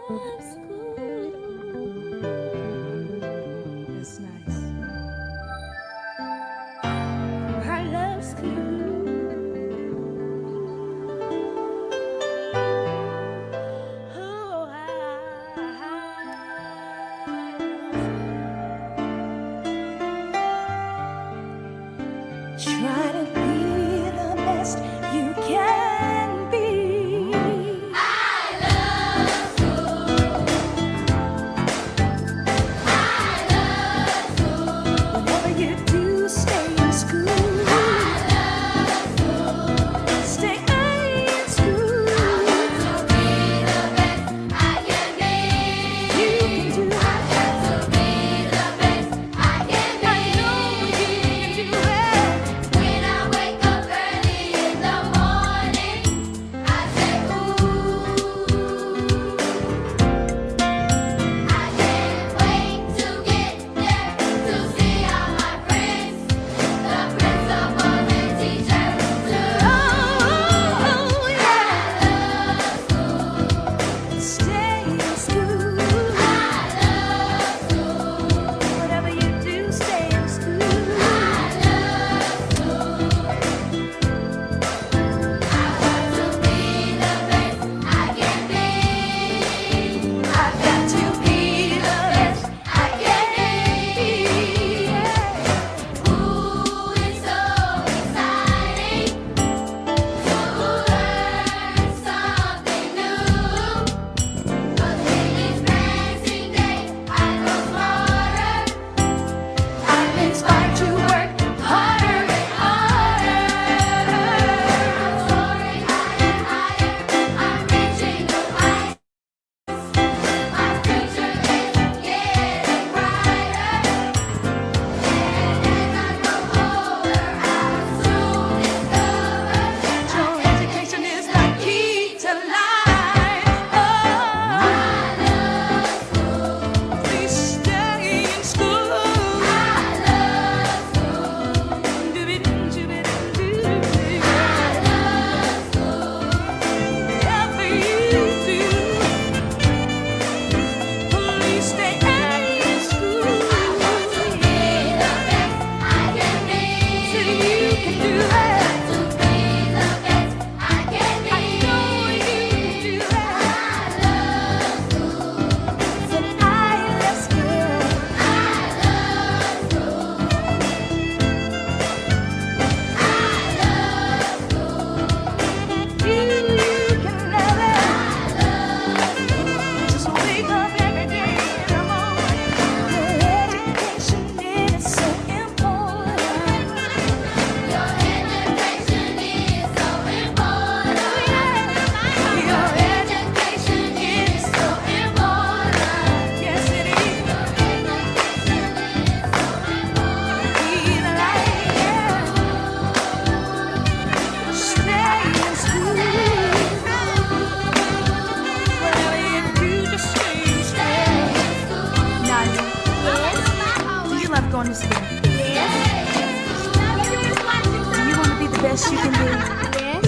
That's nice. I love school. Oh, try to be the best you can be. I love school. I love school. Whatever you do, stay in school. I love school. Stay in school. I want to be the best I can be. You can do it. I want to be the best I can be. I know you can do it. When I wake up early in the morning, I say, ooh. I can't wait to get there to see all my friends, the principals and teachers too. Oh, yeah. I love school. Stay in school. I love school. Whatever you do, stay in school. I love school. I want to be the best I can be. I've got to be the best I can be. Ooh, it's so exciting to learn something new. 'Cause when it's passing day, I grow smarter. I'm inspired to work harder and harder. I'm soaring higher and higher. I'm reaching new heights. My future is getting brighter. And as I grow older, I'll soon discover your education is the key to life. Oh, I love school. Please stay in school. I love school. Do-be-do-be-do-be-do. I love school. Whatever you do, please stay in school. I want to be the best I can be. So you can do it. I want to be the best I can be. I know you can do it. I love school. Said I love school. I love school. I love school. You can love it. I love school. Just wake up every day in the morning. Your education is so important. Your education is so important. Your education is so important. Yes, it is. Your education is so important. Be the light, yeah. Stay in school. Whatever you do, just stay in school. Nadia, do you love going to school? Do you want to be the best you can be? Yes.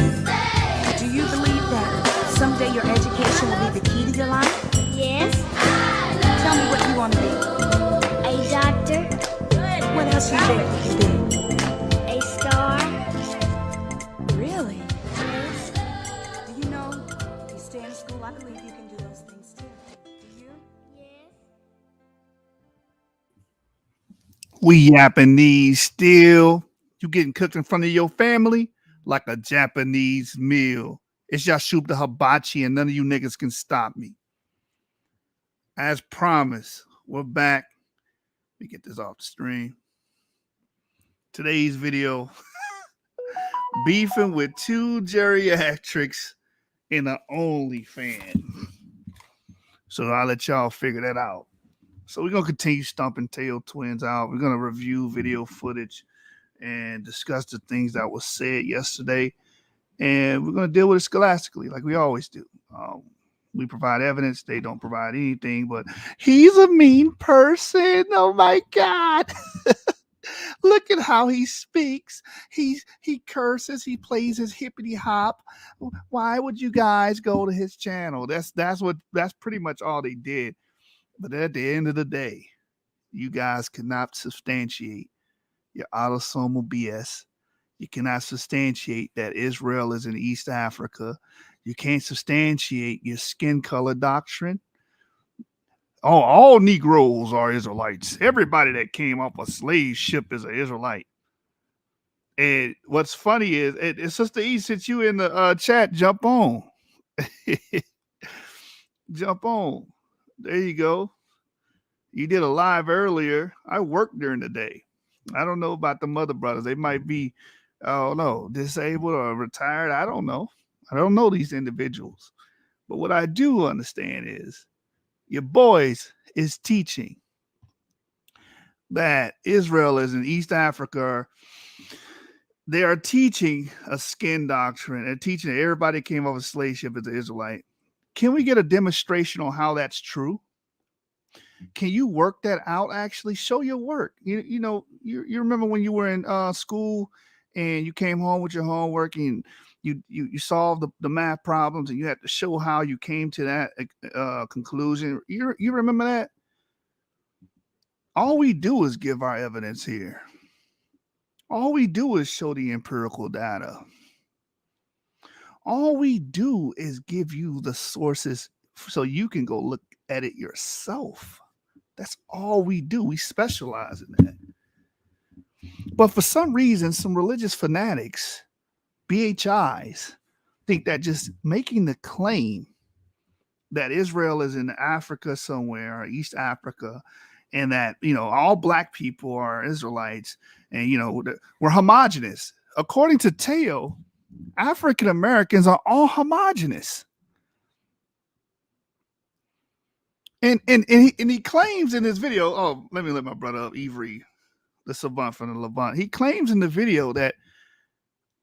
Do you believe that someday your education will be the key to your life? Yes. Tell me what you want to be. A doctor. What else you think you can A star. be? Really? Yes. Do you know, if you stay in school, I believe you can do those things too. Do you? Yes. We yapping these still. You getting cooked in front of your family like a Japanese meal. It's Yashub the Hibachi, and none of you niggas can stop me. As promised, we're back. Let me get this off the stream. Today's video, beefing with two geriatrics in an Onlyfan. So I'll let y'all figure that out. So we're gonna continue stomping tail twins out. We're gonna review video footage and discuss the things that was said yesterday. And we're gonna deal with it scholastically, like we always do. We provide evidence; they don't provide anything. But he's a mean person. Oh my god! Look at how he speaks. He curses. He plays his hippity hop. Why would you guys go to his channel? That's pretty much all they did. But at the end of the day, you guys cannot substantiate your autosomal BS. You cannot substantiate that Israel is in East Africa. You can't substantiate your skin color doctrine. Oh, all Negroes are Israelites. Everybody that came off a slave ship is an Israelite. And what's funny is, it's Sister E, since you in the chat, jump on. Jump on. There you go. You did a live earlier. I worked during the day. I don't know about the mother brothers. They might be, I don't know, disabled or retired. I don't know. I don't know these individuals. But what I do understand is your boys is teaching that Israel is in East Africa. They are teaching a skin doctrine. They're teaching that everybody came off a slave ship as an Israelite. Can we get a demonstration on how that's true? Can you work that out? Actually, show your work. You remember when you were in school and you came home with your homework and you solved the math problems and you had to show how you came to that conclusion. You remember that? All we do is give our evidence here. All we do is show the empirical data. All we do is give you the sources so you can go look at it yourself. That's all we do. We specialize in that. But for some reason, some religious fanatics, BHIs, think that just making the claim that Israel is in Africa somewhere, or East Africa, and that, all black people are Israelites, and, we're homogenous. According to Teotw, African Americans are all homogenous. And he claims in his video, let me let my brother up, Avery, the savant from the Levant. He claims in the video that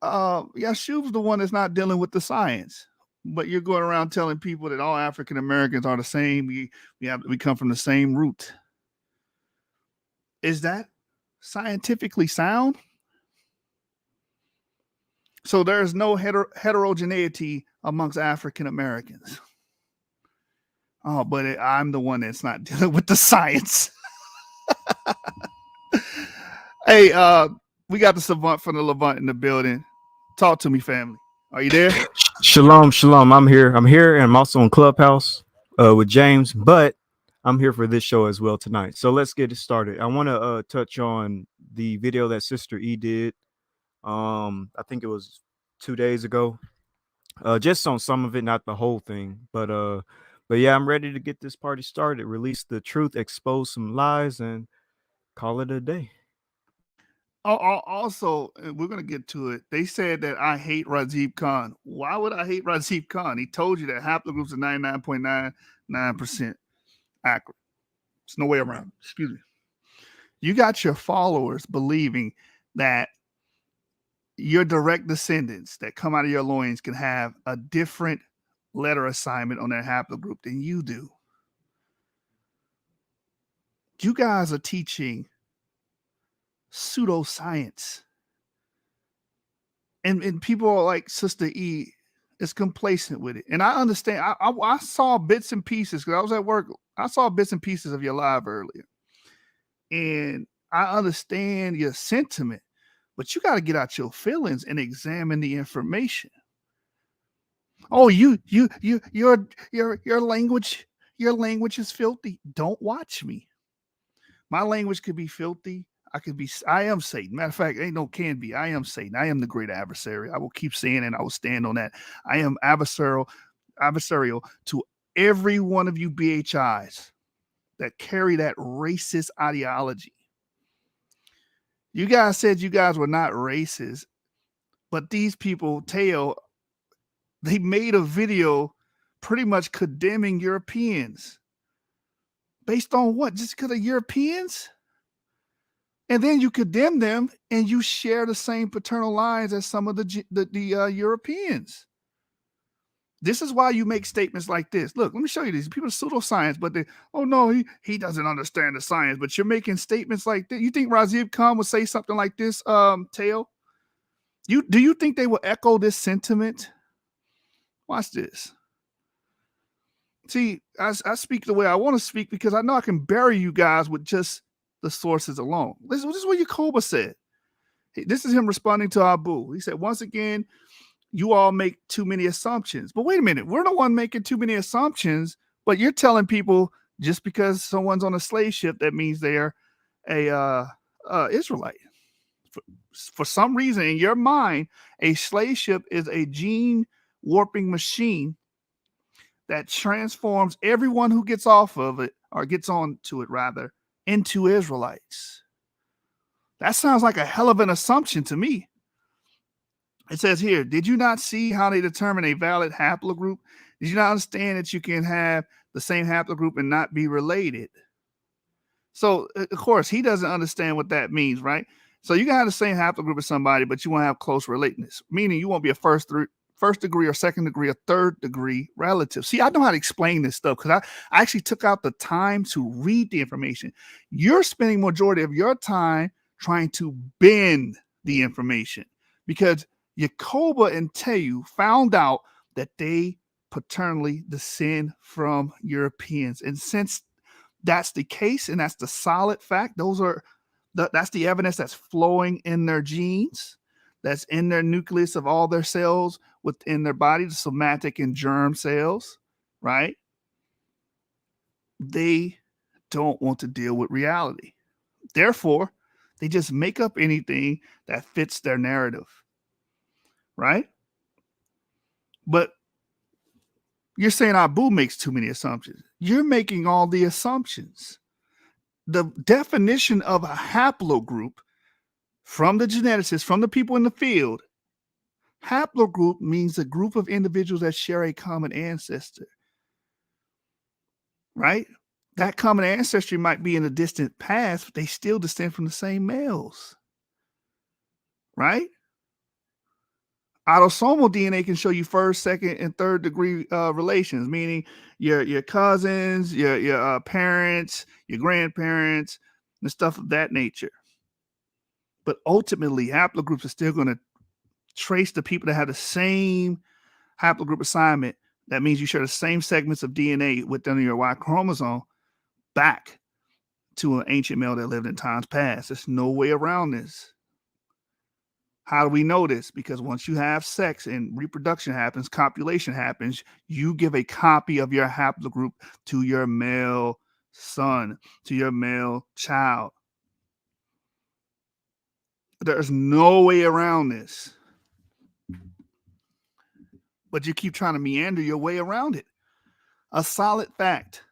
Yashub's the one that's not dealing with the science. But you're going around telling people that all African Americans are the same. We come from the same root. Is that scientifically sound? So there's no heterogeneity amongst African Americans. Oh, but I'm the one that's not dealing with the science. Hey, we got the savant from the Levant in the building. Talk to me, family. Are you there? Shalom, shalom. I'm here, and I'm also on Clubhouse with James, but I'm here for this show as well tonight. So let's get it started. I want to touch on the video that Sister E did. I think it was 2 days ago. Just on some of it, not the whole thing, but yeah, I'm ready to get this party started. Release the truth, expose some lies, and call it a day. Also, we're going to get to it. They said that I hate Razib Khan. Why would I hate Razib Khan? He told you that haplogroups are 99.99% accurate. There's no way around. Excuse me. You got your followers believing that your direct descendants that come out of your loins can have a different letter assignment on their haplogroup than you do. You guys are teaching pseudoscience. And people are like Sister E is complacent with it. And I understand. I saw bits and pieces because I was at work. I saw bits and pieces of your live earlier. And I understand your sentiment, but you got to get out your feelings and examine the information. Oh, your language is filthy. Don't watch me. My language could be filthy. I am Satan. Matter of fact, ain't no can be. I am Satan. I am the great adversary. I will keep saying it. I will stand on that. I am adversarial to every one of you BHIs that carry that racist ideology. You guys said you guys were not racist, but these people, Teotw, they made a video pretty much condemning Europeans. Based on what? Just because of Europeans? And then you condemn them and you share the same paternal lines as some of the Europeans. This is why you make statements like this. Look, let me show you these. People are pseudoscience, but they, oh no, he doesn't understand the science. But you're making statements like this. You think Rajiv Khan would say something like this, Teo? Do you think they will echo this sentiment? Watch this. See, I speak the way I want to speak because I know I can bury you guys with just the sources alone. This is what Yacoba said. This is him responding to Abu. He said, once again, you all make too many assumptions. But wait a minute, we're the one making too many assumptions, but you're telling people just because someone's on a slave ship, that means they're a Israelite. For some reason, in your mind, a slave ship is a gene warping machine that transforms everyone who gets off of it, or gets onto it rather, into Israelites. That sounds like a hell of an assumption to me. It says here, did you not see how they determine a valid haplogroup? Did you not understand that you can have the same haplogroup and not be related? So, of course, he doesn't understand what that means, right? So you can have the same haplogroup as somebody, but you won't have close relatedness, meaning you won't be a first degree or second degree or third degree relative. See, I know how to explain this stuff because I actually took out the time to read the information. You're spending majority of your time trying to bend the information because Yacoba and Teotw found out that they paternally descend from Europeans. And since that's the case and that's the solid fact, that's the evidence that's flowing in their genes, that's in their nucleus of all their cells within their body, the somatic and germ cells, right? They don't want to deal with reality. Therefore, they just make up anything that fits their narrative, right? But you're saying Abu makes too many assumptions. You're making all the assumptions. The definition of a haplogroup from the geneticists, from the people in the field, haplogroup means a group of individuals that share a common ancestor, right? That common ancestry might be in the distant past, but they still descend from the same males, right? Autosomal DNA can show you first, second, and third degree relations, meaning your cousins, your parents, your grandparents, and stuff of that nature. But ultimately, haplogroups are still going to trace the people that have the same haplogroup assignment. That means you share the same segments of DNA within your Y chromosome back to an ancient male that lived in times past. There's no way around this. How do we know this? Because once you have sex and reproduction happens, copulation happens, you give a copy of your haplogroup to your male son, to your male child. There's no way around this. But you keep trying to meander your way around it. A solid fact.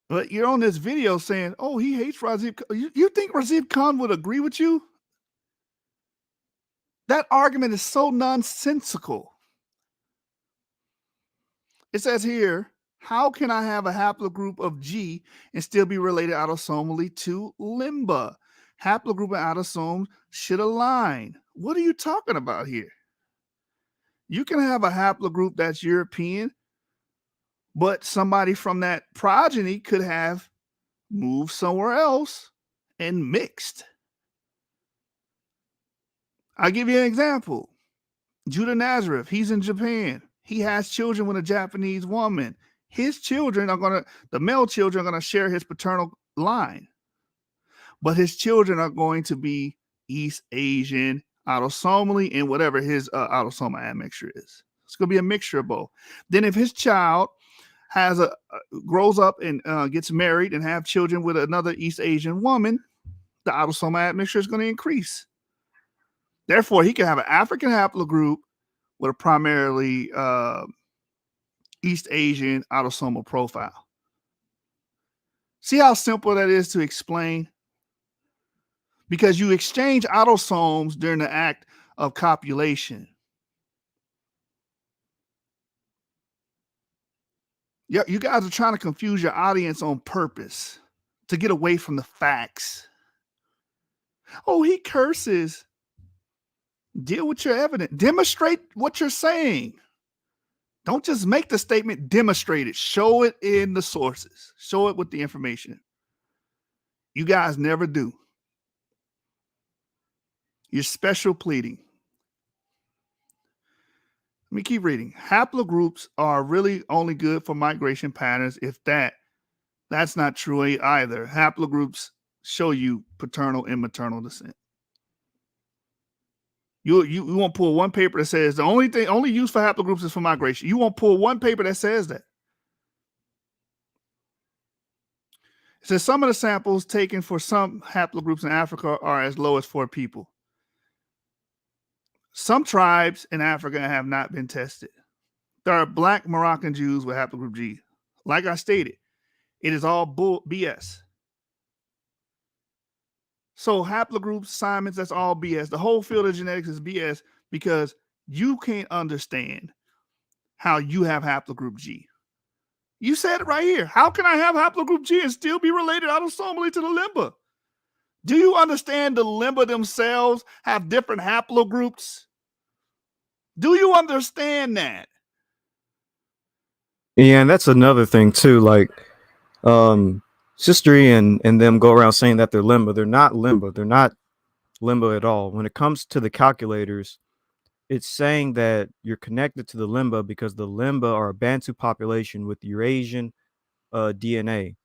But you're on this video saying, oh, he hates Rajiv Khan. You think Rajiv Khan would agree with you? That argument is so nonsensical. It says here, how can I have a haplogroup of G and still be related autosomally to Limba? Haplogroup and autosomes should align. What are you talking about here? You can have a haplogroup that's European, but somebody from that progeny could have moved somewhere else and mixed. I'll give you an example. Judah Nazareth, he's in Japan. He has children with a Japanese woman. His children the male children are going to share his paternal line. But his children are going to be East Asian, autosomally, and whatever his autosomal admixture is. It's going to be a mixture of both. Then if his child grows up and gets married and have children with another East Asian woman, the autosomal admixture is going to increase. Therefore, he can have an African haplogroup with a primarily East Asian autosomal profile. See how simple that is to explain? Because you exchange autosomes during the act of copulation. Yeah, you guys are trying to confuse your audience on purpose to get away from the facts. Oh, he curses. Deal with your evidence. Demonstrate what you're saying. Don't just make the statement, demonstrate it. Show it in the sources. Show it with the information. You guys never do. You're special pleading. Let me keep reading. Haplogroups are really only good for migration patterns if that's not true either. Haplogroups show you paternal and maternal descent. You won't pull one paper that says the only use for haplogroups is for migration. You won't pull one paper that says that. It says some of the samples taken for some haplogroups in Africa are as low as 4 people. Some tribes in Africa have not been tested. There are Black Moroccan Jews with haplogroup G. Like I stated, it is all BS. So haplogroups, Simons, that's all BS. The whole field of genetics is BS because you can't understand how you have haplogroup G. You said it right here. How can I have haplogroup G and still be related autosomally to the limba? Do you understand the limba themselves have different haplogroups? Do you understand that? Yeah, and that's another thing too. Like, Sister E and them go around saying that they're limba. They're not limba. They're not limba at all. When it comes to the calculators, it's saying that you're connected to the limba because the limba are a Bantu population with Eurasian DNA.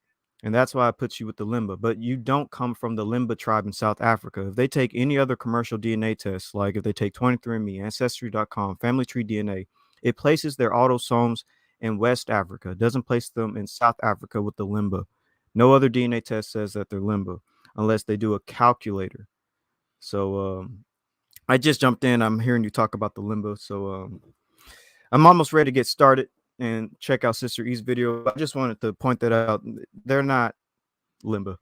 And that's why I put you with the limba. But you don't come from the limba tribe in South Africa. If they take any other commercial DNA tests, like if they take 23andMe, Ancestry.com, Family Tree DNA, it places their autosomes in West Africa. It doesn't place them in South Africa with the limba. No other DNA test says that they're limba unless they do a calculator. So I just jumped in. I'm hearing you talk about the limba. So I'm almost ready to get started and check out Sister E's video. I just wanted to point that out. They're not limba.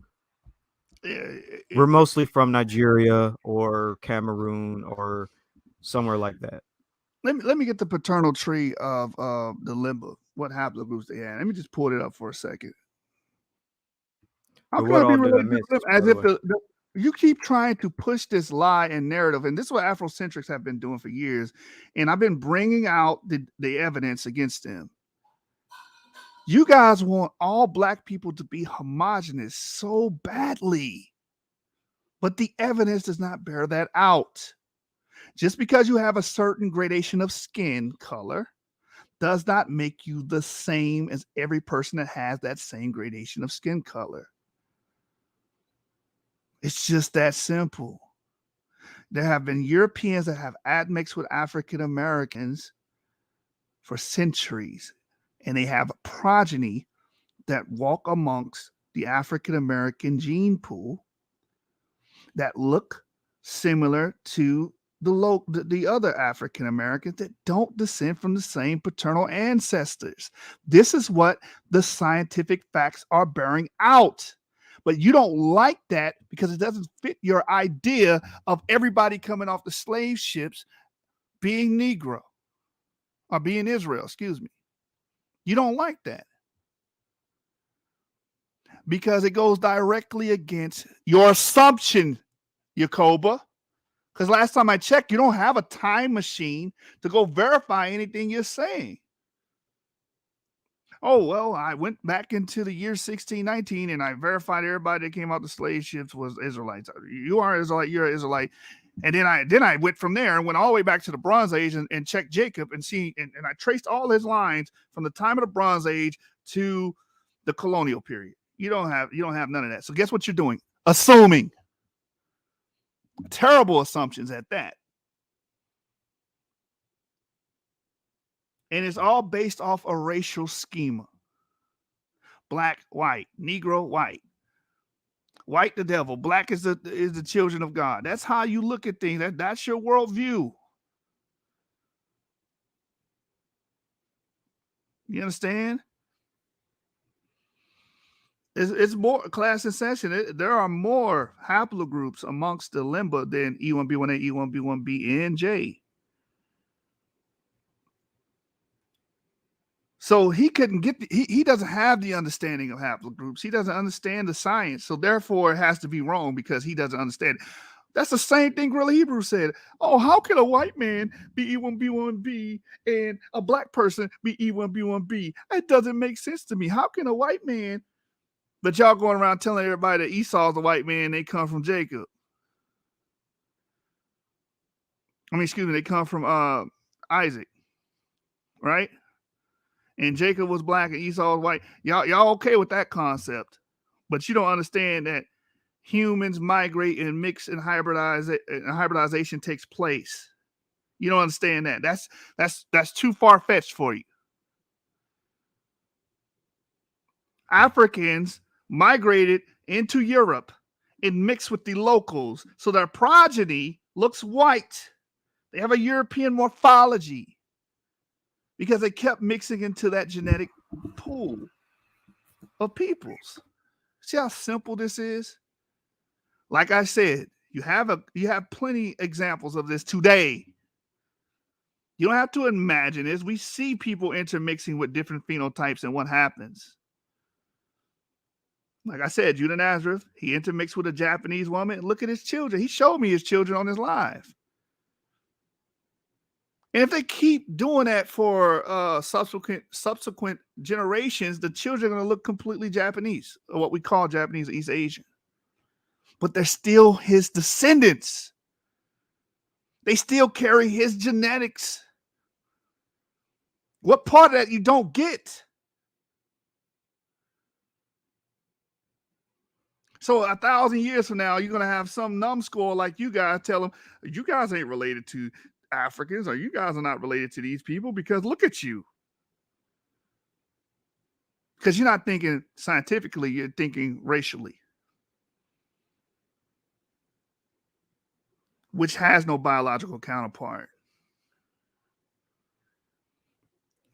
We're mostly from Nigeria or Cameroon or somewhere like that. Let me get the paternal tree of the limba. What haplogroups they had. Let me just pull it up for a second. How can I be related to them as if you keep trying to push this lie and narrative, and this is what Afrocentrics have been doing for years, and I've been bringing out the evidence against them. You guys want all Black people to be homogenous so badly, but the evidence does not bear that out. Just because you have a certain gradation of skin color does not make you the same as every person that has that same gradation of skin color. It's just that simple. There have been Europeans that have admixed with African Americans for centuries, and they have a progeny that walk amongst the African American gene pool that look similar to the other African Americans that don't descend from the same paternal ancestors. This is what the scientific facts are bearing out. But you don't like that because it doesn't fit your idea of everybody coming off the slave ships being Negro or being Israel, excuse me. You don't like that because it goes directly against your assumption, Yacoba. Because last time I checked, you don't have a time machine to go verify anything you're saying. Oh, well, I went back into the year 1619 and I verified everybody that came out the slave ships was Israelites. You are Israelite, you're an Israelite. And then I went from there and went all the way back to the Bronze Age and checked Jacob and I traced all his lines from the time of the Bronze Age to the colonial period. You don't have none of that. So guess what you're doing? Assuming. Terrible assumptions at that. And it's all based off a racial schema. Black, white, Negro, white. White the devil, black is the children of God. That's how you look at things. That's your worldview. You understand? It's more class in session. There are more haplogroups amongst the limba than E1B1A, E1B1B, and J. So he couldn't get he doesn't have the understanding of haplogroups. He doesn't understand the science. So therefore it has to be wrong because he doesn't understand it. That's the same thing Gorilla Hebrew said. Oh, how can a white man be E1B1B and a black person be E1B1B? It doesn't make sense to me. How can a white man, but y'all going around telling everybody that Esau's a white man, they come from Jacob. I mean, excuse me, they come from Isaac, right? And Jacob was black and Esau was white. Y'all okay with that concept, but you don't understand that humans migrate and mix and hybridization takes place. You don't understand that. That's too far-fetched for you. Africans migrated into Europe and mixed with the locals, so their progeny looks white. They have a European morphology because they kept mixing into that genetic pool of peoples. See how simple this is? Like I said, you have plenty examples of this today. You don't have to imagine this. We see people intermixing with different phenotypes and what happens. Like I said, Judah Nazareth, he intermixed with a Japanese woman. Look at his children. He showed me his children on his live. And if they keep doing that for subsequent generations, the children are going to look completely Japanese, or what we call Japanese or East Asian. But they're still his descendants. They still carry his genetics. What part of that you don't get? So 1,000 years from now, you're going to have some numbskull like you guys tell them, you guys ain't related to Africans, or you guys are not related to these people because look at you. Because you're not thinking scientifically, you're thinking racially, which has no biological counterpart.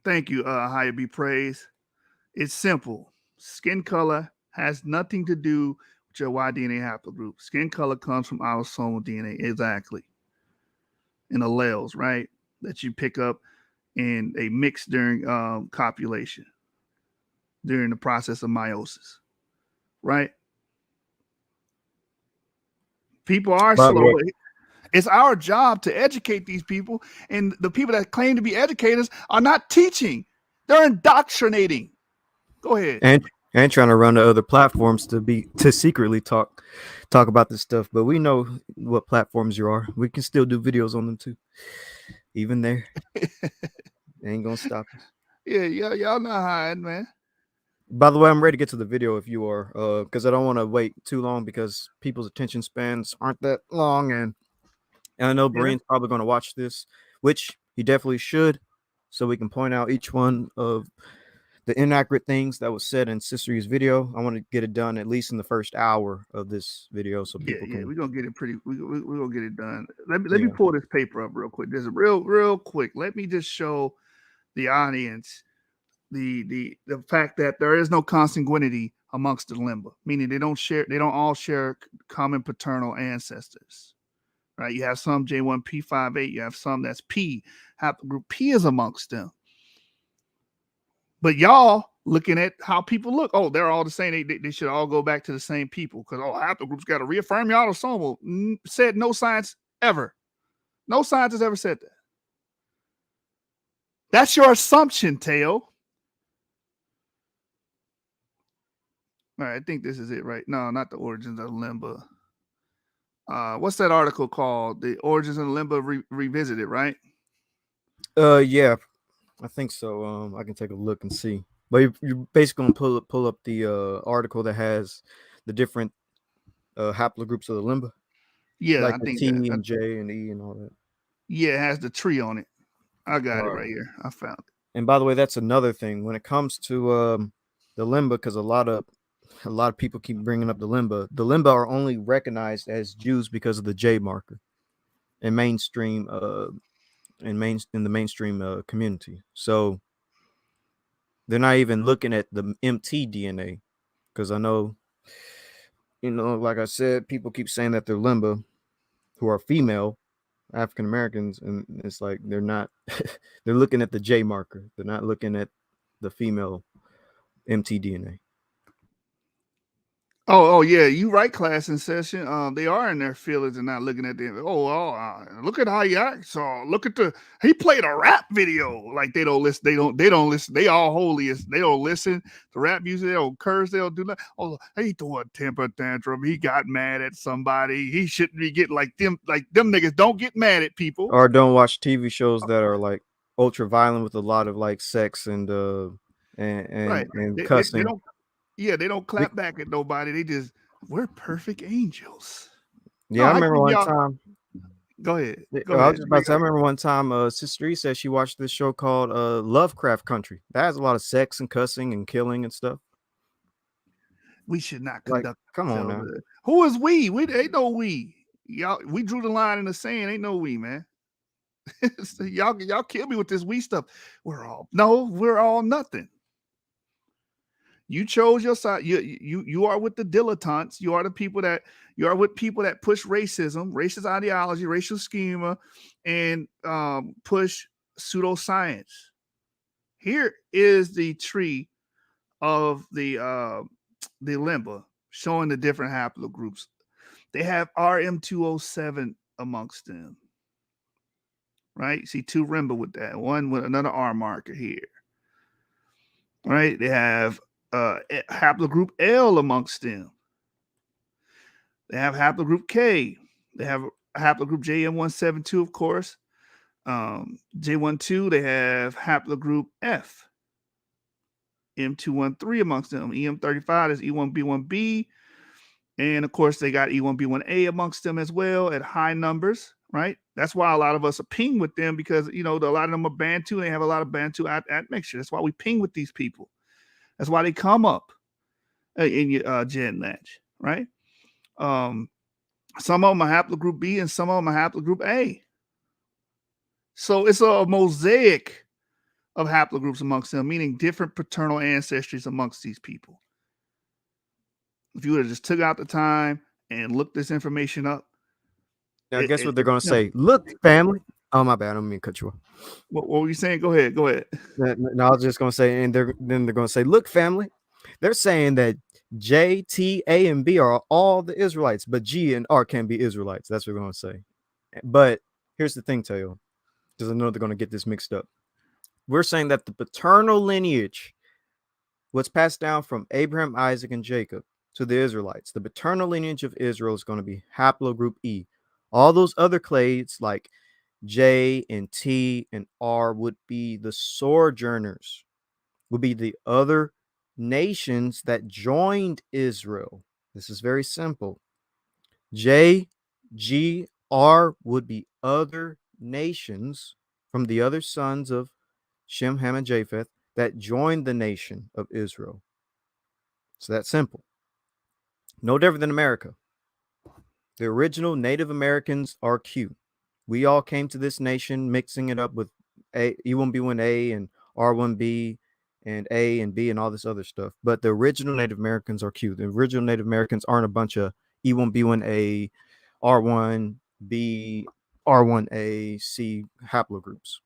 Thank you, Higher Be Praised. It's simple. Skin color has nothing to do with your Y DNA haplogroup. Skin color comes from autosomal DNA, exactly. And alleles, right? That you pick up in a mix during copulation, during the process of meiosis, right? People are slow. It's our job to educate these people, and the people that claim to be educators are not teaching; they're indoctrinating. Go ahead. And trying to run to other platforms to secretly talk about this stuff. But we know what platforms you are. We can still do videos on them too. Even there, they ain't gonna stop us. Yeah, y'all not hiding, man. By the way, I'm ready to get to the video if you are, because I don't want to wait too long because people's attention spans aren't that long, and I know Brian's probably going to watch this, which he definitely should, so we can point out each one of the inaccurate things that was said in Sister E's video. I want to get it done at least in the first hour of this video, so people can. We're gonna get it we're gonna get it done. Let me pull this paper up real quick. Just real quick. Let me just show the audience the fact that there is no consanguinity amongst the limba, meaning they don't all share common paternal ancestors. Right? You have some J1P58, you have some that's P. Haplogroup P is amongst them. But y'all looking at how people look, oh, they're all the same. They should all go back to the same people because haplogroups got to reaffirm your autosomal. Said no science ever. No science has ever said that. That's your assumption, Teotw. All right, I think this is it, right? No, not the origins of limba. What's that article called? The Origins of Limba Revisited, right? Yeah, I think so. I can take a look and see. But you're basically gonna pull up the article that has the different haplogroups of the limba. Yeah, like I the think T that, and J and E and all that. Yeah, it has the tree on it. I got it right here. I found it. And by the way, that's another thing when it comes to the limba, because a lot of people keep bringing up the limba. The limba are only recognized as Jews because of the J marker in mainstream in the mainstream community. So they're not even looking at the MT DNA, because I know, like I said, people keep saying that they're limba who are female African Americans, and it's like they're not. They're looking at the J marker. They're not looking at the female MT DNA. Oh, yeah, you right, class in session. They are in their feelings and not looking at them. Look at how he acts. Look at he played a rap video. Like they don't listen. They don't listen. They all holy. They don't listen to rap music. They don't curse. They don't do that. Oh, he threw a temper tantrum. He got mad at somebody. He shouldn't be getting like them. Like them niggas don't get mad at people. Or don't watch TV shows that are like ultra violent with a lot of like sex and Right. and They cussing. don't. Yeah, they don't Be- clap back at nobody. They just we're perfect angels. No, Yeah, I I remember think one y'all. time. Go ahead. Go I was ahead. just about to say, I remember one time, Sister E said she watched this show called Lovecraft Country. That has a lot of sex and cussing and killing and stuff. We should not Like, conduct come on ourselves. now. Who is we? We ain't no we. Y'all, we drew the line in the sand. Ain't no we, man. So y'all kill me with this we stuff. We're all nothing. You chose your side. You are with the dilettantes. You are the people that you are with people that push racism, racist ideology, racial schema, and push pseudoscience. Here is the tree of the limba showing the different haplogroups. They have RM207 amongst them, right? See two rimba with that, one with another R marker here, right? They have haplogroup L amongst them. They have haplogroup K. They have haplogroup JM172, of course. J12, they have haplogroup F. M213 amongst them. EM35 is E1B1B. And of course, they got E1B1A amongst them as well at high numbers, right? That's why a lot of us are ping with them because, a lot of them are Bantu. And they have a lot of Bantu admixture. That's why we ping with these people. That's why they come up in your gen latch, right? Some of them are haplogroup B and some of them are haplogroup A. So it's a mosaic of haplogroups amongst them, meaning different paternal ancestries amongst these people. If you would have just took out the time and looked this information up, Now, guess what they're it's gonna simple. say? Look, family. Oh my bad, I don't mean to cut you off. What were you saying? Go ahead. No, I was just gonna say, and they're gonna say, look, family. They're saying that J, T, A, and B are all the Israelites, but G and R can be Israelites. That's what we're gonna say. But here's the thing, Teo, because I know they're gonna get this mixed up. We're saying that the paternal lineage was passed down from Abraham, Isaac, and Jacob to the Israelites. The paternal lineage of Israel is going to be haplogroup E. All those other clades like J and T and R would be the sojourners, would be the other nations that joined Israel. This is very simple. J, G, R would be other nations from the other sons of Shem, Ham, and Japheth that joined the nation of Israel. It's that simple. No different than America. The original Native Americans are Q. We all came to this nation mixing it up with E1B1A and R1B and A and B and all this other stuff. But the original Native Americans are Q. The original Native Americans aren't a bunch of E1B1A, R1B, R1A, C haplogroups.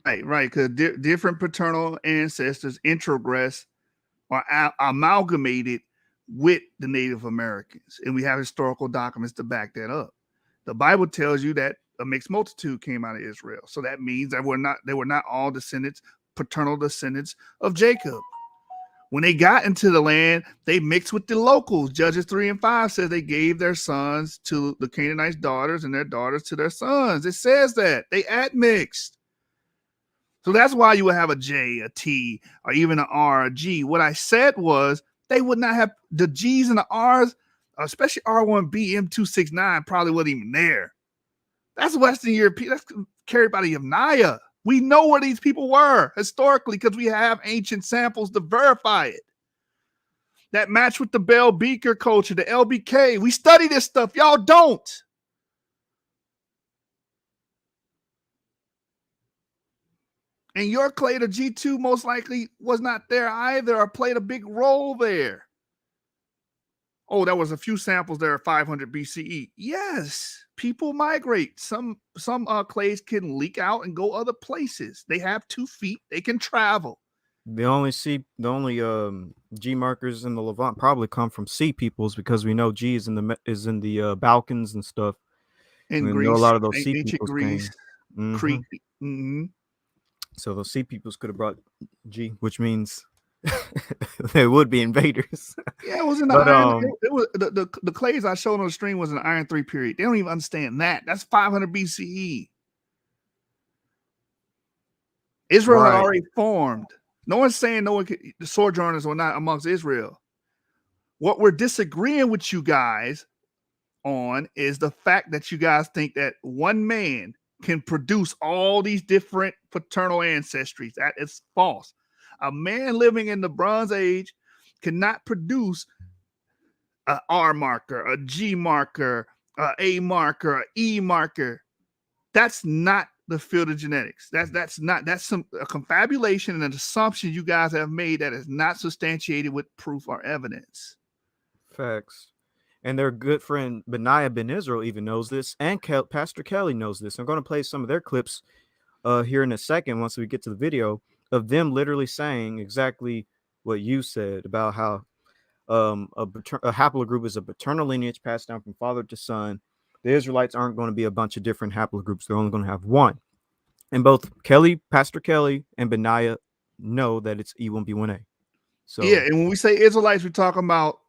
Right. Because different paternal ancestors introgress or amalgamated with the Native Americans, and we have historical documents to back that up. The Bible tells you that a mixed multitude came out of Israel, so that means that they were not all paternal descendants of Jacob. When they got into the land, they mixed with the locals. Judges 3 and 5 says they gave their sons to the Canaanites' daughters and their daughters to their sons. It says that they admixed. So that's why you would have a J, a T, or even an R, a G. What I said was they would not have the G's and the R's, especially R1B, M269, probably wasn't even there. That's Western European. That's carried by the Yamnaya. We know where these people were historically because we have ancient samples to verify it. That match with the Bell Beaker culture, the LBK. We study this stuff. Y'all don't. And your clade of G2 most likely was not there either or played a big role there. Oh, there was a few samples there at 500 BCE. Yes, people migrate. Some clades can leak out and go other places. They have 2 feet. They can travel. The only G markers in the Levant probably come from C peoples because we know G is in the Balkans and stuff. In We know a Greece, lot of those C ancient peoples Greece, came. Hmm. Crete. Hmm. So those sea peoples could have brought G, which means they would be invaders. Yeah, it was in the But Iron. It was the clays I showed on the stream was in the Iron 3 period. They don't even understand that. That's 500 BCE. Israel had right, already formed. No one's saying the sojourners were not amongst Israel. What we're disagreeing with you guys on is the fact that you guys think that one man can produce all these different paternal ancestries. That is false. A man living in the Bronze Age cannot produce a R marker, a G marker, a marker, a E marker. That's not the field of genetics. That's a confabulation and an assumption you guys have made that is not substantiated with proof or evidence. facts. And their good friend Benaiah Ben Israel even knows this, and Pastor Kelly knows this. I'm going to play some of their clips here in a second once we get to the video of them literally saying exactly what you said about how a haplogroup is a paternal lineage passed down from father to son. The Israelites aren't going to be a bunch of different haplogroups. They're only going to have one. And both Pastor Kelly, and Benaiah know that it's E1B1A. So Yeah, and when we say Israelites, we're talking about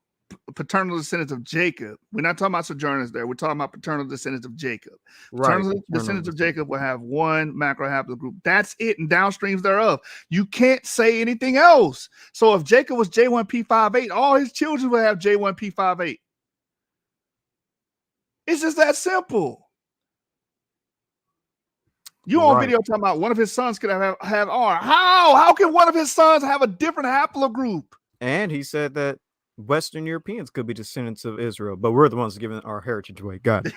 paternal descendants of Jacob. We're not talking about sojourners there. We're talking about paternal descendants of Jacob. right, Paternal descendants of Jacob will have one macro haplogroup. That's it, and downstreams thereof. You can't say anything else. So if Jacob was J1P58, all his children will have J1P58. It's just that simple. You on video talking about one of his sons could have R. How can one of his sons have a different haplogroup? And he said that Western Europeans could be descendants of Israel, but we're the ones giving our heritage away. Got it.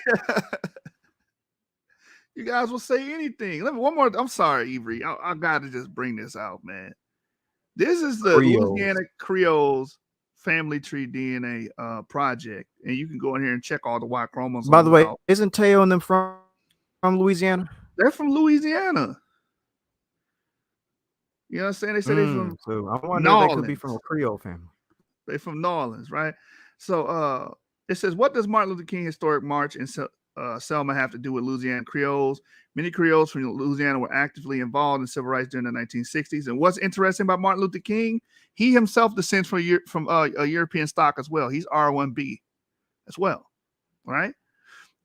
You guys will say anything. Let me one more. I'm sorry, Avery. I got to just bring this out, man. This is the Louisiana Creoles family tree DNA project, and you can go in here and check all the Y chromosomes. By the way, isn't Teotw and them from Louisiana? They're from Louisiana. You know what I'm saying? They say they're from so I wonder if they could be from a Creole family. They're from New Orleans, right? So it says, what does Martin Luther King Historic March in Selma have to do with Louisiana Creoles? Many Creoles from Louisiana were actively involved in civil rights during the 1960s. And what's interesting about Martin Luther King, he himself descends from a European stock as well. He's R1B as well, right?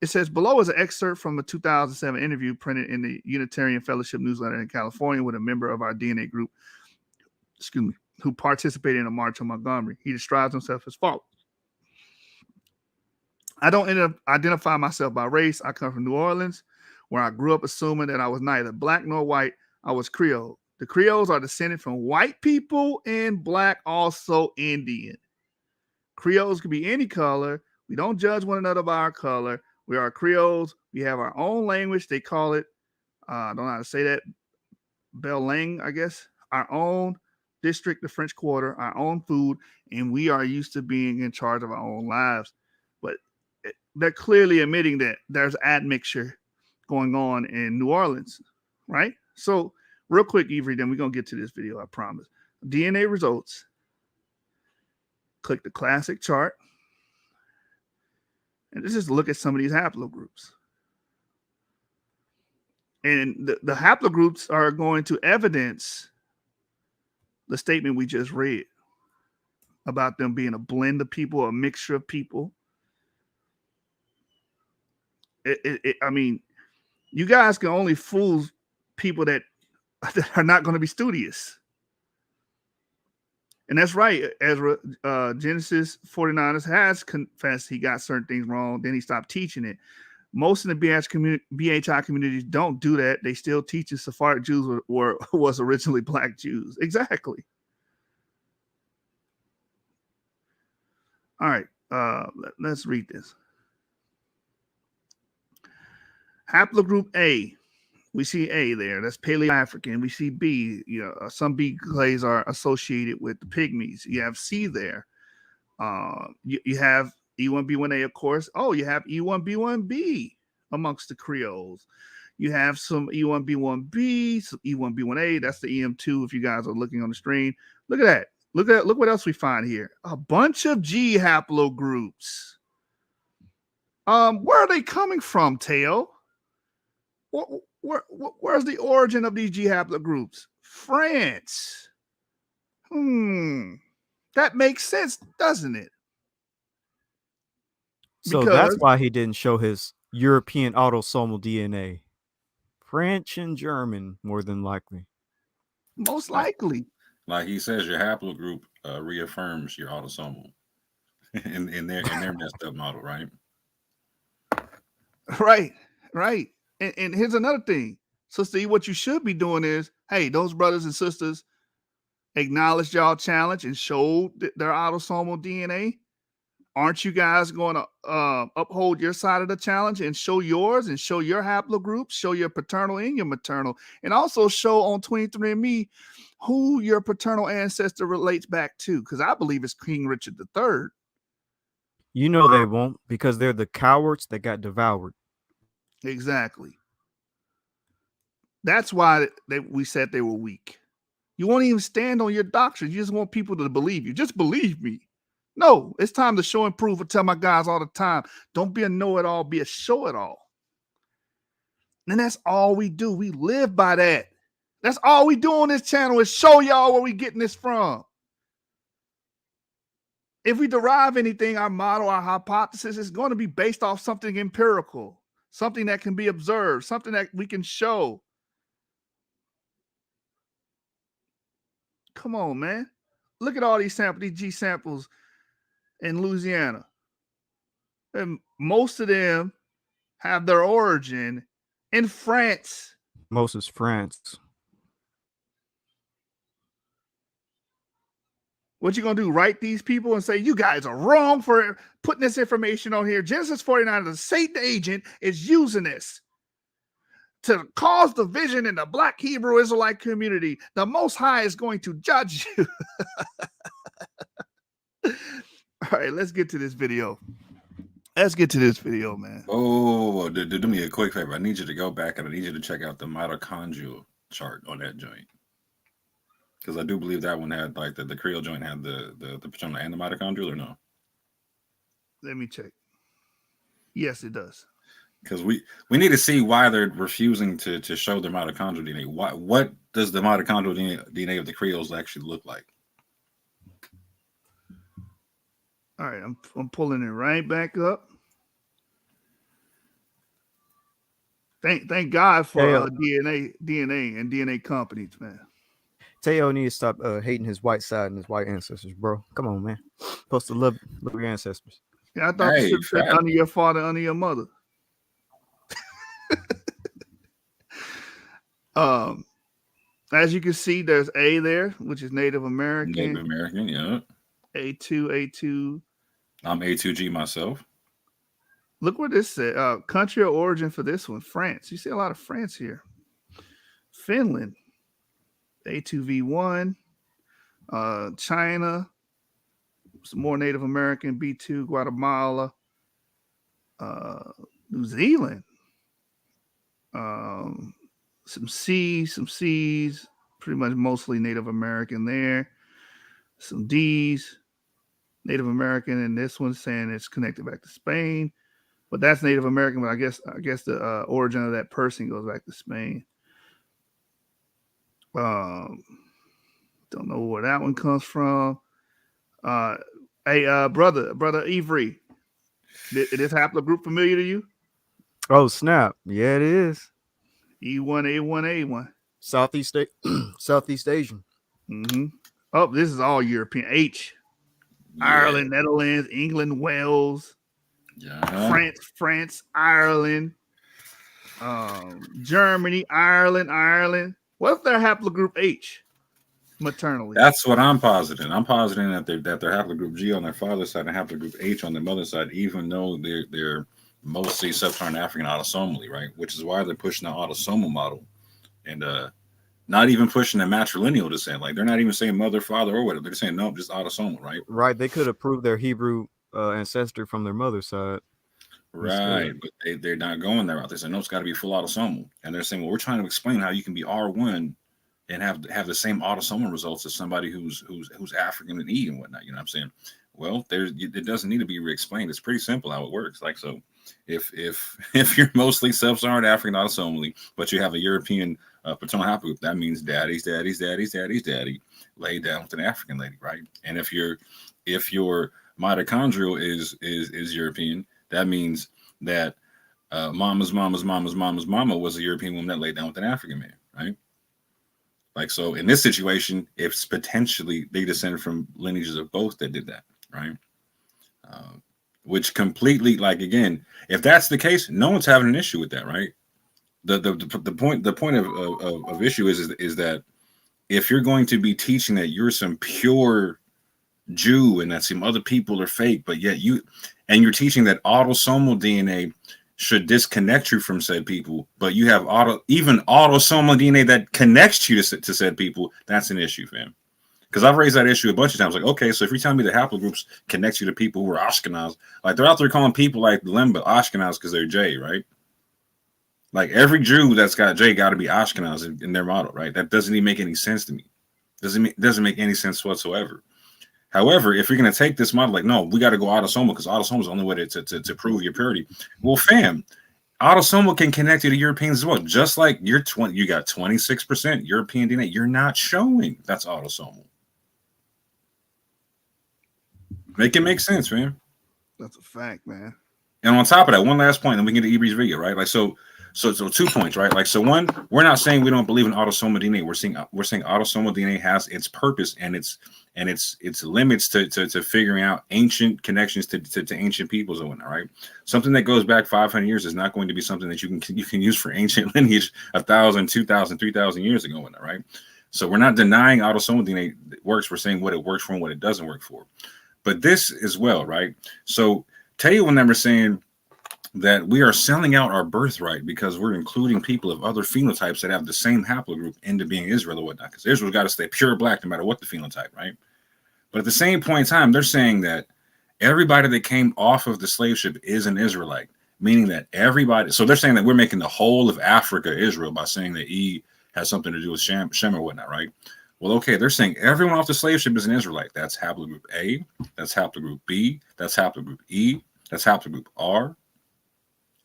It says, below is an excerpt from a 2007 interview printed in the Unitarian Fellowship newsletter in California with a member of our DNA group, who participated in a march on Montgomery. He describes himself as follows. I don't identify myself by race. I come from New Orleans, where I grew up assuming that I was neither black nor white. I was Creole. The Creoles are descended from white people and black, also Indian. Creoles can be any color. We don't judge one another by our color. We are Creoles. We have our own language. They call it, I don't know how to say that, Belang, I guess. Our own district, the French Quarter, our own food, and we are used to being in charge of our own lives. But they're clearly admitting that there's admixture going on in New Orleans, right? So real quick, Avery, then we're going to get to this video, I promise. DNA results. Click the classic chart. And let's just look at some of these haplogroups. And the haplogroups are going to evidence the statement we just read about them being a blend of people, a mixture of people. I mean, you guys can only fool people that are not going to be studious. And that's right. Ezra, Genesis 49ers has confessed he got certain things wrong. Then he stopped teaching it. Most of the BHI communities don't do that. They still teach that Sephardic Jews was originally black Jews. Exactly. All right. Let's read this. Haplogroup A. We see A there. That's Paleo-African. We see B. Some B clays are associated with the pygmies. You have C there. You have E1B1A, of course. Oh, you have E1B1B amongst the Creoles. You have some E1B1B, some E1B1A. That's the EM2 if you guys are looking on the screen. Look at that. Look what else we find here. A bunch of G haplogroups. Where are they coming from, Teo? Where's the origin of these G haplogroups? France. That makes sense, doesn't it? So that's why he didn't show his European autosomal DNA. French and German, more than likely. Most likely. Like he says, your haplogroup reaffirms your autosomal in their messed up model, right? Right. And here's another thing. So see, what you should be doing is, hey, those brothers and sisters acknowledged y'all challenge and showed their autosomal DNA. Aren't you guys going to uphold your side of the challenge and show yours and show your haplogroups, show your paternal and your maternal, and also show on 23andMe who your paternal ancestor relates back to? Because I believe it's King Richard III. You know they won't, because they're the cowards that got devoured. Exactly. That's why we said they were weak. You won't even stand on your doctrine. You just want people to believe you. Just believe me. No, it's time to show and prove. I tell my guys all the time, don't be a know-it-all, be a show-it-all. And that's all we do. We live by that. That's all we do on this channel is show y'all where we getting this from. If we derive anything, our model, our hypothesis is going to be based off something empirical, something that can be observed, something that we can show. Come on, man. Look at all these samples, these G samples in Louisiana. And most of them have their origin in France. Most is France. What you gonna do? Write these people and say, you guys are wrong for putting this information on here. Genesis 49, the Satan agent is using this to cause division in the Black Hebrew Israelite community. The Most High is going to judge you. All right, let's get to this video. Man. Oh, do me a quick favor. I need you to go back and I need you to check out the mitochondrial chart on that joint. Because I do believe that one had, like, the Creole joint had the paternal and the mitochondrial, or no? Let me check. Yes, it does. Because we need to see why they're refusing to show their mitochondrial DNA. What does the mitochondrial DNA of the Creoles actually look like? All right, I'm pulling it right back up. Thank God for DNA and DNA companies, man. Teo needs to stop hating his white side and his white ancestors, bro. Come on, man. Supposed to love your ancestors. Yeah, I thought you should say under your father, under your mother. As you can see, there's A there, which is Native American. Native American, yeah. A2. I'm A2G myself. Look what this said. Country of origin for this one, France. You see a lot of France here. Finland, A2V1. China, some more Native American, B2, Guatemala. New Zealand. Some C's, pretty much mostly Native American there. Some D's, Native American, and this one's saying it's connected back to Spain, but that's Native American. But I guess the origin of that person goes back to Spain. Don't know where that one comes from. Hey, brother Avery, is this haplogroup familiar to you? Oh snap! Yeah, it is. E1A1A1. Southeast Asian. Mm-hmm. Oh, this is all European. H. Yeah. Ireland, Netherlands, England, Wales, France, Ireland, Germany, Ireland. What's their haplogroup H? Maternally. That's what I'm positing. I'm positing that they're haplogroup G on their father's side and haplogroup H on their mother's side, even though they're mostly sub-Saharan African autosomally, right? Which is why they're pushing the autosomal model and not even pushing the matrilineal descent. Like, they're not even saying mother, father, or whatever. They're saying, no, just autosomal, right? Right. They could have proved their Hebrew ancestry from their mother's side. Right. But they're not going that route. They say, no, it's got to be full autosomal. And they're saying, well, we're trying to explain how you can be R1 and have the same autosomal results as somebody who's African and E and whatnot. You know what I'm saying? Well, it doesn't need to be re-explained. It's pretty simple how it works. Like, so if you're mostly sub-Saharan African autosomally, but you have a European paternal haplogroup, that means daddy's daddy laid down with an African lady, right? And if your mitochondrial is European, that means that mama's mama was a European woman that laid down with an African man, right? Like, so in this situation, it's potentially they descended from lineages of both that did that, right? Which completely, like, again, if that's the case, no one's having an issue with that, right? The point of issue is that if you're going to be teaching that you're some pure Jew and that some other people are fake, but yet you're teaching that autosomal DNA should disconnect you from said people, but you have autosomal DNA that connects you to said people, that's an issue, fam. Because I've raised that issue a bunch of times. Like, okay, so if you're telling me the haplogroups connect you to people who are Ashkenaz, like they're out there calling people like Lemba Ashkenaz because they're J, right? Like every Jew that's got J got to be Ashkenaz in their model, right? That doesn't even make any sense to me. Doesn't make any sense whatsoever. However, if you're going to take this model, like, no, we got to go autosomal because autosomal is the only way to prove your purity. Well, fam, autosomal can connect you to Europeans as well. Just like you got 26% European DNA, you're not showing that's autosomal. Make it make sense, man. That's a fact, man. And on top of that, one last point, and we can get to Ebri's video, right? Like, so 2 points, right? Like, so one, we're not saying we don't believe in autosomal DNA. We're saying autosomal DNA has its purpose and its limits to figuring out ancient connections to ancient peoples and whatnot, right? Something that goes back 500 years is not going to be something that you can use for ancient lineage 1,000, 2,000, 3,000 years ago, and whatnot, right? So we're not denying autosomal DNA works. We're saying what it works for and what it doesn't work for. But this as well, right? So Teotw and them are saying that we are selling out our birthright because we're including people of other phenotypes that have the same haplogroup into being Israel or whatnot. Because Israel's got to stay pure black no matter what the phenotype, right? But at the same point in time, they're saying that everybody that came off of the slave ship is an Israelite, meaning that everybody. So they're saying that we're making the whole of Africa Israel by saying that E has something to do with Shem or whatnot, right? Well, okay, they're saying everyone off the slave ship is an Israelite. That's haplogroup A, that's haplogroup B, that's haplogroup E, that's haplogroup R,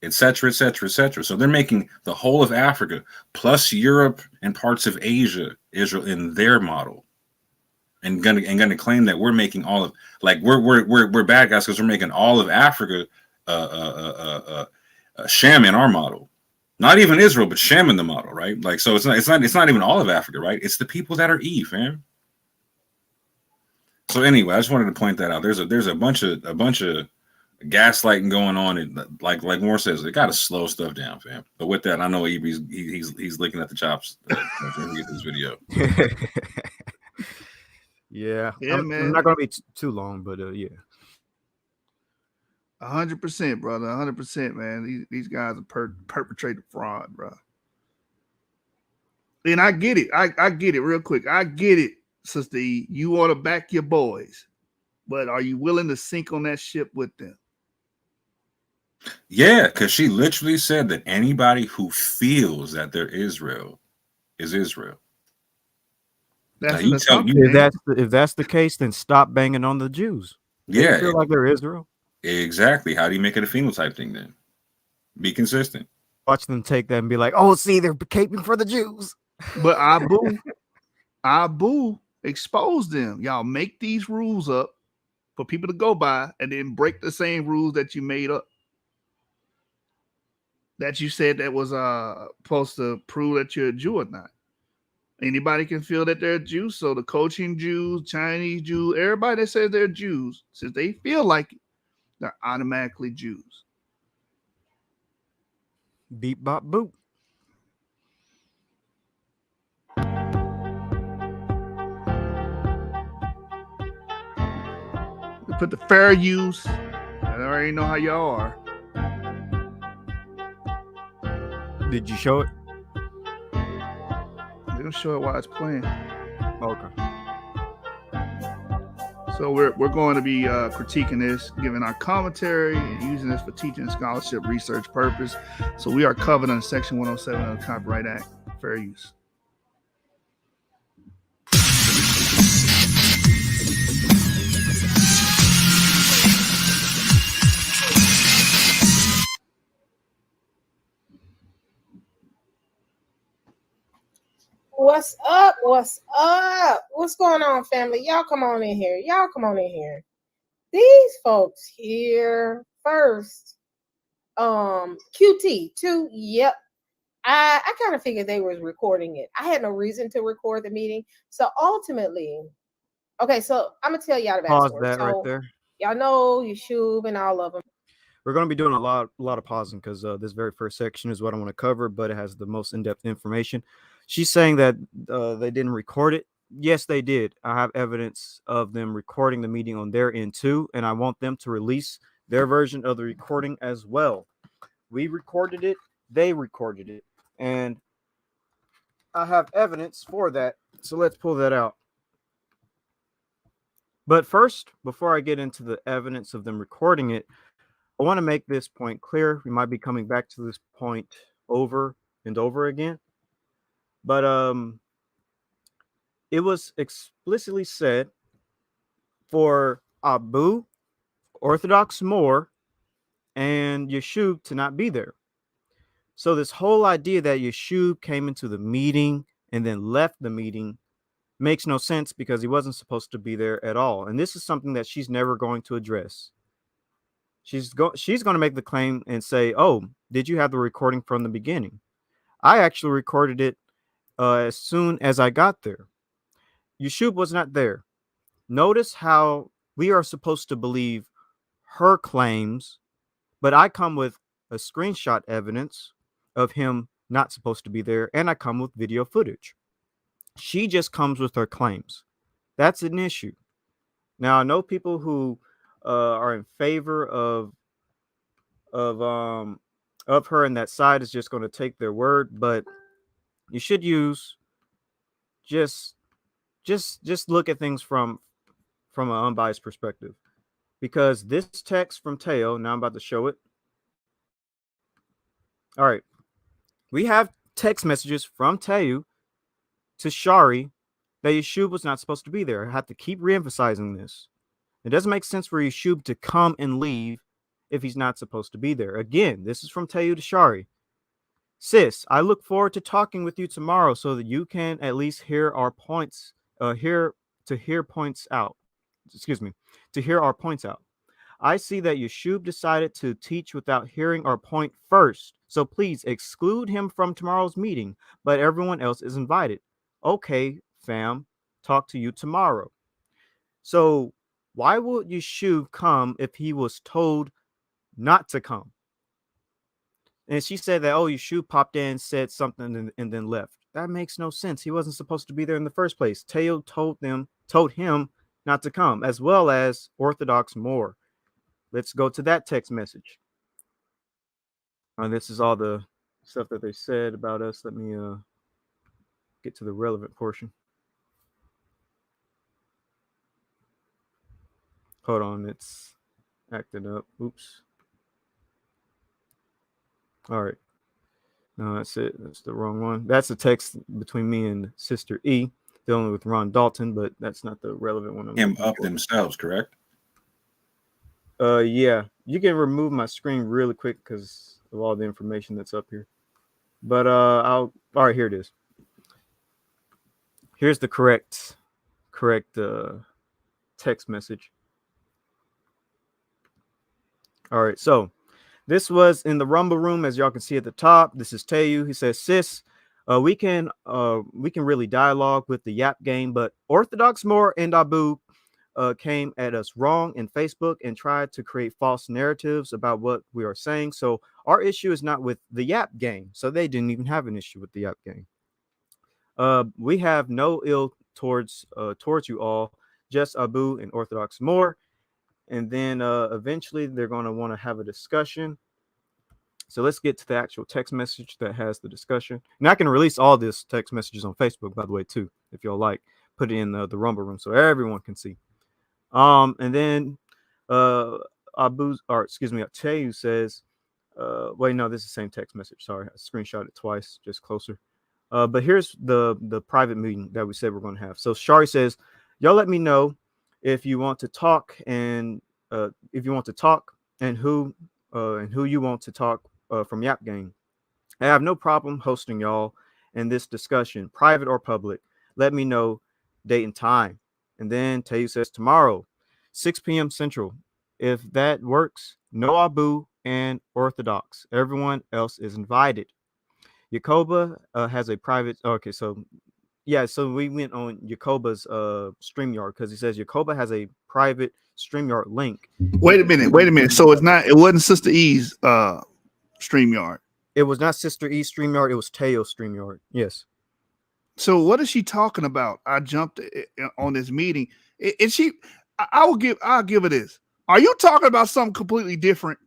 etc., etc., etc. So they're making the whole of Africa plus Europe and parts of Asia, Israel in their model, and gonna claim that we're making all of, like, we're bad guys because we're making all of Africa Shem in our model. Not even Israel, but Shem in the model, right? Like, so it's not even all of Africa, right? It's the people that are E, fam. So anyway, I just wanted to point that out. There's a bunch of gaslighting going on, and like Moore says, they got to slow stuff down, fam. But with that, I know he's licking at the chops to get this video. Yeah, man. I'm not gonna be too long, but yeah. 100%, brother. 100%, man. These guys are perpetrating fraud, bro. And I get it. I get it real quick. I get it, Sister E. You want to back your boys, but are you willing to sink on that ship with them? Yeah, because she literally said that anybody who feels that they're Israel is Israel. If that's the case, then stop banging on the Jews. They feel like they're Israel. Exactly. How do you make it a phenotype thing then? Be consistent. Watch them take that and be like, oh, see, they're caping for the Jews. But Abu exposed them. Y'all make these rules up for people to go by and then break the same rules that you made up. That you said that was supposed to prove that you're a Jew or not. Anybody can feel that they're Jews. So the coaching Jews, Chinese Jews, everybody that says they're Jews, since they feel like it, they're automatically Jews. Beep, bop, boop. Put the fair use. I already know how y'all are. Did you show it? They're gonna show it while it's playing. Okay. So we're going to be critiquing this, giving our commentary, and using this for teaching and scholarship research purpose. So we are covered under Section 107 of the Copyright Act, fair use. what's up? What's up? What's going on, family? Y'all come on in here. Y'all come on in here. These folks here first. QT two. Yep. I kind of figured they was recording it. I had no reason to record the meeting. So ultimately, okay, so I'm gonna tell y'all the Pause backstory. that right So there. y'all know Yashub and all of them. We're going to be doing a lot of pausing because this very first section is what I want to cover, but it has the most in-depth information. She's saying that they didn't record it. Yes, they did. I have evidence of them recording the meeting on their end too, and I want them to release their version of the recording as well. We recorded it, they recorded it, and I have evidence for that. So let's pull that out. But first, before I get into the evidence of them recording it, I want to make this point clear. We might be coming back to this point over and over again. But it was explicitly said for Abu, Orthodox Moor, and Yeshub to not be there. So this whole idea that Yeshub came into the meeting and then left the meeting makes no sense because he wasn't supposed to be there at all. And this is something that she's never going to address. She's going to make the claim and say, "Oh, did you have the recording from the beginning?" I actually recorded it as soon as I got there. Yeshub was not there. Notice how we are supposed to believe her claims, but I come with a screenshot evidence of him not supposed to be there, and I come with video footage. She just comes with her claims. That's an issue. Now, I know people who are in favor of her, and that side is just going to take their word, but you should use just look at things from an unbiased perspective, because this text from Teotw, now I'm about to show it. All right, we have text messages from Teotw to Shari that Yeshub was not supposed to be there. I have to keep reemphasizing this. It doesn't make sense for Yeshub to come and leave if he's not supposed to be there. Again, this is from Teotw to Shari. Sis, I look forward to talking with you tomorrow so that you can at least hear our points, hear points out. Excuse me, to hear our points out. I see that Yeshub decided to teach without hearing our point first. So please exclude him from tomorrow's meeting, but everyone else is invited. Okay, fam, talk to you tomorrow. So why would Yeshub come if he was told not to come? And she said that, oh, Yeshub popped in, said something, and then left. That makes no sense. He wasn't supposed to be there in the first place. Teotw told him not to come, as well as Orthodox Moor. Let's go to that text message. This is all the stuff that they said about us. Let me get to the relevant portion. Hold on, it's acting up. Oops. All right. No, that's it. That's the wrong one. That's a text between me and Sister E, dealing with Ron Dalton, but that's not the relevant one. Him up themselves, correct? Yeah. You can remove my screen really quick because of all the information that's up here. But all right, here it is. Here's the correct text message. All right, so this was in the Rumble room, as y'all can see at the top. This is Teotw. He says, "Sis, we can really dialogue with the Yap game, but Orthodox Moor and Abu came at us wrong in Facebook and tried to create false narratives about what we are saying. So our issue is not with the Yap gang. So they didn't even have an issue with the Yap gang. We have no ill towards you all, just Abu and Orthodox Moor." And then eventually they're going to want to have a discussion. So let's get to the actual text message that has the discussion. And I can release all this text messages on Facebook, by the way, too, if y'all like. Put it in the Rumble room so everyone can see. And then Teotw says, wait, no, this is the same text message. Sorry, I screenshot it twice, just closer. But here's the private meeting that we said we're going to have. So Shari says, "Y'all let me know if you want to talk and who you want to talk from Yap Gang. I have no problem hosting y'all in this discussion, private or public. Let me know date and time. And then Teotw says tomorrow, 6 p.m. Central. If that works, no Abu and Orthodox. Everyone else is invited. Yakoba has a private. Okay, so yeah, so we went on Yakoba's StreamYard because he says Yakoba has a private StreamYard link. Wait a minute. So it wasn't Sister E's StreamYard. It was not Sister E StreamYard, it was Teotw StreamYard. Yes. So what is she talking about? I jumped on this meeting. Is she? I'll give her this. Are you talking about something completely different?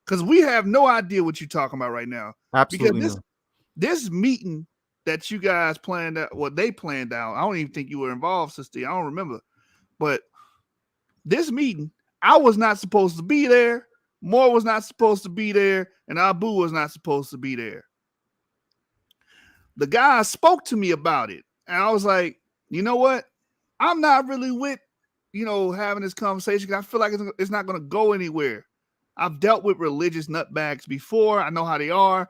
Because we have no idea what you're talking about right now. Absolutely. Because this meeting that you guys planned out, what they planned out, I don't even think you were involved, Sister. I don't remember. But this meeting, I was not supposed to be there. Moore was not supposed to be there, and Abu was not supposed to be there. The guy spoke to me about it, and I was like, you know what? I'm not really with, having this conversation. I feel like it's not going to go anywhere. I've dealt with religious nutbags before. I know how they are.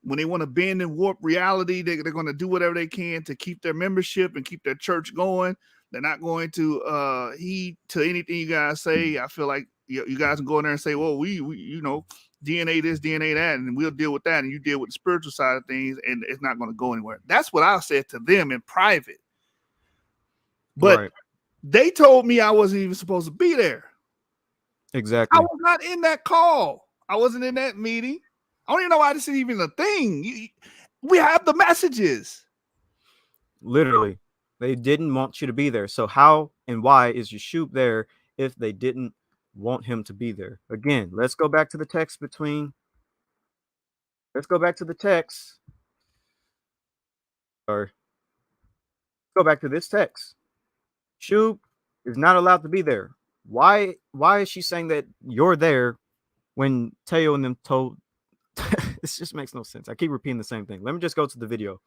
When they want to bend and warp reality, they're going to do whatever they can to keep their membership and keep their church going. They're not going to heed to anything you guys say. I feel like you guys can go in there and say, well, we DNA this, DNA that, and we'll deal with that, and you deal with the spiritual side of things, and it's not going to go anywhere. That's what I said to them in private. But they told me I wasn't even supposed to be there. Exactly. I was not in that call. I wasn't in that meeting. I don't even know why this is even a thing. We have the messages. Literally, they didn't want you to be there. So how and why is Yeshub there if they didn't want him to be there? Again, let's go back to the text Let's go back to the text. Or go back to this text. Yeshub is not allowed to be there. Why is she saying that you're there when Teotw and them told? This just makes no sense. I keep repeating the same thing. Let me just go to the video.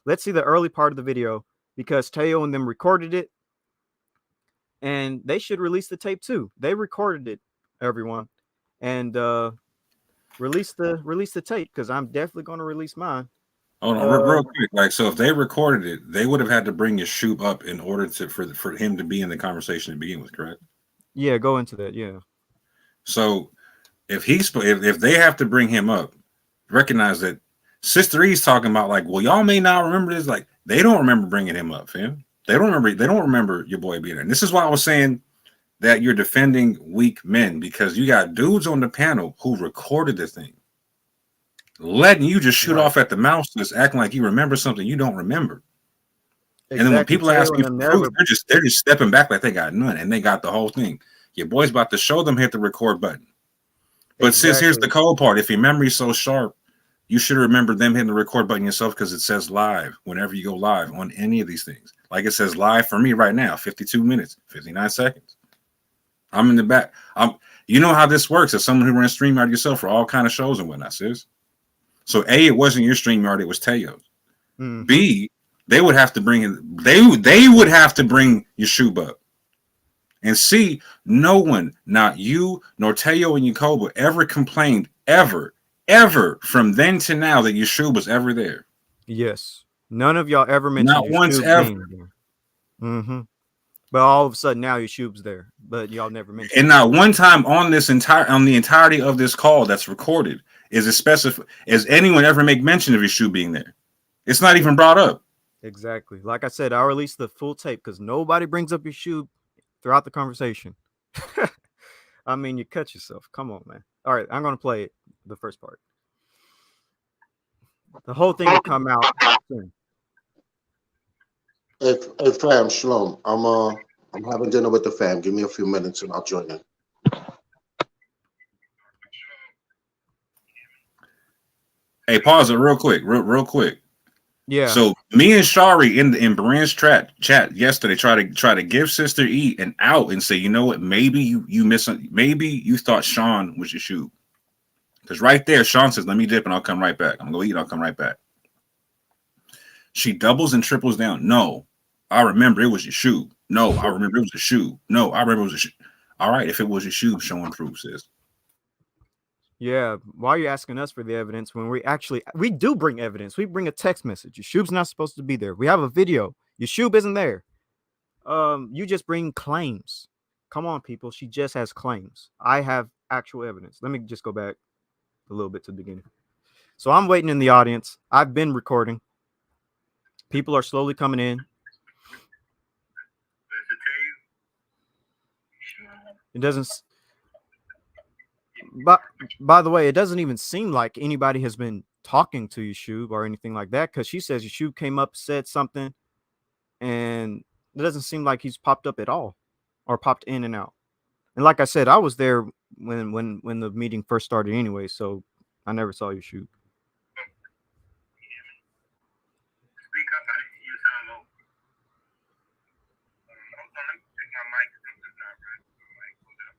Let's see the early part of the video because Teotw and them recorded it, and they should release the tape too. They recorded it, everyone, and release the tape because I'm definitely going to release mine. Hold on, real quick. Like, so if they recorded it, they would have had to bring Yeshub up in order for him to be in the conversation to begin with, correct? Yeah, go into that. Yeah. So if they have to bring him up, recognize that Sister E's talking about like, well, y'all may not remember this. Like, they don't remember bringing him up, fam. They don't remember your boy being there. And this is why I was saying that you're defending weak men, because you got dudes on the panel who recorded the thing, letting you just shoot off at the mouth, just acting like you remember something you don't remember. Exactly. And then when people ask you for proof, they're just stepping back like they got none, and they got the whole thing. Your boy's about to show them, hit the record button. But sis, here's the cold part. If your memory's so sharp, you should remember them hitting the record button yourself, because it says live whenever you go live on any of these things. Like it says live for me right now, 52 minutes, 59 seconds. I'm in the back. You know how this works as someone who runs StreamYard yourself for all kind of shows and whatnot, sis. So A, it wasn't your StreamYard, it was Teotw's. B, they would have to bring in, they would have to bring Yeshub up. And C, no one, not you nor Teotw and Yakoba, ever complained ever from then to now that Yeshub was ever there. Yes. None of y'all ever mentioned not once ever. But all of a sudden now Yeshub's there, but y'all never mentioned. And not one time on the entirety of this call that's recorded is it specified as anyone ever make mention of Yeshub being there. It's not even brought up. Exactly. Like I said, I'll release the full tape because nobody brings up Yeshub throughout the conversation. I mean, you cut yourself. Come on, man. All right, I'm gonna play it, the first part. The whole thing will come out soon. Hey fam, shalom. I'm having dinner with the fam. Give me a few minutes and I'll join in. Hey, pause it real quick. Real quick. Yeah. So me and Shari in Brian's chat yesterday try to give Sister E an out and say, you know what, maybe you thought Sean was Yeshub. Because right there, Sean says, let me dip and I'll come right back. I'm gonna eat, I'll come right back. She doubles and triples down. No, I remember it was Yeshub. No, I remember it was Yeshub. No, I remember it was Yeshub. All right, if it was Yeshub, showing proof, sis. Yeah, why are you asking us for the evidence when we do bring evidence? We bring a text message. Yashub's not supposed to be there. We have a video. Yashub isn't there. You just bring claims. Come on, people. She just has claims. I have actual evidence. Let me just go back a little bit to the beginning. So I'm waiting in the audience. I've been recording. People are slowly coming in. It doesn't. But by the way, it doesn't even seem like anybody has been talking to Yashub or anything like that, because she says Yashub came up, said something, and it doesn't seem like he's popped up at all or popped in and out. And like I said, I was there when the meeting first started anyway, so I never saw Yashub. Speak up, you sound low. Let me check my mic. Something's not right. My mic goes up.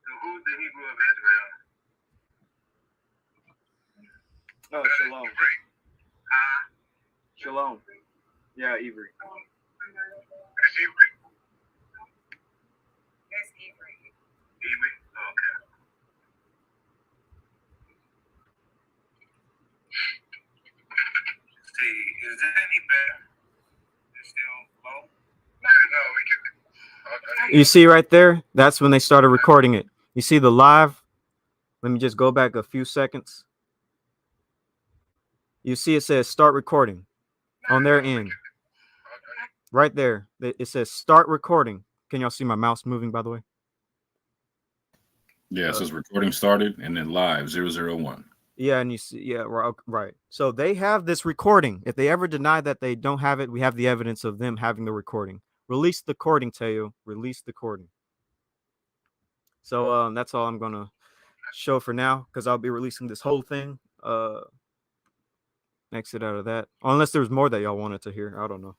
So who's the Hebrew of Israel? Oh, Shalom. Shalom. Yeah, Ivory. It's Hebrew. It's Hebrew. Hebrew? Okay. See, is that any better? It's still low? No, we can. Okay. You see right there? That's when they started recording it. You see the live? Let me just go back a few seconds. You see it says start recording on their end. Right there. It says start recording. Can y'all see my mouse moving, by the way? Yeah, it says recording started and then live 001. Yeah, and you see, yeah, right. So they have this recording. If they ever deny that they don't have it, we have the evidence of them having the recording. Release the recording, Teotw. Release the recording. So that's all I'm gonna show for now, because I'll be releasing this whole thing. Exit out of that. Unless there's more that y'all wanted to hear. I don't know.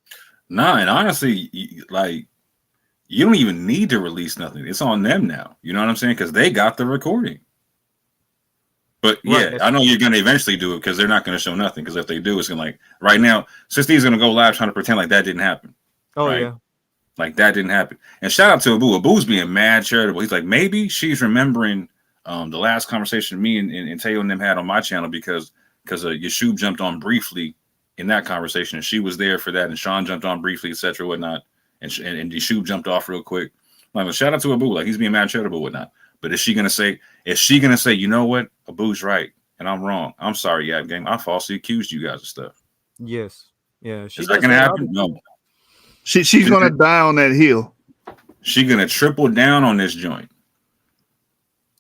Nah, and honestly, like, you don't even need to release nothing. It's on them now. You know what I'm saying? Because they got the recording. But yeah, Right, I know you're gonna eventually do it because they're not gonna show nothing. Because if they do, it's gonna, like, right now, Sister's gonna go live trying to pretend like that didn't happen. Oh right? yeah. Like that didn't happen. And shout out to Abu. Abu's being mad charitable. He's like, maybe she's remembering the last conversation me and Teotw and them had on my channel because Yashub jumped on briefly in that conversation, and she was there for that, and Sean jumped on briefly, etc., whatnot, and Yashub jumped off real quick. Like, well, shout out to Abu, like he's being mad charitable, whatnot. But is she gonna say, you know what, Abu's right and I'm wrong? I'm sorry, yeah, gang, I falsely accused you guys of stuff. Yes. Yeah. Is that gonna happen? No. She's gonna die on that hill. She's gonna triple down on this joint.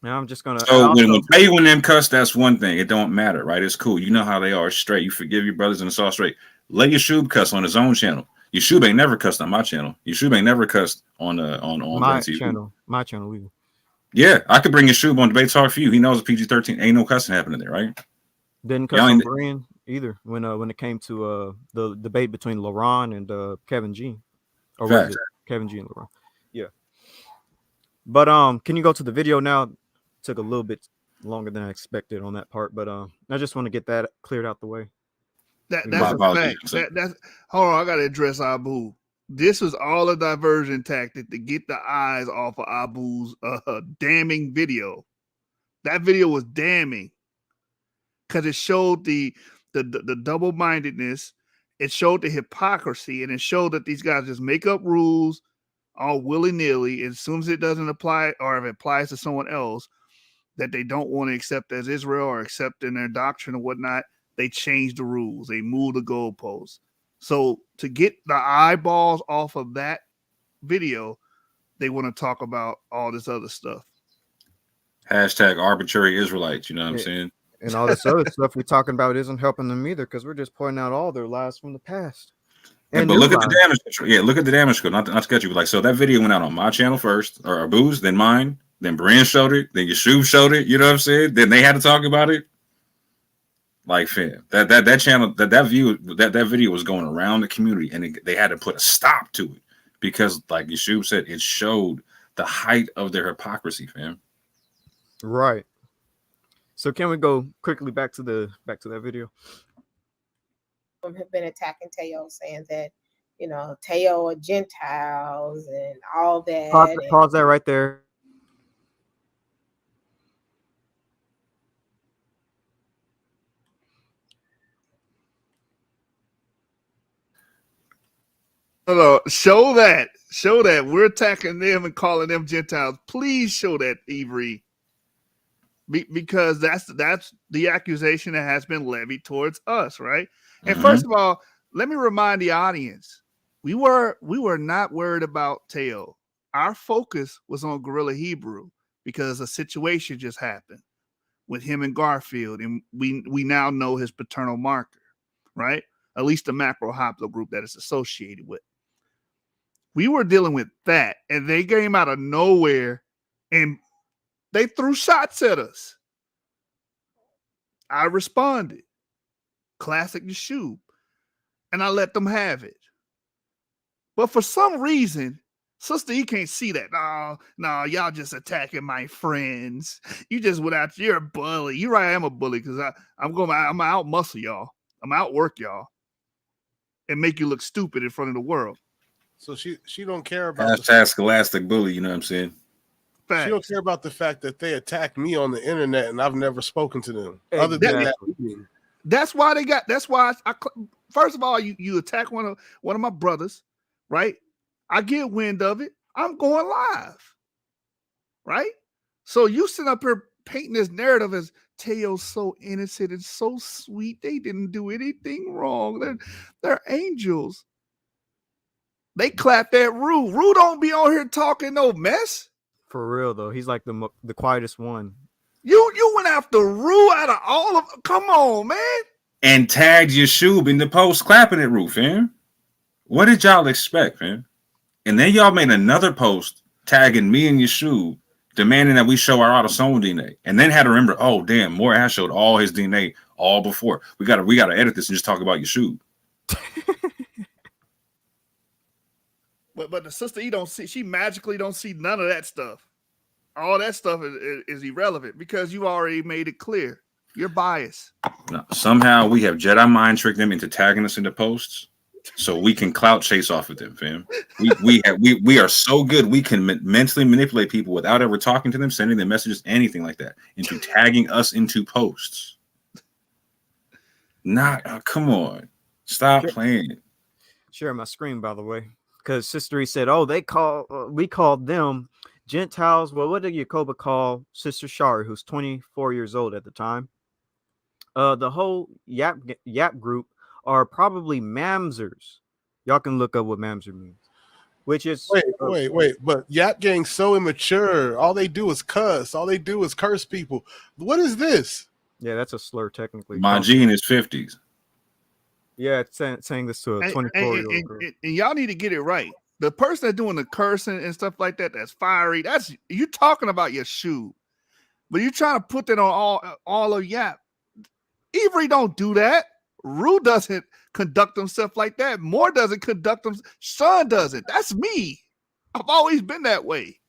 Now I'm just gonna. So when Taylor and them cuss, that's one thing. It don't matter, right? It's cool. You know how they are, straight. You forgive your brothers and it's all straight. Let Yashub cuss on his own channel. Yashub ain't never cussed on my channel. Yashub ain't never cussed on my TV. channel. My channel. We. Yeah, I could bring Yashub on Debate Talk for you. He knows PG-13. Ain't no cussing happening there, right? Didn't cuss on Brian either when it came to the debate between LaRon and Kevin G. Or was it Kevin G and LaRon? Yeah. But can you go to the video now? Took a little bit longer than I expected on that part, but I just want to get that cleared out the way. That's a fact. That's hold on, I gotta address Abu. This was all a diversion tactic to get the eyes off of Abu's damning video. That video was damning because it showed the double-mindedness, it showed the hypocrisy, and it showed that these guys just make up rules all willy-nilly. As soon as it doesn't apply, or if it applies to someone else that they don't want to accept as Israel or accept in their doctrine or whatnot, they change the rules. They move the goalposts. So to get the eyeballs off of that video, they want to talk about all this other stuff. Hashtag arbitrary Israelites, you know what I'm saying? And all this other stuff we're talking about isn't helping them either, because we're just pointing out all their lies from the past. Yeah, but look at the damage control. Yeah, look at the damage control. Not to cut you, but like, so that video went out on my channel first, or Abu's, then mine, then Brian showed it, then Yashub showed it. You know what I'm saying? Then they had to talk about it. Like, fam, that channel, that video was going around the community, and they had to put a stop to it because, like Yashub said, it showed the height of their hypocrisy, fam. Right. So can we go quickly back to that video? Have been attacking Teotw, saying that, you know, Teotw are Gentiles and all that. Pause that right there. No, show that we're attacking them and calling them Gentiles. Please show that, Avery, because that's the accusation that has been levied towards us, right? And first of all, let me remind the audience, we were not worried about Teotw. Our focus was on Gorilla Hebrew because a situation just happened with him and Garfield, and we now know his paternal marker, right? At least the macro haplogroup that it's associated with. We were dealing with that, and they came out of nowhere and they threw shots at us. I responded. Classic Yeshub. And I let them have it. But for some reason, Sister E can't see that. No, y'all just attacking my friends. You just went out. You're a bully. You're right. I am a bully because I'm out muscle y'all. I'm out work y'all, and make you look stupid in front of the world. So she don't care about hashtag scholastic bully. You know what I'm saying? Facts. She don't care about the fact that they attacked me on the internet and I've never spoken to them. Exactly. Other than that meeting. That's why they got. That's why I first of all, you attack one of my brothers, right? I get wind of it. I'm going live, right? So you sit up here painting this narrative as Teo's so innocent and so sweet. They didn't do anything wrong. They're angels. They clapped at Rue. Rue don't be on here talking no mess. For real though, he's like the quietest one. You went after Rue out of all of. Come on, man. And tagged Yeshub in the post clapping at Rue, fam. What did y'all expect, fam? And then y'all made another post tagging me and Yeshub, demanding that we show our autosomal DNA. And then had to remember, oh damn, Moore has showed all his DNA all before. We gotta edit this and just talk about Yeshub. But the Sister E don't see. She magically don't see none of that stuff. All that stuff is irrelevant because you already made it clear. You're biased. No, somehow we have Jedi mind tricked them into tagging us in the posts, so we can clout chase off of them, fam. We are so good we can mentally manipulate people without ever talking to them, sending them messages, anything like that, into tagging us into posts. Come on, stop playing. Share my screen, by the way, because Sister E said, "Oh, we called them Gentiles." Well, what did Yacoba call Sister Shari, who's 24 years old at the time? The whole Yap group are probably Mamzers. Y'all can look up what Mamzer means. Which is wait. But Yap Gang's so immature. All they do is cuss. All they do is curse people. What is this? Yeah, that's a slur technically. My G in his 50s. Yeah, it's saying this to a 24-year-old girl. And y'all need to get it right. The person that's doing the cursing and stuff like that, that's fiery. That's you talking about your shoe, but you trying to put that on all of Yap. Avery don't do that. Rue doesn't conduct himself like that. Moore doesn't conduct him. Sean doesn't. That's me. I've always been that way.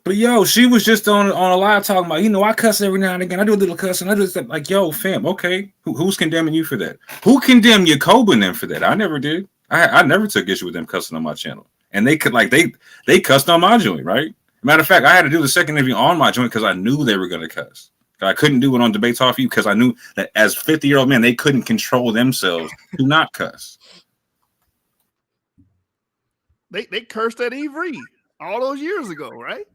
But yo, she was just on a live talking about, I cuss every now and again. I do a little cussing. I do stuff like, yo, fam, okay. Who's condemning you for that? Who condemned Yacoba and them for that? I never did. I never took issue with them cussing on my channel. And they could they cussed on my joint, right? Matter of fact, I had to do the second interview on my joint because I knew they were gonna cuss. I couldn't do it on Debates Off You because I knew that as 50-year-old men, they couldn't control themselves to not cuss. They cursed at Avery all those years ago, right?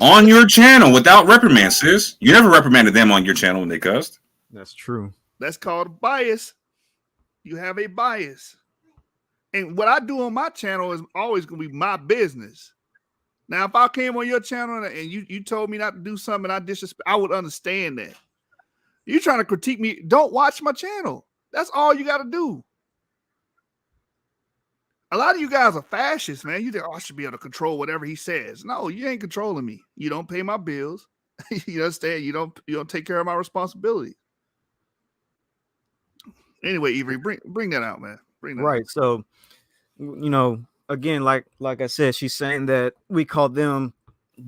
On your channel without reprimand, sis. You never reprimanded them on your channel when they cussed. That's true. That's called bias. You have a bias. And what I do on my channel is always going to be my business. Now, if I came on your channel and you told me not to do something and I disrespect, I would understand that. You're trying to critique me. Don't watch my channel. That's all you got to do. A lot of you guys are fascists, man. You think, I should be able to control whatever he says. No, you ain't controlling me. You don't pay my bills. You understand? You don't take care of my responsibilities. Anyway, Avery, bring that out, man. Bring that out. So, again, like I said, she's saying that we call them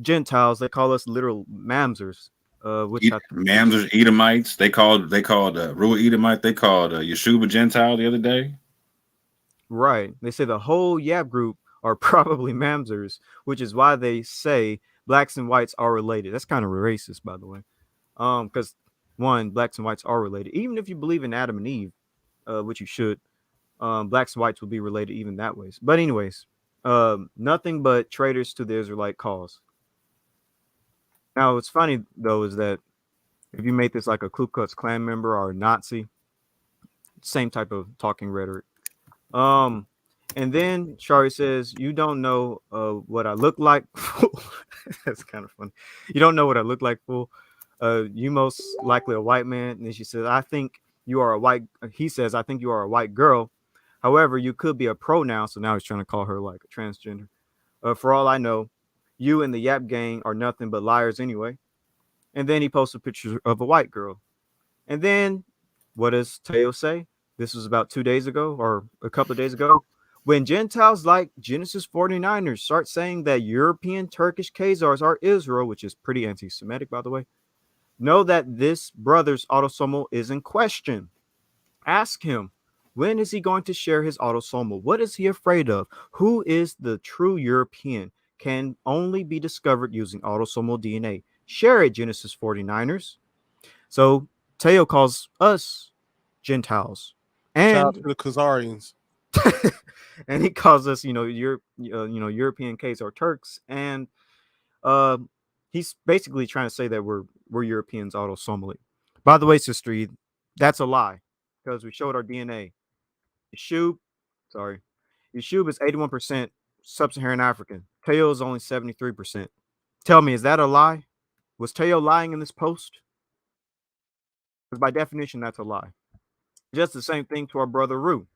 Gentiles. They call us literal Mamzers. Mamzers, Edomites. They called Rua Edomite. They called Yeshub a Gentile the other day. Right. They say the whole Yap group are probably Mamzers, which is why they say blacks and whites are related. That's kind of racist, by the way. Because blacks and whites are related. Even if you believe in Adam and Eve, which you should, Blacks and whites will be related even that ways. But anyways, nothing but traitors to the Israelite cause. Now, what's funny though is that if you make this like a Ku Klux Klan member or a Nazi, same type of talking rhetoric. And then Shari says, "You don't know what I look like." That's kind of funny. You don't know what I look like, fool. You most likely a white man. And then she says, "I think you are a white." He says, "I think you are a white girl. However, you could be a pronoun." So now he's trying to call her like a transgender. For all I know, you and the Yap gang are nothing but liars anyway. And then he posts a picture of a white girl. And then what does Teo say? This was about 2 days ago or a couple of days ago. When Gentiles like Genesis 49ers start saying that European Turkish Khazars are Israel, which is pretty anti-Semitic, by the way, know that this brother's autosomal is in question. Ask him, when is he going to share his autosomal? What is he afraid of? Who is the true European? Can only be discovered using autosomal DNA. Share it, Genesis 49ers. So Teo calls us Gentiles, Shout out and to the Khazarians. and he calls us, European K's or Turks, and he's basically trying to say that we're Europeans autosomally. By the way, Sister E, that's a lie because we showed our DNA. Yeshub, sorry, Yeshub is 81% sub-Saharan African. Teo is only 73%. Tell me, is that a lie? Was Teo lying in this post? Because by definition, that's a lie. Just the same thing to our brother Rue.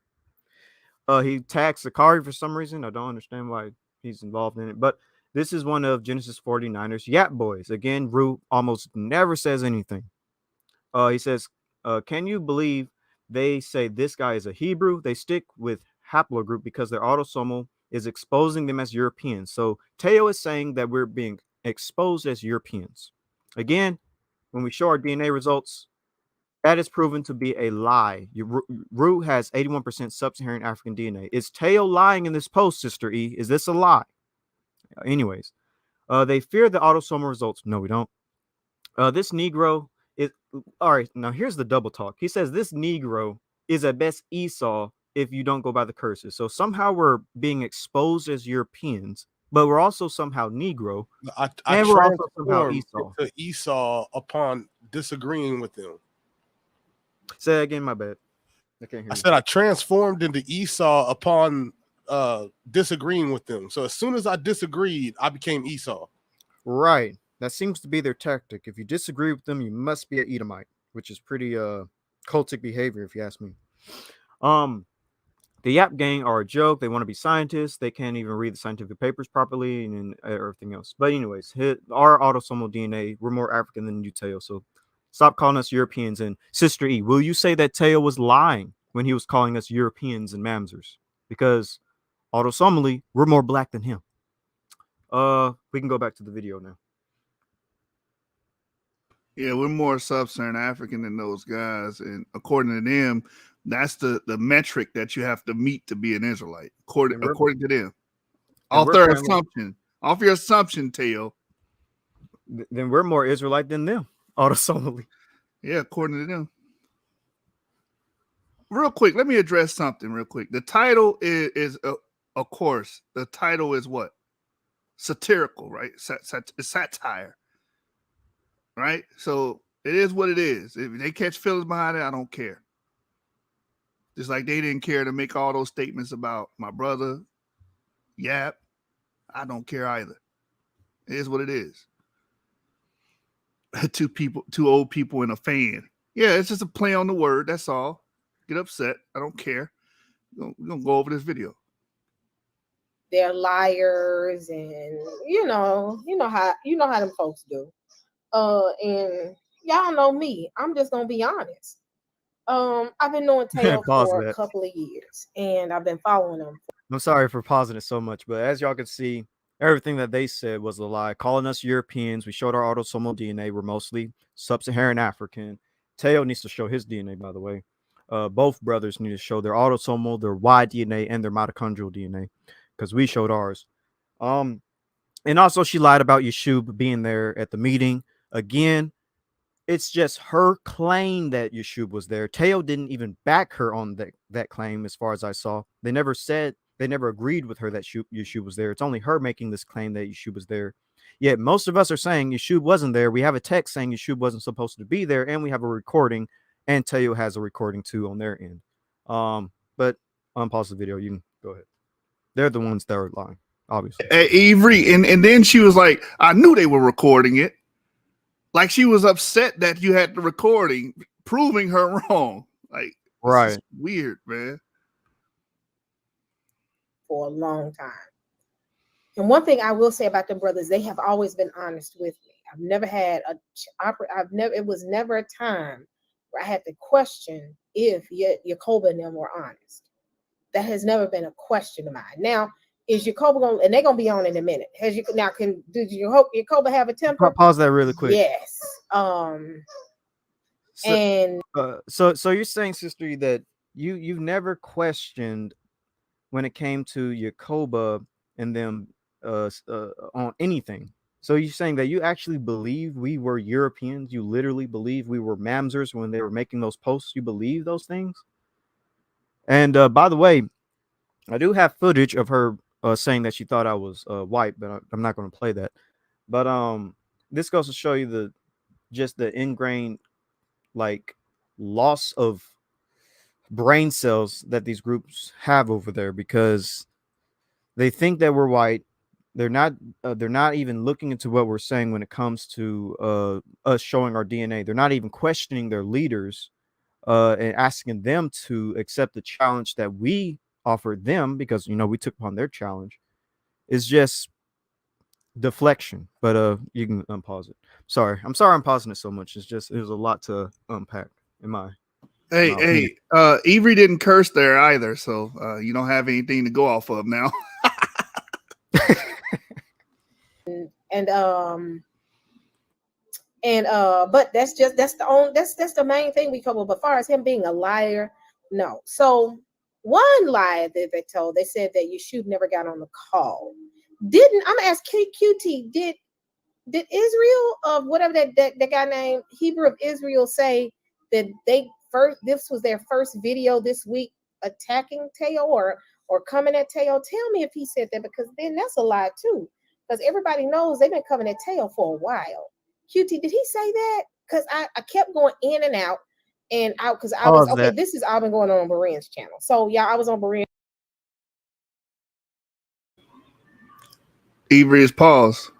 He tagged Sakari for some reason. I don't understand why he's involved in it. But this is one of Genesis 49ers Yap boys. Again, Rue almost never says anything. He says, can you believe they say this guy is a Hebrew? They stick with haplogroup because their autosomal is exposing them as Europeans. So Teo is saying that we're being exposed as Europeans. Again, when we show our DNA results, that is proven to be a lie. Rue has 81% sub-Saharan African DNA. Is Teo lying in this post, Sister E? Is this a lie? Anyways, they fear the autosomal results. No, we don't. This Negro is all right. Now here's the double talk. He says this Negro is at best Esau if you don't go by the curses. So somehow we're being exposed as Europeans, but we're also somehow Negro, I and we're also somehow transformed Esau. into Esau upon disagreeing with them. Say that again, my bad. I can't hear I you. said I transformed into Esau upon disagreeing with them. So as soon as I disagreed, I became Esau. Right. That seems to be their tactic. If you disagree with them, you must be an Edomite, which is pretty cultic behavior, if you ask me. The Yap gang are a joke. They want to be scientists. They can't even read the scientific papers properly and everything else. But anyways, our autosomal DNA, we're more African than you, Teo. So stop calling us Europeans. And Sister E, will you say that Teo was lying when he was calling us Europeans and Mamzers? Because autosomally, we're more black than him. We can go back to the video now. Yeah, we're more sub-Saharan African than those guys, and according to them, that's the metric that you have to meet to be an Israelite. According to them, off their assumption, off your assumption, Teo. Then we're more Israelite than them, autosomally. Yeah, according to them. Real quick, let me address something real quick. The title is of course, the title is what? Satirical, right? It's satire. Right? So it is what it is. If they catch feelings behind it, I don't care. Just like they didn't care to make all those statements about my brother, Yap. I don't care either. It is what it is. Two old people and a fan. Yeah, it's just a play on the word. That's all. Get upset. I don't care. We're gonna go over this video. They're liars, and you know how them folks do. And y'all know me. I'm just gonna be honest. I've been knowing Teotw for a couple of years, and I've been following him. I'm sorry for pausing it so much, but as y'all can see, everything that they said was a lie. Calling us Europeans, we showed our autosomal DNA. We're mostly sub-Saharan African. Teo needs to show his DNA, by the way. Both brothers need to show their autosomal, their Y DNA, and their mitochondrial DNA, because we showed ours. And also she lied about Yeshub being there at the meeting. Again, it's just her claim that Yashub was there. Teotw didn't even back her on that claim, as far as I saw. They never agreed with her that Yashub was there. It's only her making this claim that Yashub was there. Yet most of us are saying Yashub wasn't there. We have a text saying Yashub wasn't supposed to be there, and we have a recording, and Teotw has a recording too on their end. But unpause the video. You can go ahead. They're the ones that are lying, obviously. Avery, and then she was like, I knew they were recording it. Like she was upset that you had the recording, proving her wrong. Like, right. Weird, man. For a long time. And one thing I will say about the brothers, they have always been honest with me. I've never had it was never a time where I had to question if Jacoba and them were honest. That has never been a question of mine. Now, is Jacoba going, and they're going to be on in a minute. Did Jacoba have a temper? Pause that really quick. Yes. So you're saying, Sister, that you've never questioned when it came to Jacoba and them on anything. So you're saying that you actually believe we were Europeans? You literally believe we were Mamzers when they were making those posts? You believe those things? And by the way, I do have footage of her saying that she thought I was white, but I'm not going to play that. But this goes to show you the ingrained like loss of brain cells that these groups have over there, because they think that we're white. They're not even looking into what we're saying when it comes to us showing our DNA. They're not even questioning their leaders and asking them to accept the challenge that we offered them, because we took upon their challenge. It's just deflection. But you can unpause it. I'm sorry I'm pausing it so much. There's a lot to unpack in my Avery didn't curse there either, so you don't have anything to go off of now. But that's the main thing we cover. But as far as him being a liar, no. So one lie that they said that Yashub never got on the call. I'm gonna ask QT, did Israel of whatever that guy named Hebrew of Israel say that this was their first video this week attacking Teotw or coming at Teotw? Tell me if he said that, because then that's a lie too. Because everybody knows they've been coming at Teotw for a while. QT, did he say that? Because I kept going in and out, and out because I was okay. This is all been going on Beren's channel. So yeah, I was on Beren. Avery is paused.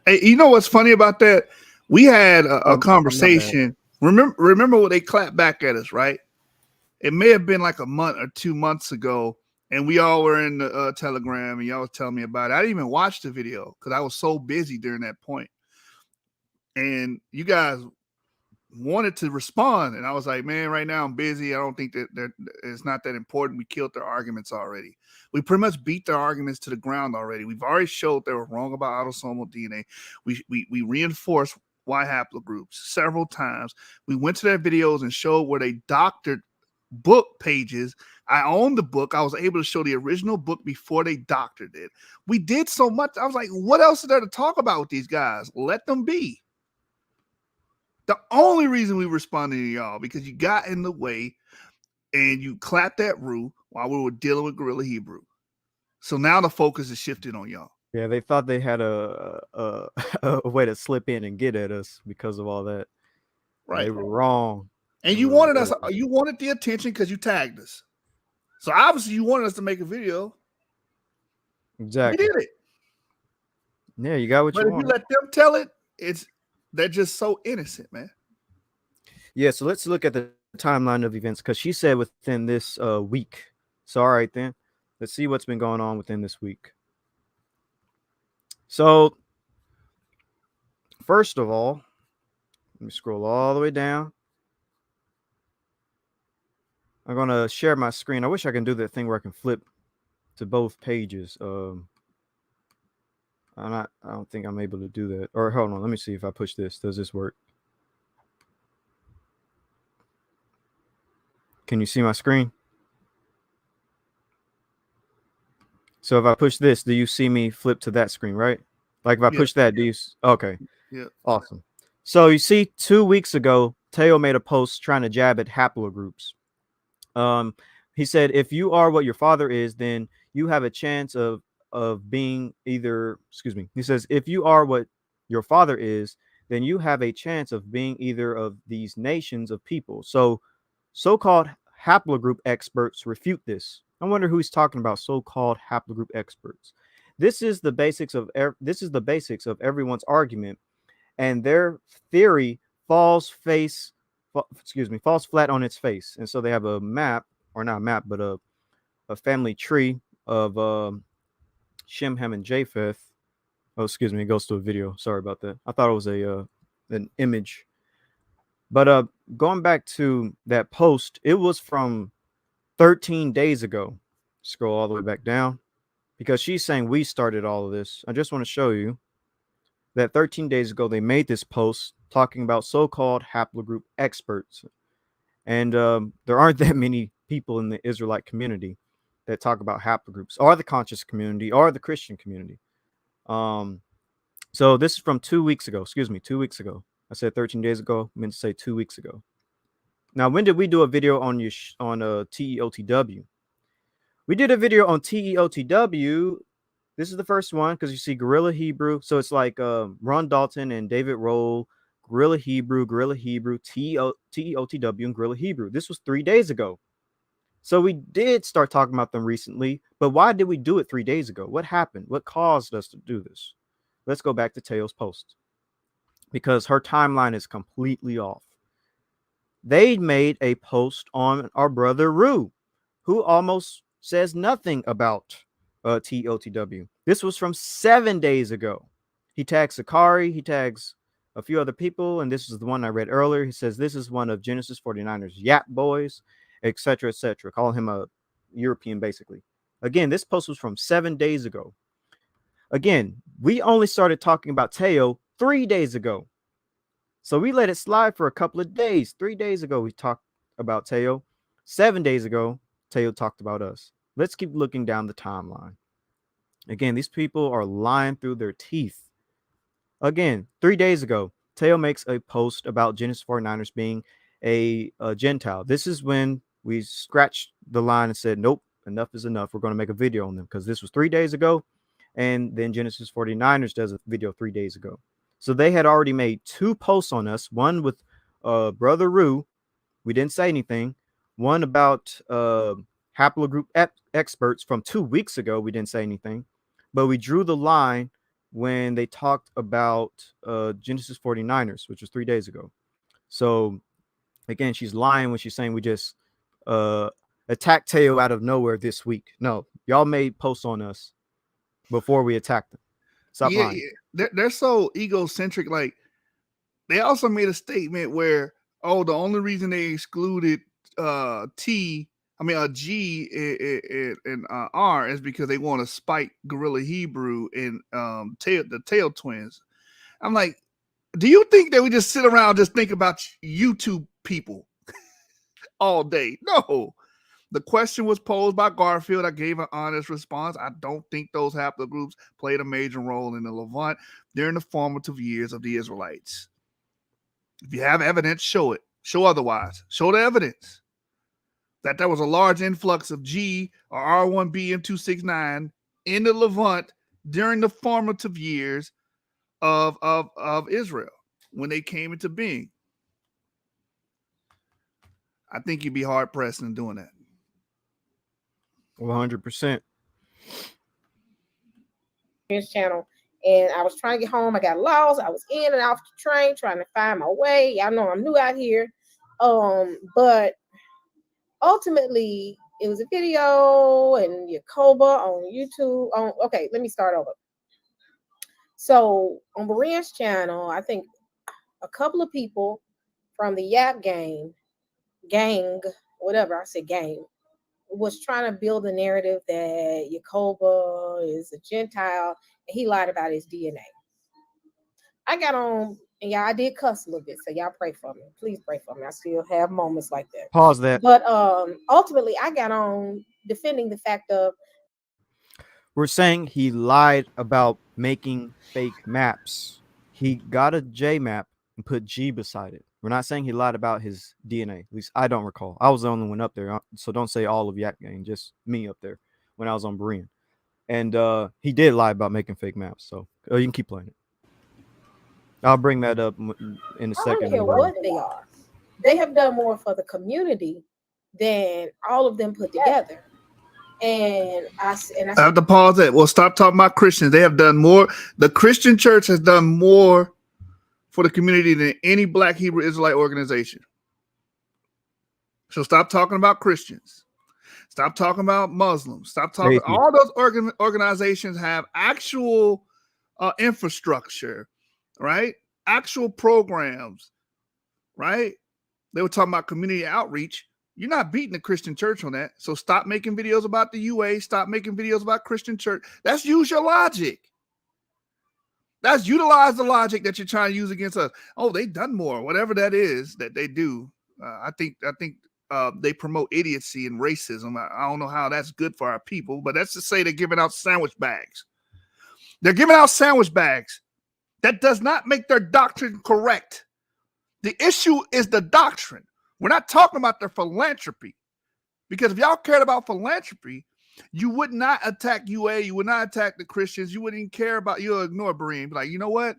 Hey, you know what's funny about that? We had a conversation. Remember when they clapped back at us, right? It may have been like a month or 2 months ago, and we all were in the Telegram, and y'all was telling me about it. I didn't even watch the video because I was so busy during that point. And you guys wanted to respond, and I was like, man, right now I'm busy. I don't think that it's not that important. We killed their arguments already. We pretty much beat their arguments to the ground already. We've already showed they were wrong about autosomal DNA. We reinforced Y haplogroups several times. We went to their videos and showed where they doctored book pages. I own the book. I was able to show the original book before they doctored it. We did so much. I was like, what else is there to talk about with these guys? Let them be. The only reason we responded to y'all because you got in the way and you clapped that rule while we were dealing with Guerrilla Hebrew. So now the focus is shifted on y'all. Yeah, they thought they had a way to slip in and get at us because of all that. Right. They were wrong. And you wanted us, you wanted the attention because you tagged us. So obviously you wanted us to make a video. Exactly. We did it. Yeah, you got what you wanted. But if you let them tell it, they're just so innocent, man. Yeah, so let's look at the timeline of events, because she said within this week. So all right then, let's see what's been going on within this week. So first of all, let me scroll all the way down. I'm gonna share my screen. I wish I can do that thing where I can flip to both pages. I don't think I'm able to do that. Or hold on, let me see if I push this. Does this work? Can you see my screen? So if I push this, do you see me flip to that screen, right? Like if I push that, do you? Okay. Yeah. Awesome. So you see, 2 weeks ago, Teotw made a post trying to jab at haplogroups. He said, if you are what your father is, then you have a chance of being either. Excuse me. He says, if you are what your father is, then you have a chance of being either of these nations of people. So, so-called haplogroup experts refute this. I wonder who he's talking about. So-called haplogroup experts. This is the basics of everyone's argument, and their theory falls flat on its face. And so they have a map, or not a map, but a family tree of Shem, Ham, and Japheth. Oh, excuse me, it goes to a video. Sorry about that. I thought it was an image. But going back to that post, it was from 13 days ago. Scroll all the way back down, because she's saying we started all of this. I just want to show you that 13 days ago they made this post talking about so-called haplogroup experts. And there aren't that many people in the Israelite community that talk about haplogroups, or the conscious community, or the Christian community. So this is from 2 weeks ago. Excuse me, 2 weeks ago. I said 13 days ago. I meant to say 2 weeks ago. Now, when did we do a video on Teotw? We did a video on Teotw. This is the first one, because you see Gorilla Hebrew. So it's like Ron Dalton and David Roll, Gorilla Hebrew, Teotw, and Gorilla Hebrew. This was 3 days ago. So we did start talking about them recently, but why did we do it 3 days ago? What happened? What caused us to do this? Let's go back to Teotw's post, because her timeline is completely off. They made a post on our brother Rue, who almost says nothing about Teotw. This was from 7 days ago. He tags Sakari, he tags a few other people, and this is the one I read earlier. He says this is one of Genesis 49ers Yap boys, etc., etc. Call him a European, basically. Again, this post was from 7 days ago. Again, we only started talking about Teotw 3 days ago. So we let it slide for a couple of days. 3 days ago, we talked about Teotw. 7 days ago, Teotw talked about us. Let's keep looking down the timeline. Again, these people are lying through their teeth. Again, 3 days ago, Teotw makes a post about Genesis 49ers being a Gentile. This is when we scratched the line and said, nope, enough is enough. We're going to make a video on them, because this was 3 days ago. And then Genesis 49ers does a video 3 days ago. So they had already made 2 posts on us. One with Brother Rue. We didn't say anything. One about haplogroup experts from 2 weeks ago. We didn't say anything. But we drew the line when they talked about Genesis 49ers, which was 3 days ago. So, again, she's lying when she's saying we just attacked Teotw out of nowhere this week. No, y'all made posts on us before we attacked them. Stop lying. They're so egocentric. Like, they also made a statement where, the only reason they excluded G and R is because they want to spite Gorilla Hebrew and the Teotw twins. I'm like, do you think that we just sit around and just think about YouTube people all day? No. The question was posed by Garfield. I gave an honest response. I don't think those haplogroups played a major role in the Levant during the formative years of the Israelites. If you have evidence, show it. Show otherwise. Show the evidence that there was a large influx of G or R1BM269 in the Levant during the formative years of Israel when they came into being. I think you'd be hard pressed in doing that. 100%. His channel, and I was trying to get home. I got lost. I was in and off the train trying to find my way. Y'all know I'm new out here. But ultimately it was a video and Yakoba on YouTube. Okay, let me start over. So on Berean's channel, I think a couple of people from the Yap gang, whatever I said, gang, was trying to build a narrative that Yakoba is a Gentile, and he lied about his DNA. I got on, and I did cuss a little bit, so y'all pray for me. Please pray for me. I still have moments like that. Pause that. But ultimately, I got on defending the fact of, we're saying he lied about making fake maps. He got a J map and put G beside it. We're not saying he lied about his DNA. At least I don't recall. I was the only one up there, so don't say all of Yak Gang, just me up there when I was on Berean. And he did lie about making fake maps. So you can keep playing it. I'll bring that up in a I don't second. care what they are. They have done more for the community than all of them put together. And I have to pause that. Well, stop talking about Christians. They have done more. The Christian church has done more for the community than any Black Hebrew Israelite organization. So stop talking about Christians. Stop talking about Muslims. Stop talking. All those organizations have actual infrastructure, right? Actual programs, right? They were talking about community outreach. You're not beating the Christian church on that. So stop making videos about the UA. Stop making videos about Christian church. That's use your logic. That's utilize the logic that you're trying to use against us. Oh, they've done more. Whatever that is that they do. I think they promote idiocy and racism. I don't know how that's good for our people, but that's to say they're giving out sandwich bags. They're giving out sandwich bags. That does not make their doctrine correct. The issue is the doctrine. We're not talking about their philanthropy. Because if y'all cared about philanthropy, you would not attack UA. You would not attack the Christians. You wouldn't even care about, you'll ignore Berean. Like, you know what?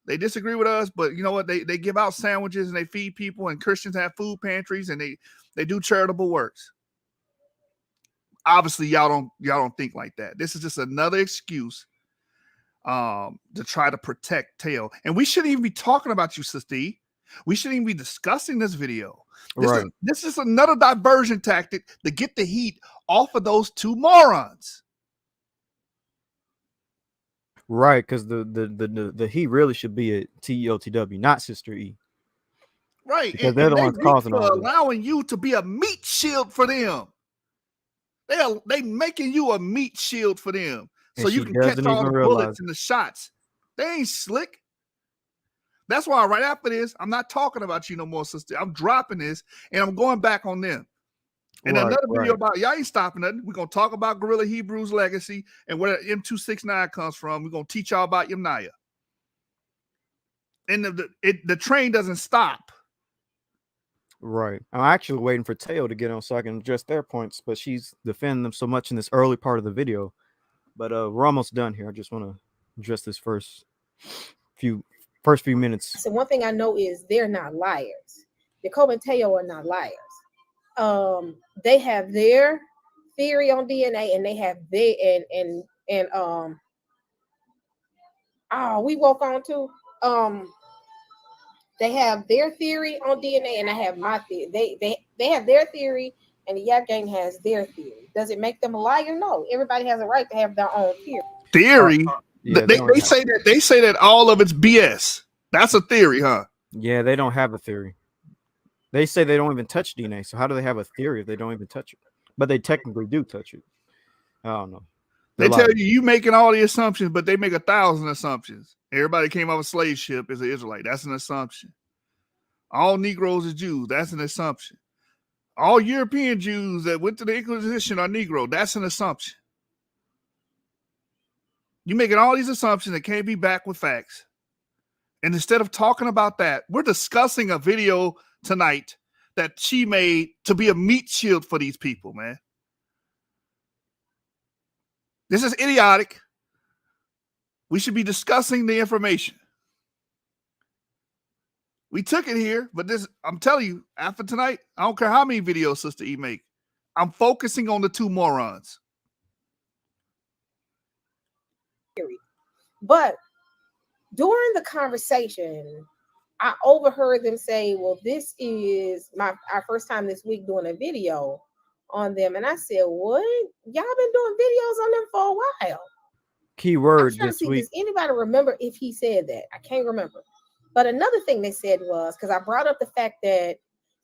They disagree with us, but you know what? They give out sandwiches and they feed people, and Christians have food pantries and they do charitable works. Obviously, y'all don't think like that. This is just another excuse to try to protect Teotw. And we shouldn't even be talking about you, Sister E. We shouldn't even be discussing this video. This is another diversion tactic to get the heat off of those two morons. Right, because the heat really should be at TEOTW, not Sister E. Right, because they're the ones causing all this. Allowing you to be a meat shield for them. They making you a meat shield for them, so you can catch all the bullets and the shots. They ain't slick. That's why right after this, I'm not talking about you no more, sister. I'm dropping this and I'm going back on them. And another video about y'all ain't stopping nothing. We're gonna talk about Guerrilla Hebrew's legacy and where M269 comes from. We're gonna teach y'all about Yemniah. And the train doesn't stop. Right. I'm actually waiting for Teotw to get on so I can address their points, but she's defending them so much in this early part of the video. But we're almost done here. I just want to address this first few minutes. So one thing I know is they're not liars. Jacob and Teotw are not liars. They have their theory on DNA, and they have we woke on to they have their theory on DNA, and I have my theory. They have their theory, and the YAP gang has their theory. Does it make them a liar? No. Everybody has a right to have their own theory. Yeah, they say that all of it's BS. That's a theory, huh? Yeah, they don't have a theory. They say they don't even touch DNA. So how do they have a theory if they don't even touch it? But they technically do touch it. I don't know. They tell you making all the assumptions, but they make 1,000 assumptions. Everybody came off a slave ship as an Israelite. That's an assumption. All Negroes are Jews. That's an assumption. All European Jews that went to the Inquisition are Negro. That's an assumption. You're making all these assumptions that can't be backed with facts. And instead of talking about that, we're discussing a video tonight that she made to be a meat shield for these people, man. This is idiotic. We should be discussing the information. We took it here, but I'm telling you, after tonight, I don't care how many videos Sister E make. I'm focusing on the two morons. But during the conversation, I overheard them say, well, this is our first time this week doing a video on them. And I said, what? Y'all been doing videos on them for a while. Keyword this week. Does anybody remember if he said that? I can't remember. But another thing they said was, because I brought up the fact that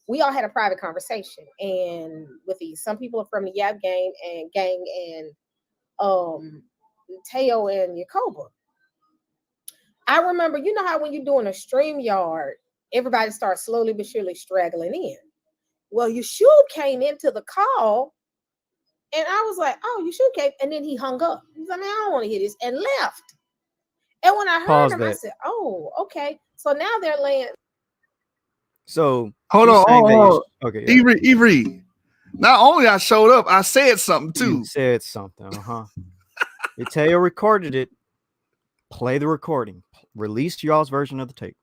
we all had a private conversation, and with some people from the YAP gang and Teotw and Yacoba. I remember, you know how when you're doing a StreamYard, everybody starts slowly but surely straggling in. Well, Yeshua came into the call, and I was like, oh, Yeshua came, and then he hung up. He was like, man, I don't want to hear this, and left. And when I heard Pause him, I that. said, "Oh, okay." So now they're laying. So Hold she's on, saying that hold on. okay, yeah. Ivry. Not only I showed up, I said something You too. said something, Teotw recorded it. Play the recording. Release y'all's version of the tape.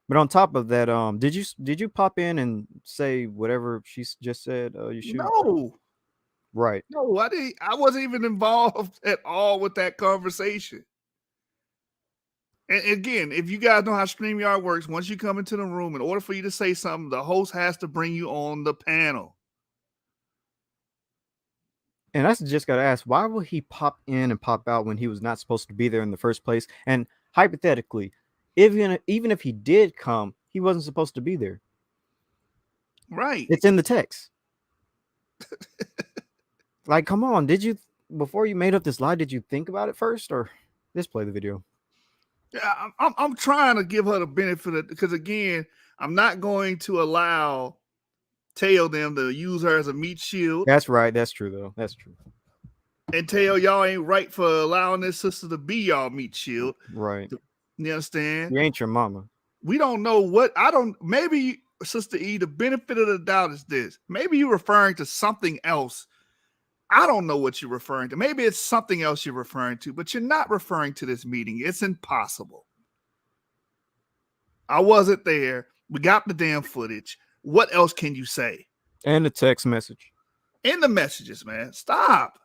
But on top of that, did you pop in and say whatever just said? You should. No, Right. no, I didn't. I wasn't even involved at all with that conversation. And again, if you guys know how StreamYard works, once you come into the room, in order for you to say something, the host has to bring you on the panel. And I just got to ask, why will he pop in and pop out when he was not supposed to be there in the first place? And hypothetically, even if he did come, he wasn't supposed to be there. Right. It's in the text. Like, come on. Before you made up this lie, did you think about it first, or just play the video? Yeah, I'm trying to give her the benefit of, because again, I'm not going to allow them to use her as a meat shield. That's right. That's true, though. That's true. And y'all ain't right for allowing this sister to be y'all meat shield. Right. You understand? You ain't your mama. We don't know maybe Sister E, the benefit of the doubt is this. Maybe you're referring to something else. I don't know what you're referring to. Maybe it's something else you're referring to, but you're not referring to this meeting. It's impossible. I wasn't there. We got the damn footage. What else can you say? And the text message. In the messages, man. Stop.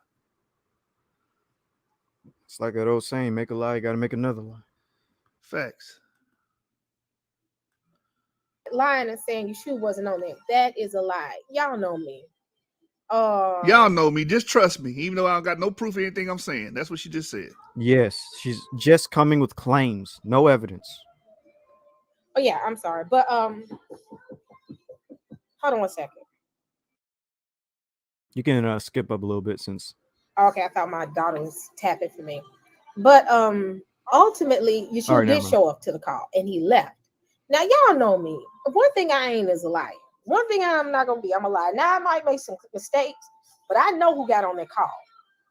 It's like that old saying, make a lie, you got to make another lie. Facts. Lying and saying your shoe wasn't on there. That is a lie. Y'all know me. Y'all know me. Just trust me. Even though I don't got no proof of anything I'm saying. That's what she just said. Yes. She's just coming with claims. No evidence. Oh yeah, I'm sorry. But hold on one second. You can skip up a little bit since. Okay, I thought my daughter was tapping for me. But ultimately, Yeshua did show up to the call and he left. Now y'all know me. One thing I ain't is a liar. One thing I'm not gonna be, I'm a liar. Now I might make some mistakes, but I know who got on that call.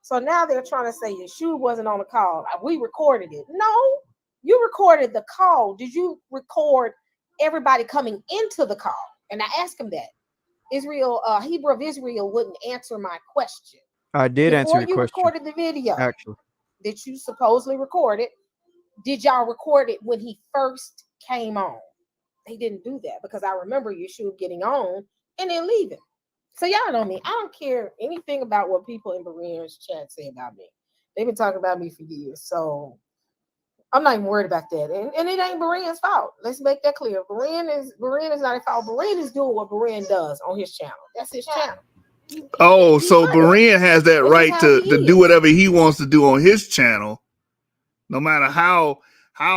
So now they're trying to say Yeshua wasn't on the call. We recorded it. No, you recorded the call. Did you record everybody coming into the call? And I asked him that. Hebrew of Israel wouldn't answer my question. I did answer your question. Before you recorded the video, actually, that you supposedly recorded, did y'all record it when he first came on? They didn't do that because I remember Yeshua getting on and then leaving. So y'all know me. I don't care anything about what people in Berean's chat say about me. They've been talking about me for years. So I'm not even worried about that. And it ain't Berean's fault. Let's make that clear. Berean is not his fault. Berean is doing what Berean does on his channel. That's his channel. So Berean has that right to do whatever he wants to do on his channel, no matter how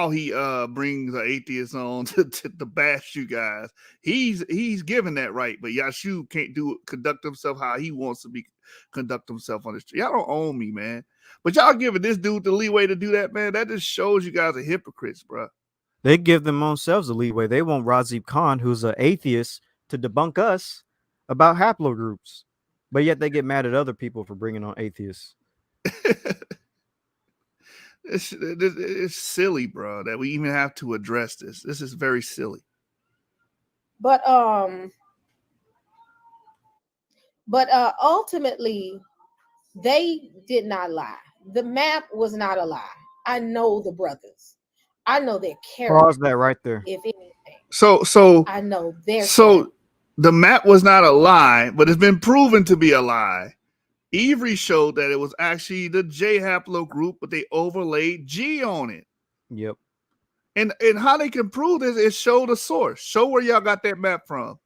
he brings an atheist on to bash you guys. He's given that right, but Yashu can't conduct himself how he wants to conduct himself on this. Y'all don't own me, man. But y'all giving this dude the leeway to do that, man. That just shows you guys are hypocrites, bro. They give them themselves a leeway. They want Razib Khan, who's an atheist, to debunk us about haplogroups, but yet they get mad at other people for bringing on atheists. It's silly, bro, that we even have to address this. This is very silly. But ultimately, they did not lie. The map was not a lie. I know the brothers. I know their character. Pause that right there. If anything. So I know their. So the map was not a lie, but it's been proven to be a lie. Ivry showed that it was actually the J haplogroup, but they overlaid G on it. Yep. And how they can prove this is show the source. Show where y'all got that map from.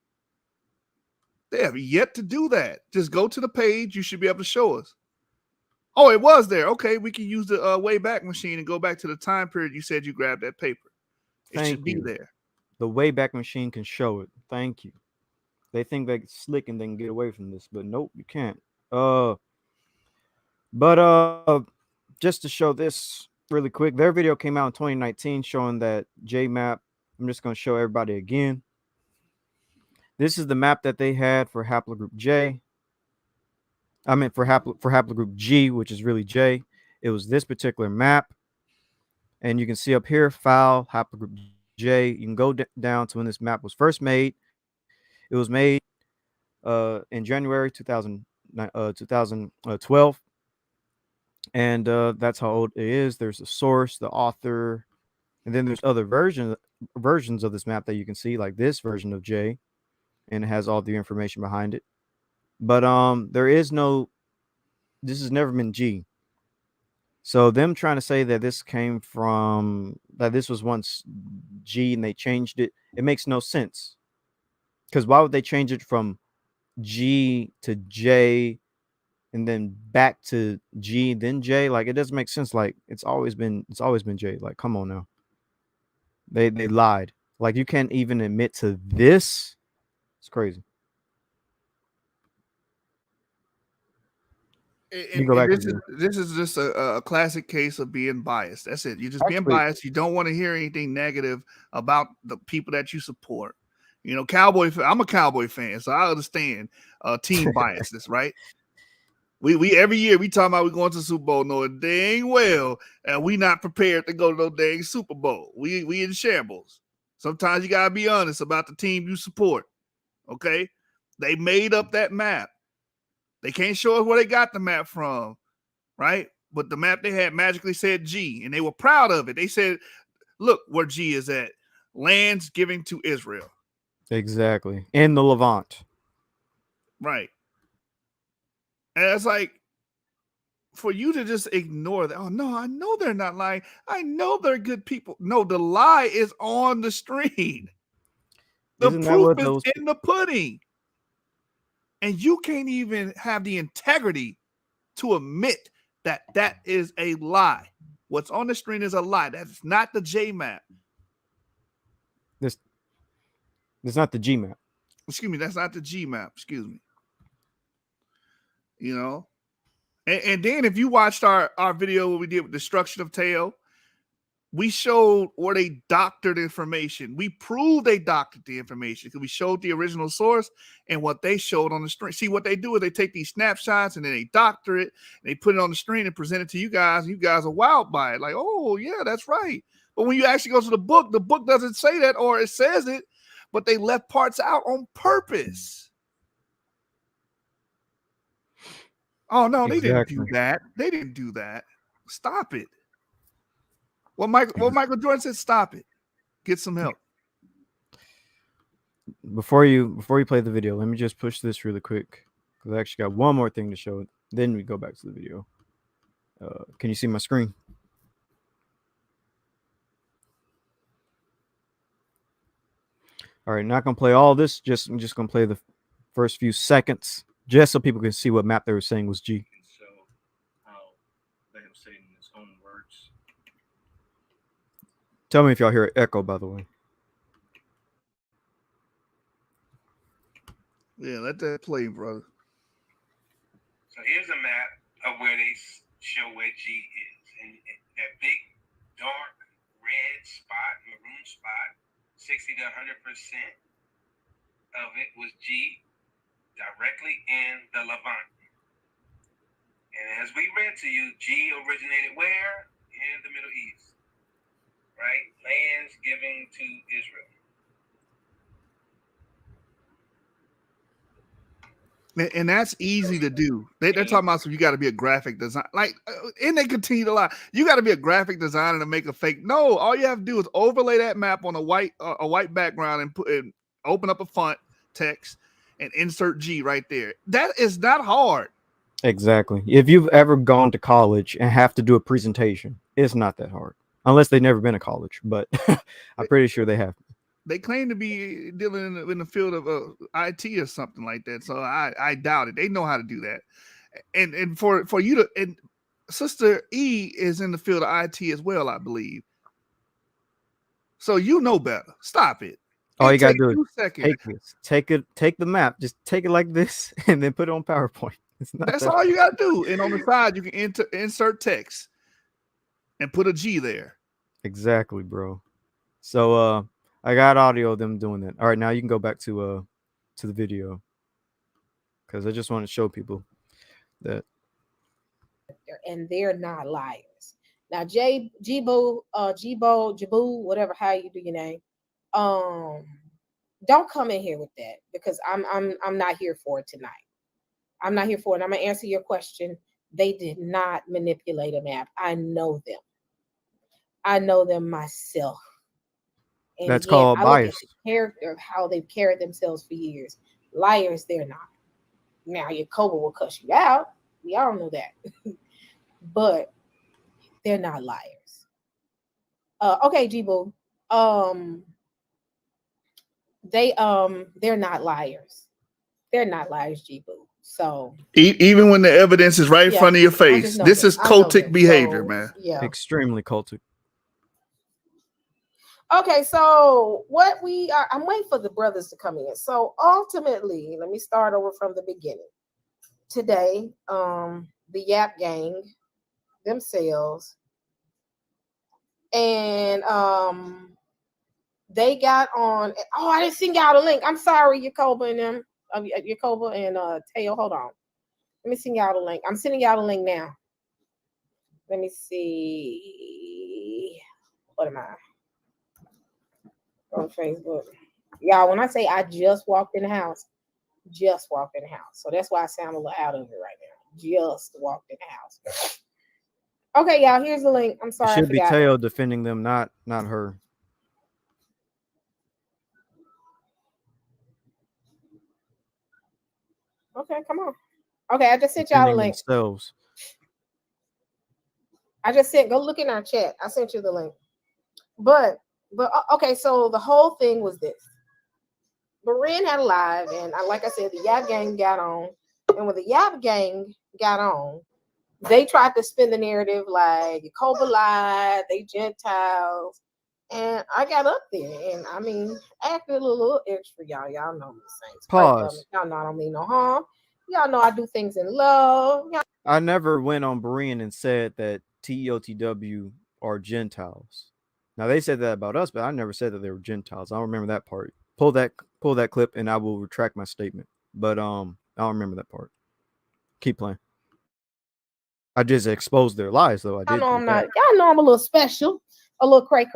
They have yet to do that. Just go to the page. You should be able to show us. Oh, it was there. Okay, we can use the Wayback Machine and go back to the time period you said you grabbed that paper. It should be there. The Wayback Machine can show it. Thank you. They think they're slick and they can get away from this, but nope, you can't. But just to show this really quick, their video came out in 2019 showing that J map. I'm just going to show everybody again. This is the map that they had for haplogroup J. I mean for haplogroup G, which is really J. It was this particular map. And you can see up here, file, haplogroup J. You can go down to when this map was first made. It was made in January 2012. And that's how old it is. There's a source, the author, and then there's other versions of this map that you can see, like this version of J, and it has all the information behind it. But there is no, this has never been G. So them trying to say that this came from, that this was once G and they changed it, it makes no sense. Because why would they change it from G to J and then back to G then J? Like, it doesn't make sense. Like, it's always been J. Like, come on now. They lied. Like, you can't even admit to this. It's crazy. You go back This to is just a classic case of being biased. That's it. You're just being Actually- biased. You don't want to hear anything negative about the people that you support. You know, I'm a Cowboy fan, so I understand team biasness, right? We every year we talking about we going to the Super Bowl, knowing dang well, and we not prepared to go to no dang Super Bowl. We in shambles. Sometimes you gotta be honest about the team you support. Okay, they made up that map. They can't show us where they got the map from, right? But the map they had magically said G, and they were proud of it. They said, "Look where G is at: lands giving to Israel." Exactly. In the Levant. Right. And it's like, for you to just ignore that. Oh no, I know they're not lying. I know they're good people. No, the lie is on the screen. The Isn't that proof what is those in the pudding. And you can't even have the integrity to admit that that is a lie. What's on the screen is a lie. That's not the J map. this not the G map. Excuse me, that's not the G map. Excuse me. You know? And then if you watched our video what we did with destruction of Teotw, we showed where they doctored information. We proved they doctored the information because we showed the original source and what they showed on the screen. See, what they do is they take these snapshots and then they doctor it, and they put it on the screen and present it to you guys. And you guys are wowed by it. Like, oh, yeah, that's right. But when you actually go to the book doesn't say that, or it says it, but they left parts out on purpose. Oh, no, they didn't do that. They didn't do that. Stop it. Well, Michael Jordan said, stop it. Get some help. Before you play the video, let me just push this really quick because I actually got one more thing to show. Then we go back to the video. Can you see my screen? All right, not gonna play all this. I'm just gonna play the first few seconds, just so people can see what map they were saying was G. So how they have said in his own words. Tell me if y'all hear an echo, by the way. Yeah, let that play, brother. So here's a map of where they show where G is. And that big, dark, red spot, maroon spot, 60 to 100% of it was G directly in the Levant. And as we read to you, G originated where? In the Middle East, right? Lands giving to Israel. And that's easy to do. They're talking about, so you got to be a graphic design. Like, and they continue to lie. You got to be a graphic designer to make a fake. No, all you have to do is overlay that map on a white background and open up a font text and insert G right there. That is not hard. Exactly. If you've ever gone to college and have to do a presentation, it's not that hard, unless they've never been to college. But I'm pretty sure they have. They claim to be dealing in the field of IT or something like that. So I doubt it. They know how to do that. And for you to, and Sister E is in the field of IT as well, I believe. So you know better. Stop it. All you gotta do is seconds. take the map, just take it like this, and then put it on PowerPoint. That's all you gotta do. And on the side, you can insert text and put a G there. Exactly, bro. So I got audio of them doing that. All right, now you can go back to the video because I just want to show people that. And they're not liars. Now, Jibo, whatever, how you do your name, don't come in here with that because I'm not here for it tonight. I'm not here for it. I'm gonna answer your question. They did not manipulate a map. I know them. I know them myself. And That's again, called I look at bias. the character of how they've carried themselves for years. Liars, they're not. Now, your Cobra will cuss you out. We all know that. But they're not liars. Okay, Jibo. They're not liars. They're not liars, Jibo. So Even when the evidence is right in yeah, front of your I face, just know this them. is I know cultic them. behavior, So man. yeah. Extremely cultic. Okay, so what I'm waiting for the brothers to come in. So ultimately, let me start over from the beginning. Today, the Yap Gang themselves, and they got on. Oh, I didn't send y'all the link. I'm sorry, Yakoba and them, Yakoba and Teotw. Hold on, let me send y'all the link. I'm sending y'all the link now. Let me see. What am I on Facebook? Y'all, when I say I just walked in the house. So that's why I sound a little out of it right now. Just walked in the house. Okay, y'all, here's the link. I'm It sorry, I should be forgot. Teo defending them, not her. Okay, come on. Okay, I just sent y'all the Defending link. themselves. Go look in our chat. I sent you the link. But okay, so the whole thing was this. Marin had a live, and like I said, the Yap Gang got on. And when the Yap Gang got on, they tried to spin the narrative like Cobra lied, they Gentiles. And I got up there and I mean, acted a little extra, y'all. Y'all know me, Saints. Pause. Y'all know I don't mean no harm. Y'all know I do things in love. I never went on Berean and said that Teotw are Gentiles. Now they said that about us, but I never said that they were Gentiles. I don't remember that part. Pull that clip and I will retract my statement. But I don't remember that part. Keep playing. I just exposed their lies though. Y'all know I'm not. Y'all know I'm a little special, a little cray.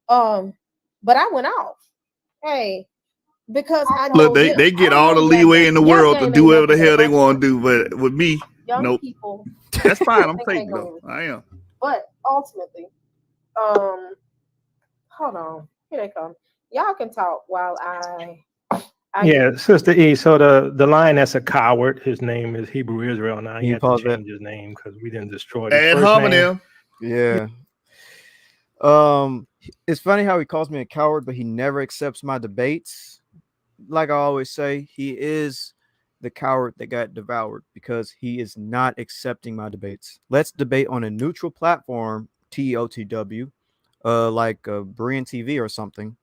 But I went off. Hey, because I know Look, they get all the leeway in the world to do whatever the hell they want to do, but with me, young nope. people. That's fine. I'm think fake they though. gonna- I am. But ultimately, hold on. Here they come. Y'all can talk while I Yeah, Sister E. So the lion that's a coward, his name is Hebrew Israel now. Can He you had to pause that? change his name because we didn't destroy his Ad first name. hominem. Yeah. It's funny how he calls me a coward, but he never accepts my debates. Like I always say, he is the coward that got devoured because he is not accepting my debates. Let's debate on a neutral platform, TOTW, like Berean TV or something,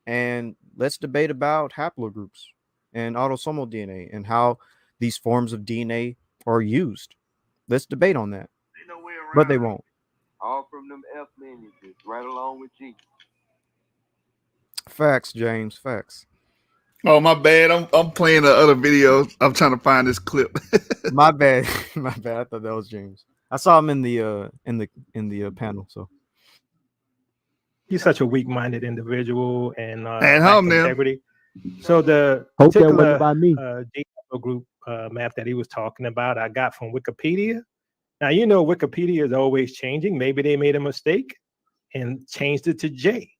and let's debate about haplogroups and autosomal DNA and how these forms of DNA are used. Let's debate on that. But they won't. All from them F lineages, right along with G. Facts, James. Facts. Oh, my bad. I'm playing the other video. I'm trying to find this clip. My bad. My bad. I thought that was James. I saw him in the panel. So He's such a weak-minded individual and Ad lack hominem. integrity. So the Hope that wasn't particular about me. group map that he was talking about, I got from Wikipedia. Now, you know, Wikipedia is always changing. Maybe they made a mistake and changed it to J,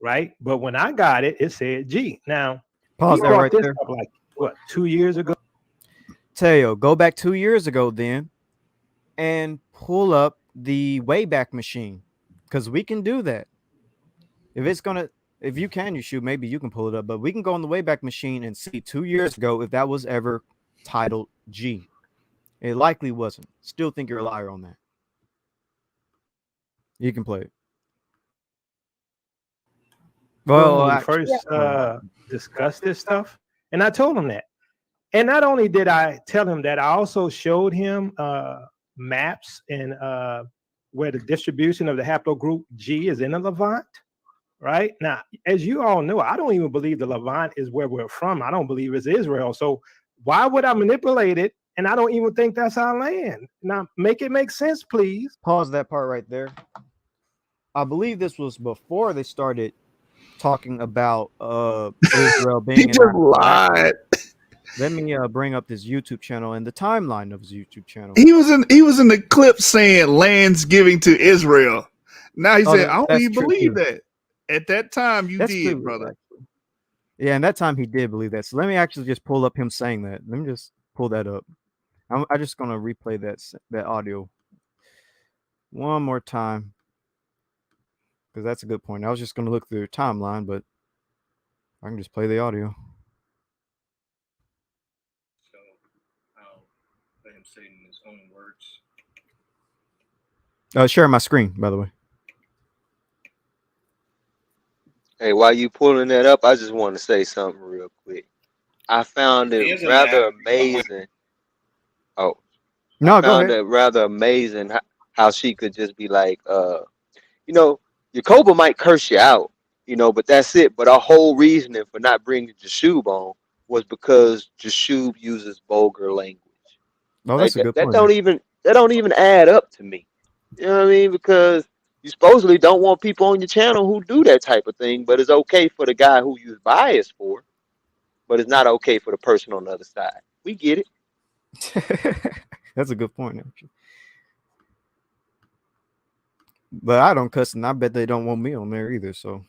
right? But when I got it, it said G. Now, pause he that brought right this there. up like, what, 2 years ago? Teo, go back 2 years ago then and pull up the Wayback Machine because we can do that. If you can, you shoot, maybe you can pull it up, but we can go on the Wayback Machine and see 2 years ago if that was ever titled G. It likely wasn't. Still think you're a liar on that. You can play it. Well, When we first discussed this stuff, and I told him that. And not only did I tell him that, I also showed him maps and where the distribution of the haplogroup G is in the Levant. Right now, as you all know, I don't even believe the Levant is where we're from. I don't believe it's Israel. So why would I manipulate it And I don't even think that's our land. Now, make it make sense, please. Pause that part right there. I believe this was before they started talking about Israel He being an just actual land. lied. Let me bring up his YouTube channel and the timeline of his YouTube channel. He was in the clip saying lands giving to Israel. Now he said, I don't that's even true believe too. that. At that time, you That's did, true, brother. actually. Yeah, and that time he did believe that. So let me actually just pull up him saying that. Let me just pull that up. I'm just gonna replay that audio one more time because that's a good point. I was just gonna look through the timeline, but I can just play the audio. So I'll let him say it in his own words. Share my screen, by the way. Hey, while you pulling that up, I just want to say something real quick. I found it Here's a rather map of where amazing. Oh, I No, go found ahead. it rather amazing how she could just be like, you know, Jacoba might curse you out, you know, but that's it. But our whole reasoning for not bringing Jashub on was because Jashub uses vulgar language. Oh, Like that's a good that point, actually. don't even add up to me. You know what I mean? Because you supposedly don't want people on your channel who do that type of thing, but it's okay for the guy who you're biased for, but it's not okay for the person on the other side. We get it. That's a good point, actually. But I don't cuss, and I bet they don't want me on there either. So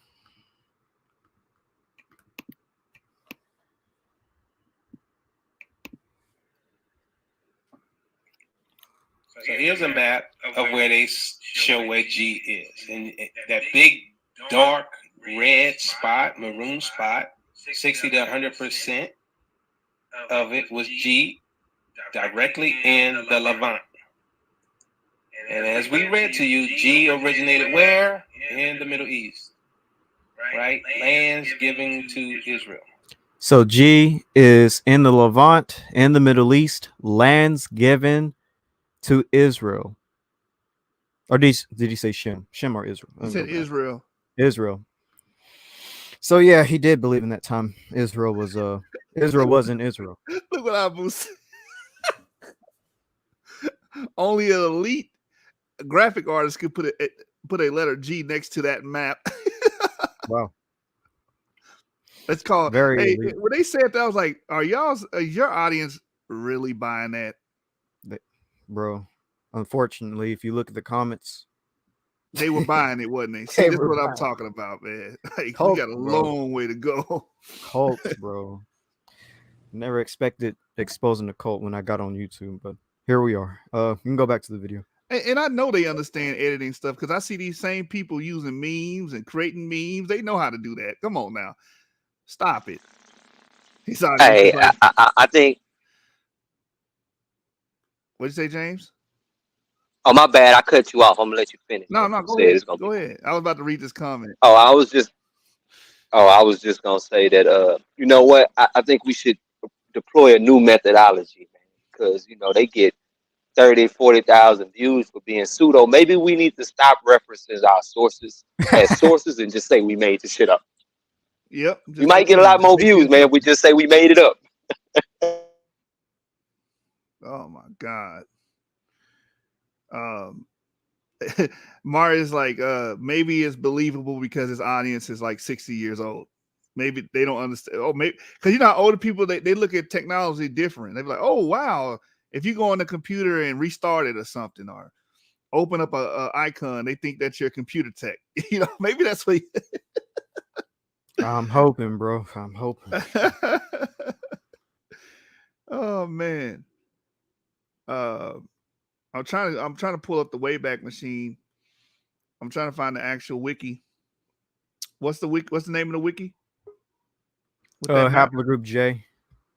So here's a map of where they show where G is. And that big, dark, red spot, maroon spot, 60 to 100% of it was G directly in the Levant. And as we read to you, G originated where? In the Middle East. Right? Lands given to Israel. So G is in the Levant, in the Middle East, lands given to Israel. Or did he say Shem? Shem or Israel? He said Israel. Israel. So yeah, he did believe in that time. Israel wasn't Israel. Look what Abu said. Only an elite graphic artist could put a letter G next to that map. Wow. It's called. Very Hey, elite. when they said that, I was like, is your audience really buying that? Bro, unfortunately, if you look at the comments, They were buying it, wasn't they? See, They that's were what I'm buying talking about, man. Like, we Cults, got a bro. long way to go. Cults, bro. Never expected exposing a cult when I got on YouTube, but here we are. You can go back to the video. And I know they understand editing stuff because I see these same people using memes and creating memes. They know how to do that. Come on now. Stop it. He's like, Hey, I think. What'd you say, James? Oh, my bad. I cut you off. I'm gonna let you finish. No, What you go said ahead. is gonna Go be. ahead. I was about to read this comment. Oh, I was just gonna say that. You know what? I think we should deploy a new methodology, man, because you know they get 30, 40,000 views for being pseudo. Maybe we need to stop referencing our sources as sources and just say we made the shit up. Yep. We might get a lot more views, man, if we just say we made it up. Oh my God. Mario's like, maybe it's believable because his audience is like 60 years old. Maybe they don't understand. Oh, maybe because you know older people they look at technology different. They're like, oh wow, if you go on the computer and restart it or something, or open up a icon, they think that's your computer tech. You know, maybe that's what. I'm hoping, bro. I'm hoping. Oh man. I'm trying to pull up the Wayback Machine. I'm trying to find the actual wiki. What's the wiki? What's the name of the wiki? Haplogroup J.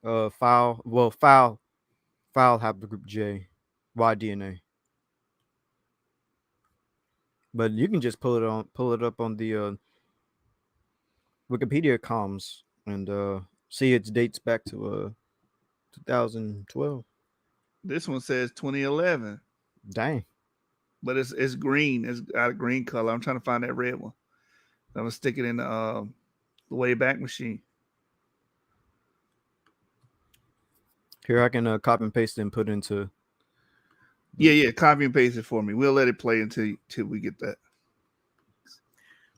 File haplogroup J. Y-DNA. But you can just pull it up on the Wikipedia comms and see its dates back to 2012. This one says 2011. Dang. But it's green. It's got a green color. I'm trying to find that red one. I'm gonna stick it in the Wayback Machine. Here, I can copy and paste it and put into. Yeah. Copy and paste it for me. We'll let it play until we get that.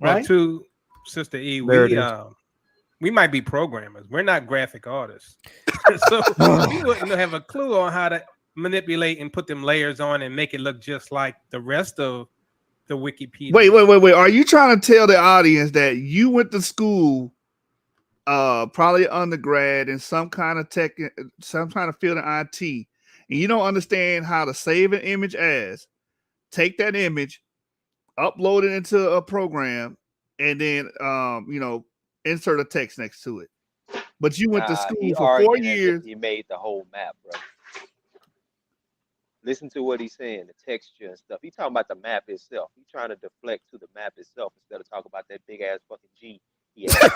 Well, Right? to Sister E, There it is. we might be programmers. We're not graphic artists, so we wouldn't have a clue on how to manipulate and put them layers on and make it look just like the rest of the Wikipedia. Wait. Are you trying to tell the audience that you went to school, probably undergrad in some kind of tech, some kind of field in IT, and you don't understand how to save an image as, take that image, upload it into a program, and then insert a text next to it? But you went to school he for 4 arguing as if years. he made the whole map, bro. Listen to what he's saying, the texture and stuff. He's talking about the map itself. He's trying to deflect to the map itself instead of talking about that big ass fucking G he has.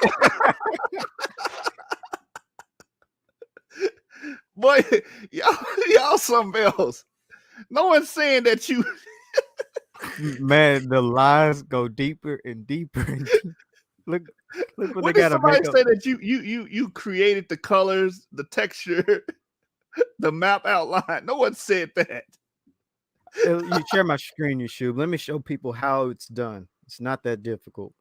Boy, y'all something else. No one's saying that you. Man, the lies go deeper and deeper. And deeper. Look what When they did got to somebody make up. say that you created the colors, the texture, the map outline? No one said that. You share my screen, YouTube. Let me show people how it's done. It's not that difficult.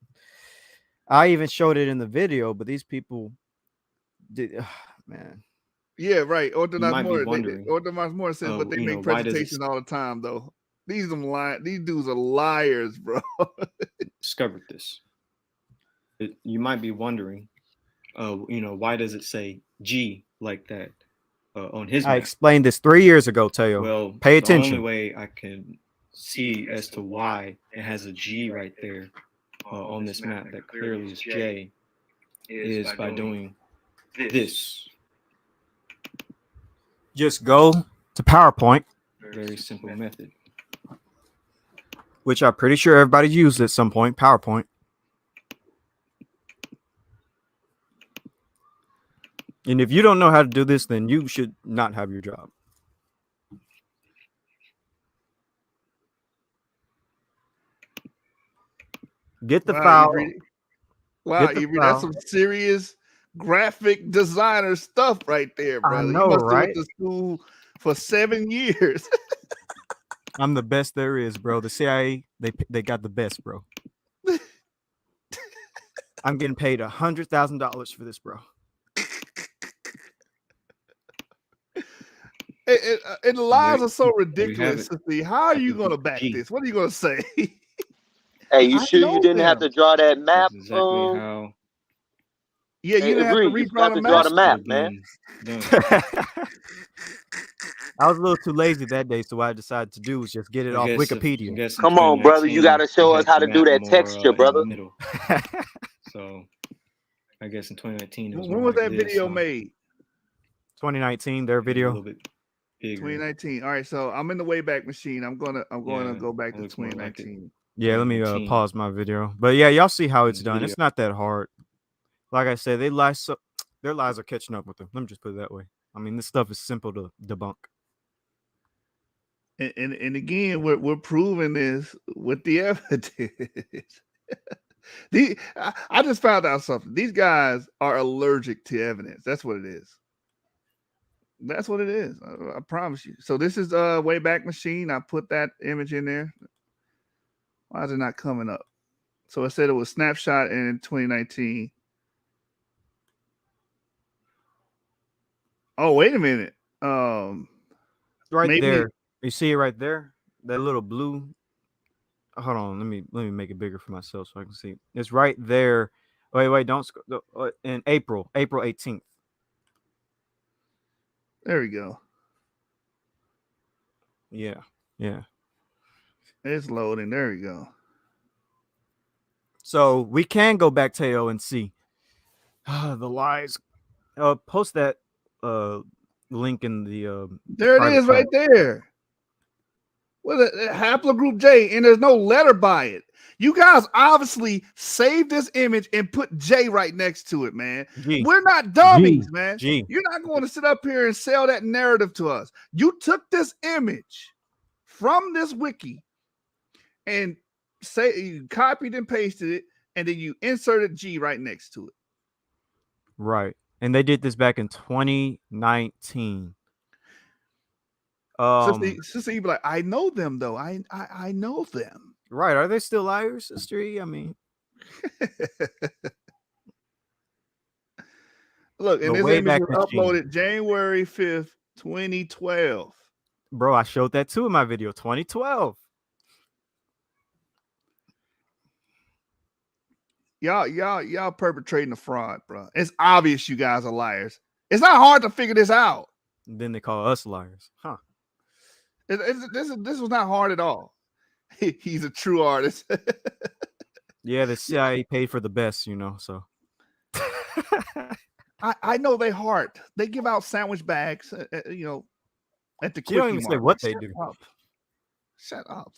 I even showed it in the video, but these people did. Man. Yeah, right. You might be wondering, More says, but they you know, make why does it presentations all the time, though. These dudes are liars, bro. discovered this? You might be wondering, why does it say G like that on his map? I explained this 3 years ago, Teotw. Well, pay attention. The only way I can see as to why it has a G right there on this map that clearly is J is by doing this. Just go to PowerPoint. Very simple method. Which I'm pretty sure everybody used at some point, PowerPoint. And if you don't know how to do this, then you should not have your job. Get the file. That's some serious graphic designer stuff right there, brother. I know, you must right? have went to school for 7 years. I'm the best there is, bro. The CIA, they got the best, bro. I'm getting paid $100,000 for this, bro. And the lies are so ridiculous. How are you going to back this? What are you going to say? Hey, you sure you didn't have to draw that map? That's exactly how. Yeah, you didn't have to draw the map, man. I was a little too lazy that day, so what I decided to do was just get it off Wikipedia. Come on, brother, you got to show us how to do that texture, brother. So, I guess in 2019, it was when was that video made? 2019, their video. A little bit bigger. 2019. All right, so I'm in the Wayback Machine. I'm going to go back to 2019. Yeah, let me pause my video. But yeah, y'all see how it's done. It's not that hard. Like I said, their lies are catching up with them. Let me just put it that way. I mean, this stuff is simple to debunk. And again, we're proving this with the evidence. I just found out something. These guys are allergic to evidence. That's what it is. That's what it is. I promise you. So this is Wayback Machine. I put that image in there. Why is it not coming up? So I said it was snapshot in 2019. Oh, wait a minute. Right there. You see it right there? That little blue. Hold on. Let me make it bigger for myself so I can see. It's right there. Wait, don't in April 18th. There we go. Yeah. It's loading. There we go. So we can go back, Teotw, and see the lies. Post that link in the. There it is, right there. With a haplogroup J, and there's no letter by it. You guys obviously saved this image and put J right next to it, man. We're not dummies, man. You're not going to sit up here and sell that narrative to us. You took this image from this wiki and you copied and pasted it, and then you inserted G right next to it. Right. And they did this back in 2019. Sister E be like, I know them though. I know them. Right? Are they still liars, Sister E? I mean, Look, and the this image Wayback was Machine, uploaded January 5th, 2012. bro. I showed that too in my video, 2012. Y'all perpetrating the fraud, bro. It's obvious you guys are liars. It's not hard to figure this out. Then they call us liars, huh? This was not hard at all. He's a true artist. Yeah, the CIA paid for the best, you know. So I know they heart. They give out sandwich bags, you know, at the you don't quickie even say mart. what they do. Shut up.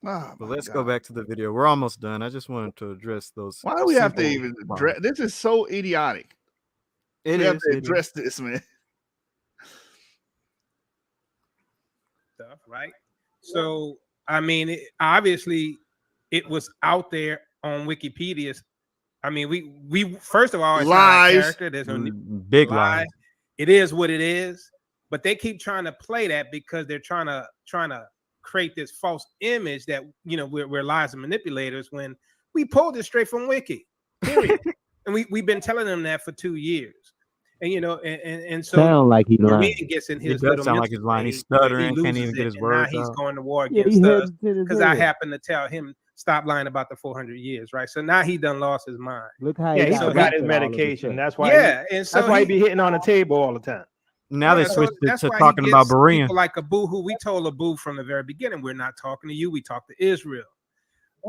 Oh, But my let's God. go back to the video. We're almost done. I just wanted to address those. Why do we have to simple even problems. address? This is so idiotic. It we have is, to it is. address this, man. Stuff, right? So, I mean, obviously, it was out there on Wikipedia. I mean, we first of all, it's not Lies. a character. There's no Big lie. lies. It is what it is. But they keep trying to play that because they're trying to create this false image that, you know, we're lies and manipulators when we pulled it straight from Wiki. Period. And we've been telling them that for 2 years. And you know, and so Sound like he Marine lying. gets in He his does little sound like mental he's lying. He's state where stuttering, can't loses even get his and words now he's out. going to war Yeah, against he us hesitant as because I hell. happened to tell him stop lying about the 400 years, right? So now he done lost his mind. Look how Yeah, he he got got his his medication. That's why. yeah, and so That's why he he be hitting on the table all the time. Now they so switched that's to why talking he about gets Berea. people like Abu, who we told Abu from the very beginning, we're not talking to you, we talk to Israel.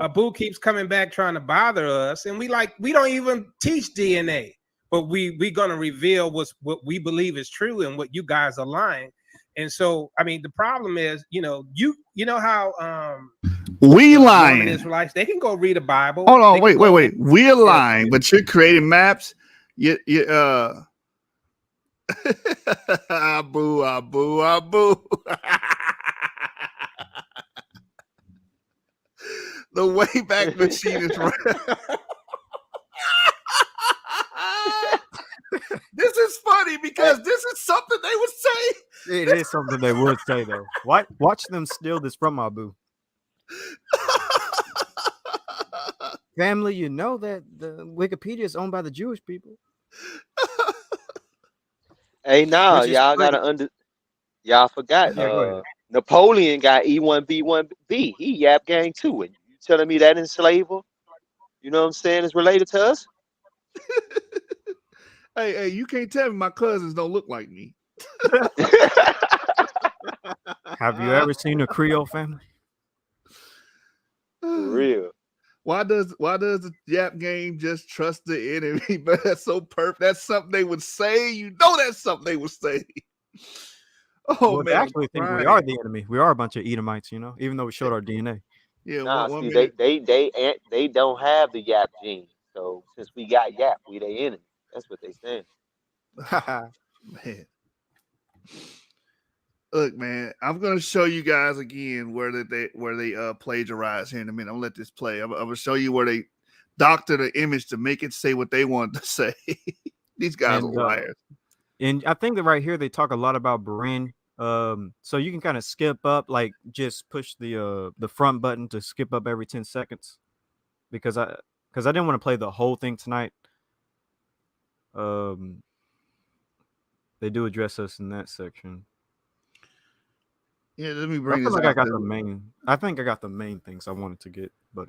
Abu keeps coming back trying to bother us, and we don't even teach DNA, but we gonna reveal what we believe is true and what you guys are lying. And so, I mean, the problem is, you know how We Mormon lying. Israelites, they can go read a Bible. Hold on, They wait. can go We're lying, but you're creating maps. You Abu. The Wayback Machine is right. This is funny because this is something they would say. It is something they would say though. Watch them steal this from Abu. Family, you know that the Wikipedia is owned by the Jewish people. Hey, nah, Which is y'all crazy. gotta y'all forgot. Yeah, go ahead. Napoleon got E1B1B. He Yap Gang too. And you telling me that enslaver? You know what I'm saying? Is related to us? Hey, you can't tell me my cousins don't look like me. Have you ever seen a Creole family? For real. Why does the Yap game just trust the enemy? But that's so perfect. That's something they would say. You know, that's something they would say. Oh Well, man, they actually think we are the enemy. We are a bunch of Edomites, you know, even though we showed our DNA. Yeah, Nah, one see, minute. they don't have the Yap gene. So since we got Yap, we they enemy. That's what they saying. Man. Look, man, I'm gonna show you guys again where they plagiarize here in a minute. I'm gonna let this play. I'm gonna show you where they doctor the image to make it say what they want to say. These guys And, are liars. And I think that right here they talk a lot about Berin. So you can kind of skip up, like just push the front button to skip up every 10 seconds, because I didn't want to play the whole thing tonight. They do address us in that section. Yeah, let me I bring feel this like I out got there. the main. I think I got the main things I wanted to get, but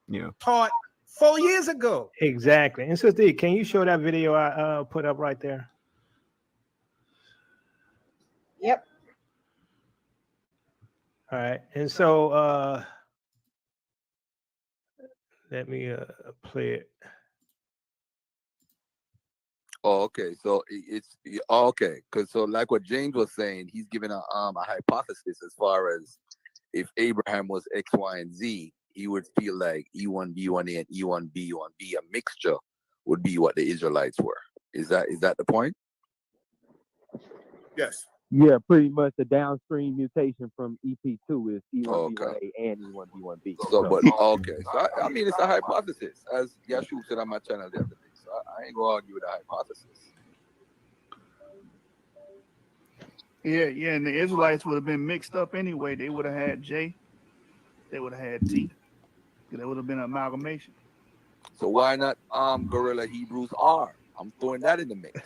you know. taught 4 years ago. Exactly. And Sister E, can you show that video I put up right there? Yep. All right. And so let me play it. Oh, okay. So okay. Because so like what James was saying, he's giving a hypothesis as far as if Abraham was X, Y, and Z, he would feel like E1B1A and E1B1B, a mixture, would be what the Israelites were. Is that the point? Yes. Yeah, pretty much the downstream mutation from EP2 is E1B1A Okay. and E1B1B. So, but okay. So I mean, it's a hypothesis, as Yashu said on my channel the other day. So I ain't gonna argue with the hypothesis. Yeah, and the Israelites would have been mixed up anyway. They would have had J, they would have had T. There would have been an amalgamation. So why not Gorilla Hebrews R? I'm throwing that in the mix.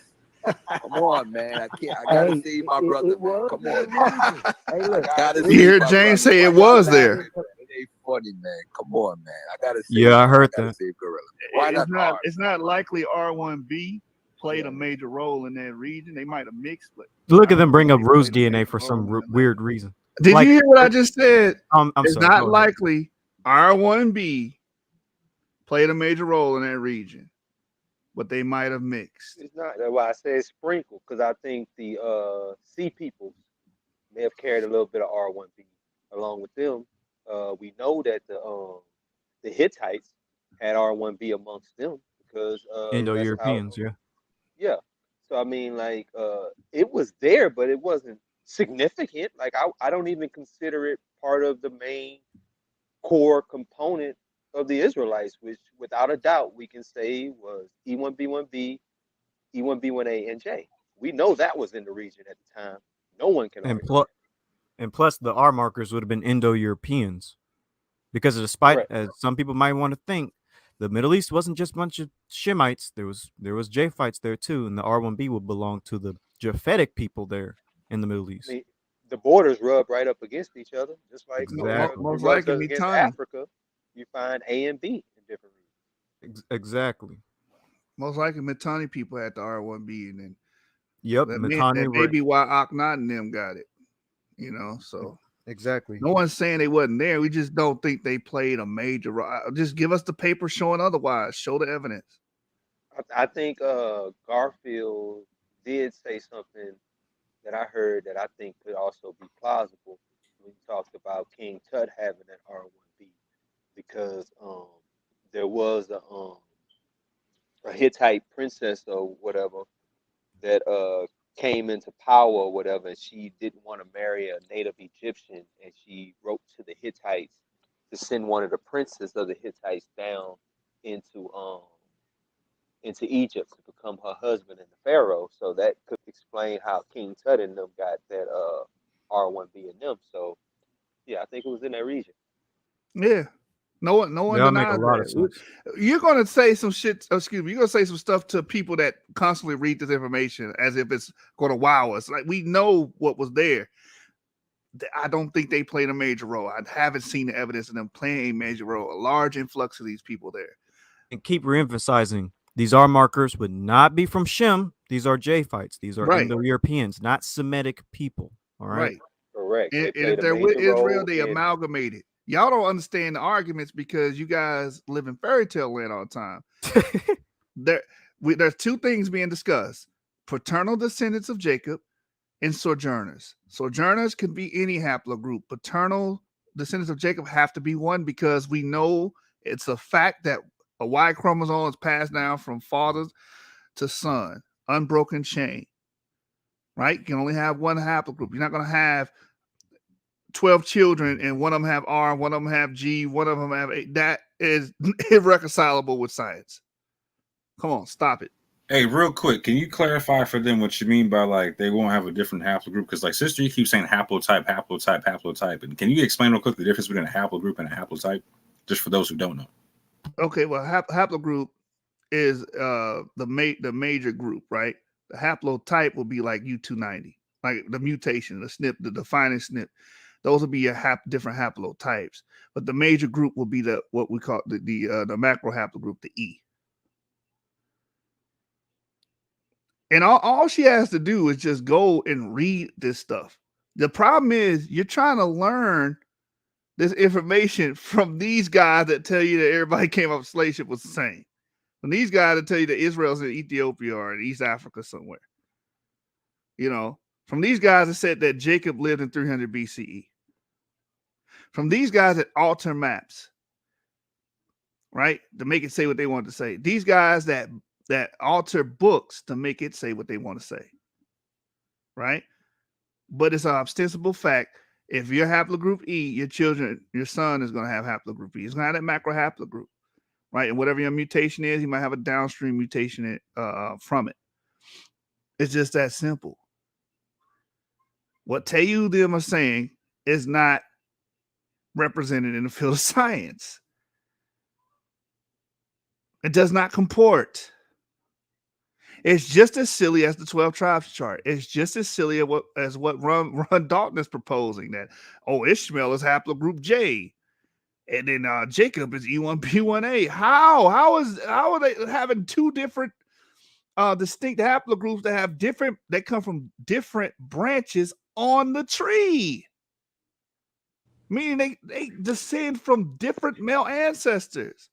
Come on, man. I gotta Hey, save my brother, it man. was Come in on, the man. region. Hey, I look, gotta You save heard my James brother. say it Why y'all was there. laughing, man? It ain't funny, man. Come on, man. I gotta save Yeah, I him. heard I gotta that. save Gorilla. Why It's not not. R? It's not likely R1B played a major role in that region. They might have mixed, but Look I at them don't bring think up they Rue's played a DNA major for role some in that. weird reason. Did Like, you hear what I just said? I'm It's sorry. not Go ahead. likely R1B played a major role in that region, but they might have mixed. It's not. That's why I say sprinkle, because I think the sea people may have carried a little bit of R1B along with them. We know that the Hittites had R1B amongst them because that's how. Indo-Europeans, yeah. Yeah. So I mean, like, it was there, but it wasn't significant. Like, I don't even consider it part of the main core component of the Israelites, which without a doubt we can say was E1B1B, E1B1A, and J. We know that was in the region at the time. No one can And argue plus, and plus, the R markers would have been Indo-Europeans, because despite correct. as some people might want to think, the Middle East wasn't just a bunch of Shemites. There was Japhites there too, and the R1B would belong to the Japhetic people there in the Middle I East. mean, the borders rub right up against each other, just like Exactly. it Most rubs likely up against Mitanni. Africa. You find A and B in different regions. Exactly. Most likely Mitanni people had the R1B, and then Yep. Mitanni that may were be why Akhenaten and them got it. So exactly. no one's saying they wasn't there. We just don't think they played a major role. Just give us the paper showing otherwise. Show the evidence. I think Garfield did say something that I heard that I think could also be plausible when he talked about King Tut having that R1B because there was a Hittite princess or whatever that came into power or whatever, and she didn't want to marry a native Egyptian, and she wrote to the Hittites to send one of the princes of the Hittites down into um into Egypt to become her husband and the Pharaoh. So that could explain how King Tut and them got that R1B in them. So yeah, I think it was in that region. Yeah. No one That'll make a denies lot of that. sense. You're gonna say some shit. Excuse me. You're gonna say some stuff to people that constantly read this information as if it's gonna wow us. Like, we know what was there. I don't think they played a major role. I haven't seen the evidence of them playing a major role. A large influx of these people there. And keep reemphasizing, these R markers would not be from Shem. These are Japhites. These are Right. Indo-Europeans, not Semitic people. All right. Right. Correct. And They if played a they're with major Israel, role they in. amalgamated. Y'all don't understand the arguments because you guys live in fairy tale land all the time. There's two things being discussed: paternal descendants of Jacob and sojourners. Sojourners can be any haplogroup. Paternal descendants of Jacob have to be one because we know it's a fact that a Y chromosome is passed down from father to son, unbroken chain. Right? You can only have one haplogroup. You're not going to have 12 children and one of them have R, one of them have G, one of them have A. That is irreconcilable with science. Come on, stop it. Hey, real quick, can you clarify for them what you mean by, like, they won't have a different haplogroup? Because, like, sister, you keep saying haplotype, haplotype, haplotype. And can you explain real quick the difference between a haplogroup and a haplotype, just for those who don't know? Okay, well, haplogroup is the major group, right? The haplotype will be like U290, like the mutation, the SNP, the defining SNP. Those will be your different haplotypes. But the major group will be what we call the macro haplogroup, the E. And all she has to do is just go and read this stuff. The problem is you're trying to learn this information from these guys that tell you that everybody came up with slave ship was the same. And these guys that tell you that Israel's in Ethiopia or in East Africa somewhere. From these guys that said that Jacob lived in 300 BCE. From these guys that alter maps, right, to make it say what they want to say. These guys that alter books to make it say what they want to say, right? But it's an ostensible fact. If you're haplogroup E, your son is going to have haplogroup E. He's going to have that macro haplogroup, right? And whatever your mutation is, you might have a downstream mutation from it. It's just that simple. What Teotw them are saying is not represented in the field of science. It does not comport. It's just as silly as the 12 tribes chart. It's just as silly as what Ron Dalton is proposing, that, Ishmael is haplogroup J, and then Jacob is E1B1A. How are they having two different distinct haplogroups that come from different branches on the tree? Meaning they descend from different male ancestors.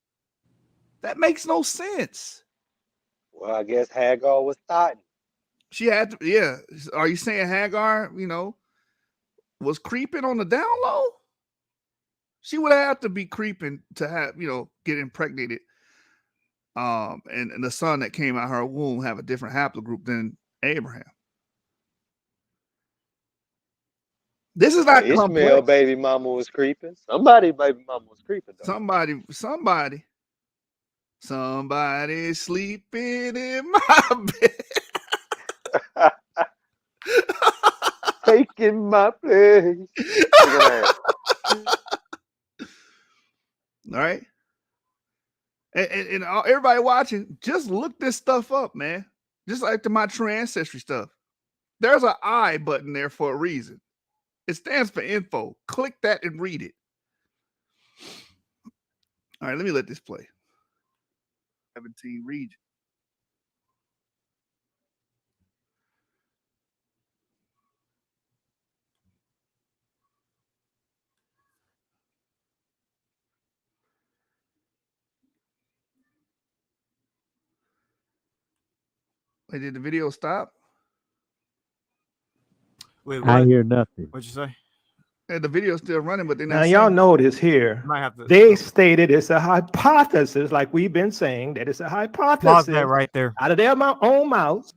That makes no sense. Well, I guess Hagar was thought. She had to, yeah. Are you saying Hagar, was creeping on the down low? She would have to be creeping to have, get impregnated. And the son that came out of her womb have a different haplogroup than Abraham. This is not Ishmael complex. baby mama was creeping. Somebody baby mama was creeping though. Somebody sleeping in my bed. Taking my place. All right. And everybody watching, just look this stuff up, man. Just like my true ancestry stuff. There's an I button there for a reason. It stands for info. Click that and read it. All right, let me let this play. 17 region. Wait, did the video stop? Wait, what? I hear nothing. What'd you say? And the video's still running, but they're not Now, y'all saying. notice here, Might have to they stated it's a hypothesis, like we've been saying, that it's a pause hypothesis that right there. out of their own mouths.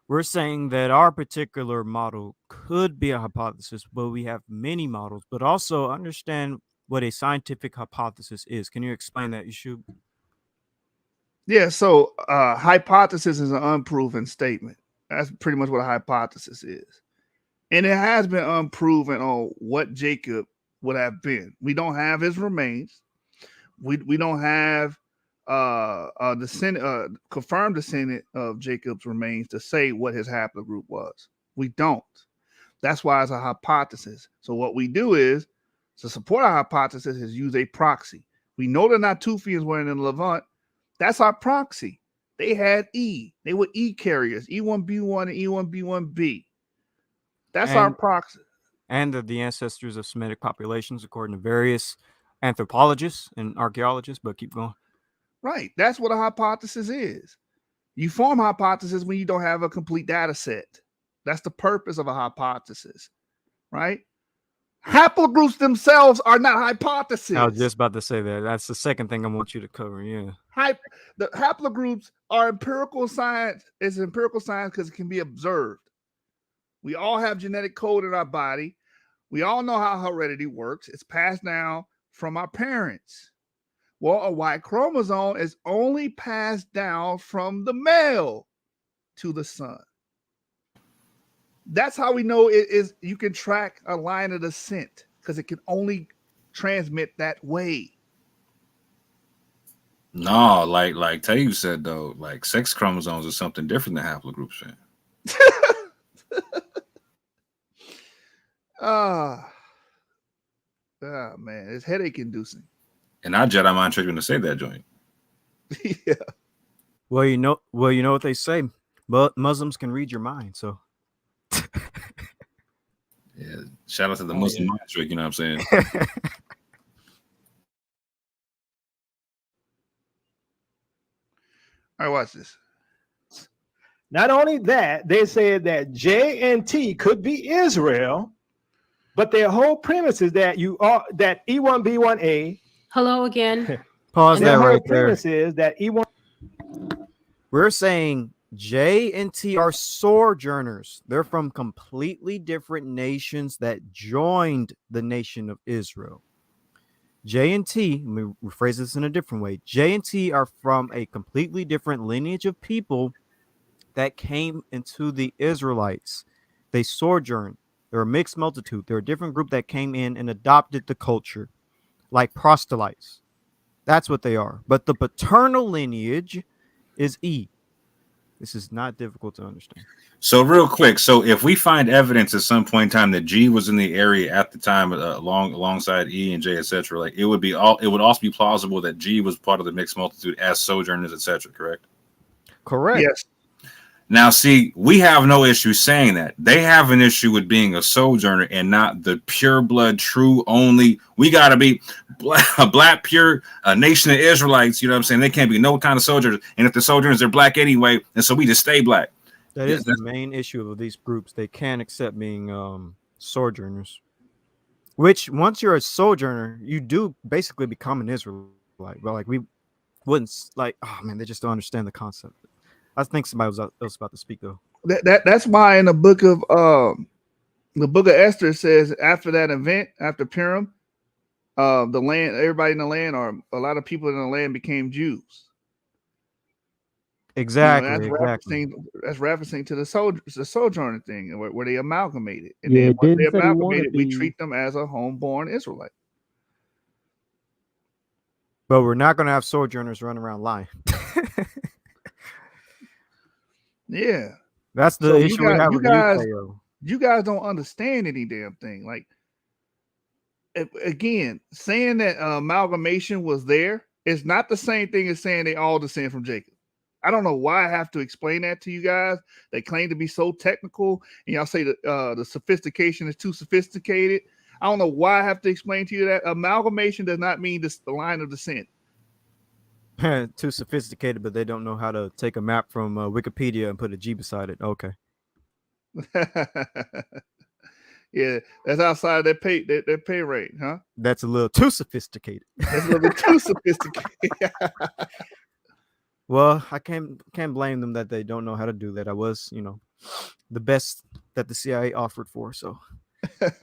We're saying that our particular model could be a hypothesis, but we have many models. But also understand what a scientific hypothesis is. Can you explain that, Yeshub? Yeah, so hypothesis is an unproven statement. That's pretty much what a hypothesis is. And it has been unproven on what Jacob would have been. We don't have his remains. We don't have confirmed descendant of Jacob's remains to say what his haplogroup was. We don't. That's why it's a hypothesis. So what we do is, to support our hypothesis, is use a proxy. We know the Natufians were in the Levant. That's our proxy. They had E. They were E carriers, E1B1 and E1B1B. That's our proxy. And they're the ancestors of Semitic populations, according to various anthropologists and archaeologists, but keep going. Right. That's what a hypothesis is. You form hypothesis when you don't have a complete data set. That's the purpose of a hypothesis, right? Haplogroups themselves are not hypotheses. I was just about to say that. That's the second thing I want you to cover. Yeah. The haplogroups are empirical science. It's empirical science because it can be observed. We all have genetic code in our body. We all know how heredity works. It's passed down from our parents. Well, a Y chromosome is only passed down from the male to the son. That's how we know it is. You can track a line of descent because it can only transmit that way. No, like Teotw said though, like sex chromosomes is something different than haplogroups. Man, it's headache inducing. And I Jedi mind tricked him to say that joint. Yeah. Well, you know what they say. But Muslims can read your mind, so. Yeah. Shout out to the Muslim mind trick. You know what I'm saying? All right, watch this. Not only that, they said that J and T could be Israel, but their whole premise is that that E1B1A. Hello again. Pause that right there. Premise is that E1. We're saying J and T are sojourners. They're from completely different nations that joined the nation of Israel. J and T, let me rephrase this in a different way. J and T are from a completely different lineage of people that came into the Israelites. They sojourned. They're a mixed multitude. They're a different group that came in and adopted the culture, like proselytes. That's what they are. But the paternal lineage is E. This is not difficult to understand. So real quick, so if we find evidence at some point in time that G was in the area at the time, alongside E and J, etc., like it would also be plausible that G was part of the mixed multitude as sojourners, etc. Correct? Correct. Yes. Now, see, we have no issue saying that. They have an issue with being a sojourner and not the pure blood, true only. We got to be a black, pure nation of Israelites. You know what I'm saying? They can't be no kind of sojourners. And if the sojourners are black anyway, and so we just stay black. That is the main issue of these groups. They can't accept being sojourners. Which, once you're a sojourner, you do basically become an Israelite. But like we wouldn't like. Oh man, they just don't understand the concept. I think somebody else about to speak though. That's why in the book of Esther says after that event, after Purim, the land, everybody in the land, or a lot of people in the land became Jews. Exactly. You know, that's referencing to the sojourner thing, where they amalgamated, and Yeah, then once they didn't say they wanna amalgamated, we be- treat them as a homeborn Israelite. But we're not going to have sojourners running around lying. Yeah, That's the issue we have with the UK. You guys don't understand any damn thing. Like, again, saying that amalgamation was there is not the same thing as saying they all descend from Jacob. I don't know why I have to explain that to you guys. They claim to be so technical, and y'all say that the sophistication is too sophisticated. I don't know why I have to explain to you that amalgamation does not mean the line of descent. Too sophisticated, but they don't know how to take a map from Wikipedia and put a G beside it. Okay. Yeah, that's outside their pay rate, huh? That's a little too sophisticated. That's a little bit too sophisticated. Well, I can't blame them that they don't know how to do that. I was, the best that the CIA offered for. So, all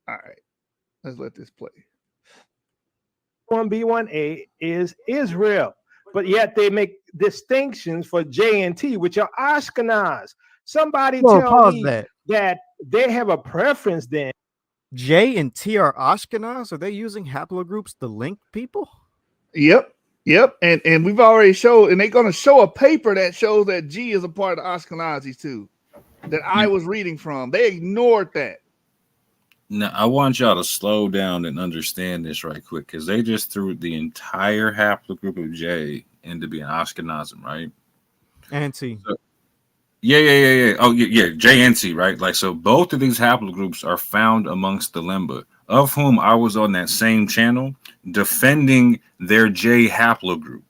right, let's let this play. 1B1A is Israel, but yet they make distinctions for J and T, which are Ashkenaz. Somebody tell me that they have a preference then. J and T are Ashkenaz? Are they using haplogroups to link people? Yep. And we've already showed, and they're going to show a paper that shows that G is a part of Ashkenazis too, that I was reading from. They ignored that. Now, I want y'all to slow down and understand this right quick, because they just threw the entire haplogroup of J into being Ashkenazim, right? And T. So, yeah. Oh, yeah, J and T, right? Like, so both of these haplogroups are found amongst the Limba, of whom I was on that same channel defending their J haplogroup.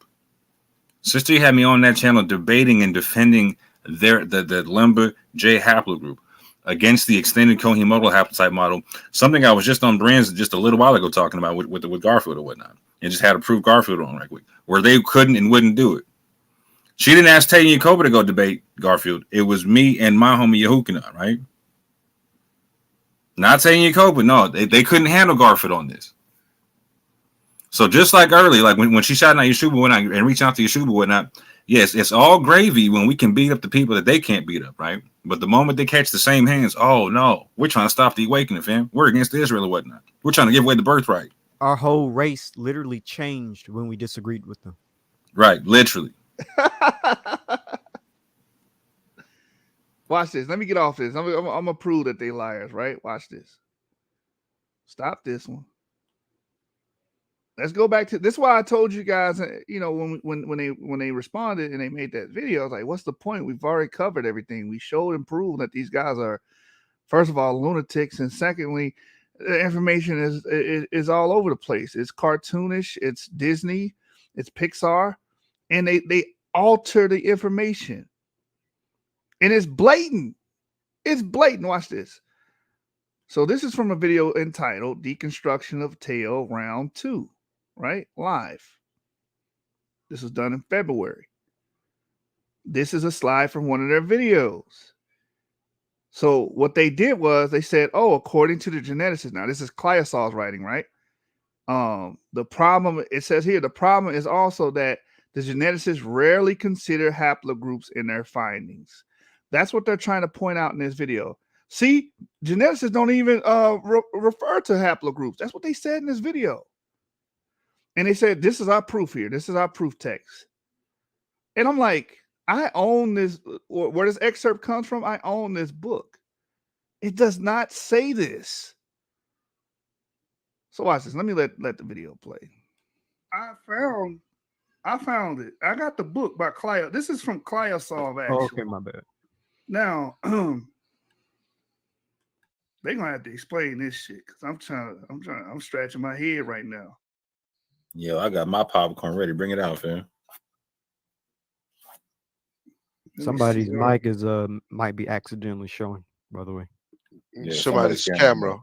Sister had me on that channel debating and defending the Limba J haplogroup against the extended cohemodal haplotype model, something I was just on Brands just a little while ago talking about with Garfield or whatnot, and just had to prove Garfield on right quick, where they couldn't and wouldn't do it. She didn't ask Tay and Yacoba to go debate Garfield. It was me and my homie Yehukanan, right? Not Tay and Yacoba. No, they couldn't handle Garfield on this. So just like earlier, like when she shot out Yeshuba whatnot and reaching out to Yeshuba whatnot, yes, it's all gravy when we can beat up the people that they can't beat up, right? But the moment they catch the same hands, oh no, we're trying to stop the awakening, fam. We're against Israel or whatnot. We're trying to give away the birthright. Our whole race literally changed when we disagreed with them. Right, literally. Watch this. Let me get off this. I'm gonna prove that they liars, right? Watch this. Stop this one. Let's go back to this. Is why I told you guys, when they responded and they made that video, I was like, what's the point? We've already covered everything. We showed and proved that these guys are, first of all, lunatics, and secondly, the information is all over the place. It's cartoonish, it's Disney, it's Pixar, and they alter the information. And it's blatant. It's blatant. Watch this. So this is from a video entitled Deconstruction of Teotw Round 2, right? Live. This was done in February. This is a slide from one of their videos. So what they did was they said, oh, according to the geneticists, now this is Clyasol's writing, right? The problem, it says here, the problem is also that the geneticists rarely consider haplogroups in their findings. That's what they're trying to point out in this video. See, geneticists don't even refer to haplogroups. That's what they said in this video. And they said, this is our proof here. This is our proof text. And I'm like, I own this. Where this excerpt comes from, I own this book. It does not say this. So watch this. Let me let the video play. I found it. I got the book by Clio. This is from ClioSolve, actually. Oh, okay, my bad. Now, they're gonna have to explain this shit because I'm scratching my head right now. Yo, I got my popcorn ready. Bring it out, fam. Somebody's mic is might be accidentally showing, by the way. Yeah, Somebody's camera.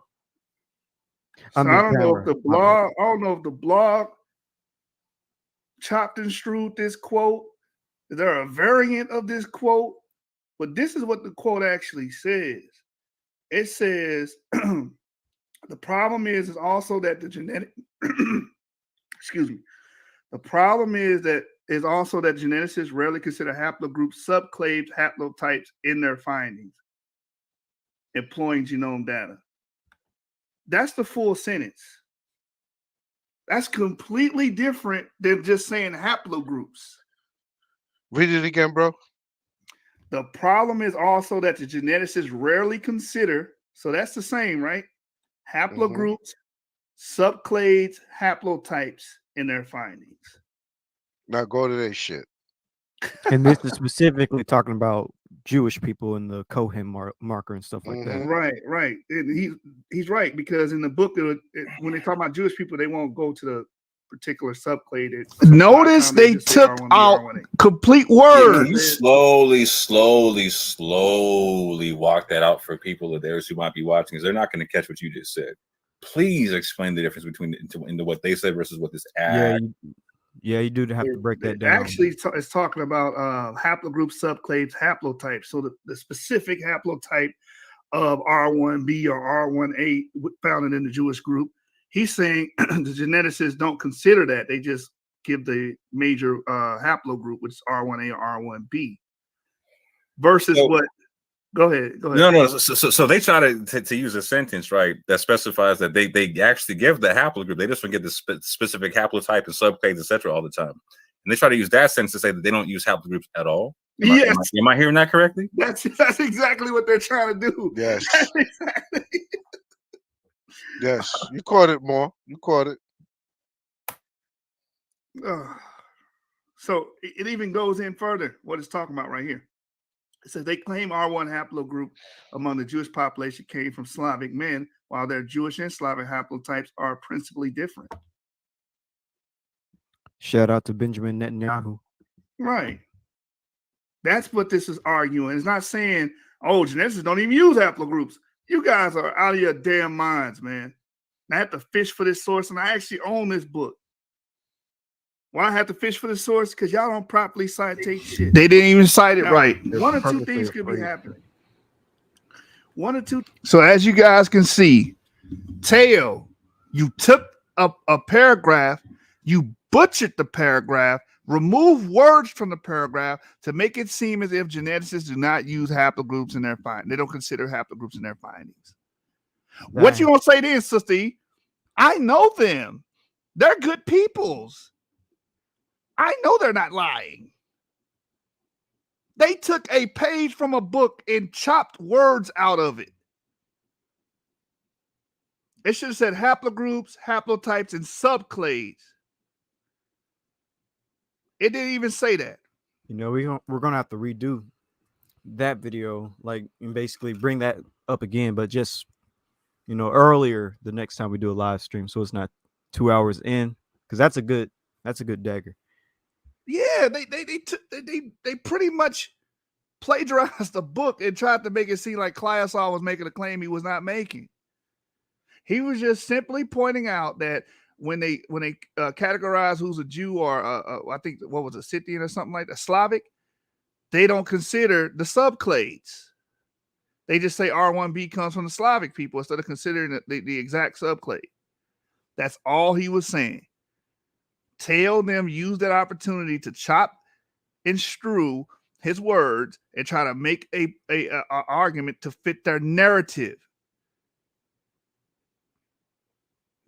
So I don't know if the blog chopped and screwed this quote. Is there a variant of this quote? But this is what the quote actually says. It says, the problem is also that the genetic excuse me. The problem is also that geneticists rarely consider haplogroup subclades haplotypes in their findings, employing genome data. That's the full sentence. That's completely different than just saying haplogroups. Read it again, bro. The problem is also that the geneticists rarely consider, so that's the same, right? Haplogroups, subclades, haplotypes in their findings. Now go to that shit. And this is specifically talking about Jewish people in the Cohen marker and stuff like that. Right. And he's right, because in the book, when they talk about Jewish people, they won't go to the particular subclade. Notice they took out complete words. You slowly walk that out for people of theirs who might be watching, because they're not going to catch what you just said. Please explain the difference between into what they said versus what this ad. Yeah, you do have to break that down. Actually, it's talking about haplogroup subclades, haplotypes. So the specific haplotype of R1b or R1a found in the Jewish group. He's saying the geneticists don't consider that. They just give the major haplogroup, which is R1a or R1b. Versus what? Go ahead. No. So they try to use a sentence, right, that specifies that they actually give the haplogroup. They just don't get the specific haplotype and subclades, etc. all the time. And they try to use that sentence to say that they don't use haplogroups at all. Am I hearing that correctly? That's exactly what they're trying to do. Yes. Yes. You caught it, more. You caught it. So it even goes in further, what it's talking about right here. It says they claim R1 haplogroup among the Jewish population came from Slavic men, while their Jewish and Slavic haplotypes are principally different. Shout out to Benjamin Netanyahu. Right. That's what this is arguing. It's not saying, oh, geneticists don't even use haplogroups. You guys are out of your damn minds, man. I have to fish for this source, and I actually own this book. Why I have to fish for the source? Because y'all don't properly citate shit. They didn't even cite it right. One or two things could be happening. One or two. So as you guys can see, Teotw, you took a paragraph, you butchered the paragraph, removed words from the paragraph to make it seem as if geneticists do not use haplogroups in their findings. They don't consider haplogroups in their findings. Dang. What you gonna say then, Sister E? I know them. They're good peoples. I know they're not lying. They took a page from a book and chopped words out of it. It should have said haplogroups, haplotypes, and subclades. It didn't even say that. You know, we're gonna have to redo that video, like, and basically bring that up again, but just, you know, earlier the next time we do a live stream, so it's not 2 hours in, because that's a good dagger. Yeah, they pretty much plagiarized the book and tried to make it seem like ClioSolve was making a claim he was not making. He was just simply pointing out that when they categorize who's a Jew or I think what was a Scythian or something like that, Slavic, they don't consider the subclades. They just say R1b comes from the Slavic people instead of considering the exact subclade. That's all he was saying. Tell them use that opportunity to chop and strew his words and try to make a argument to fit their narrative.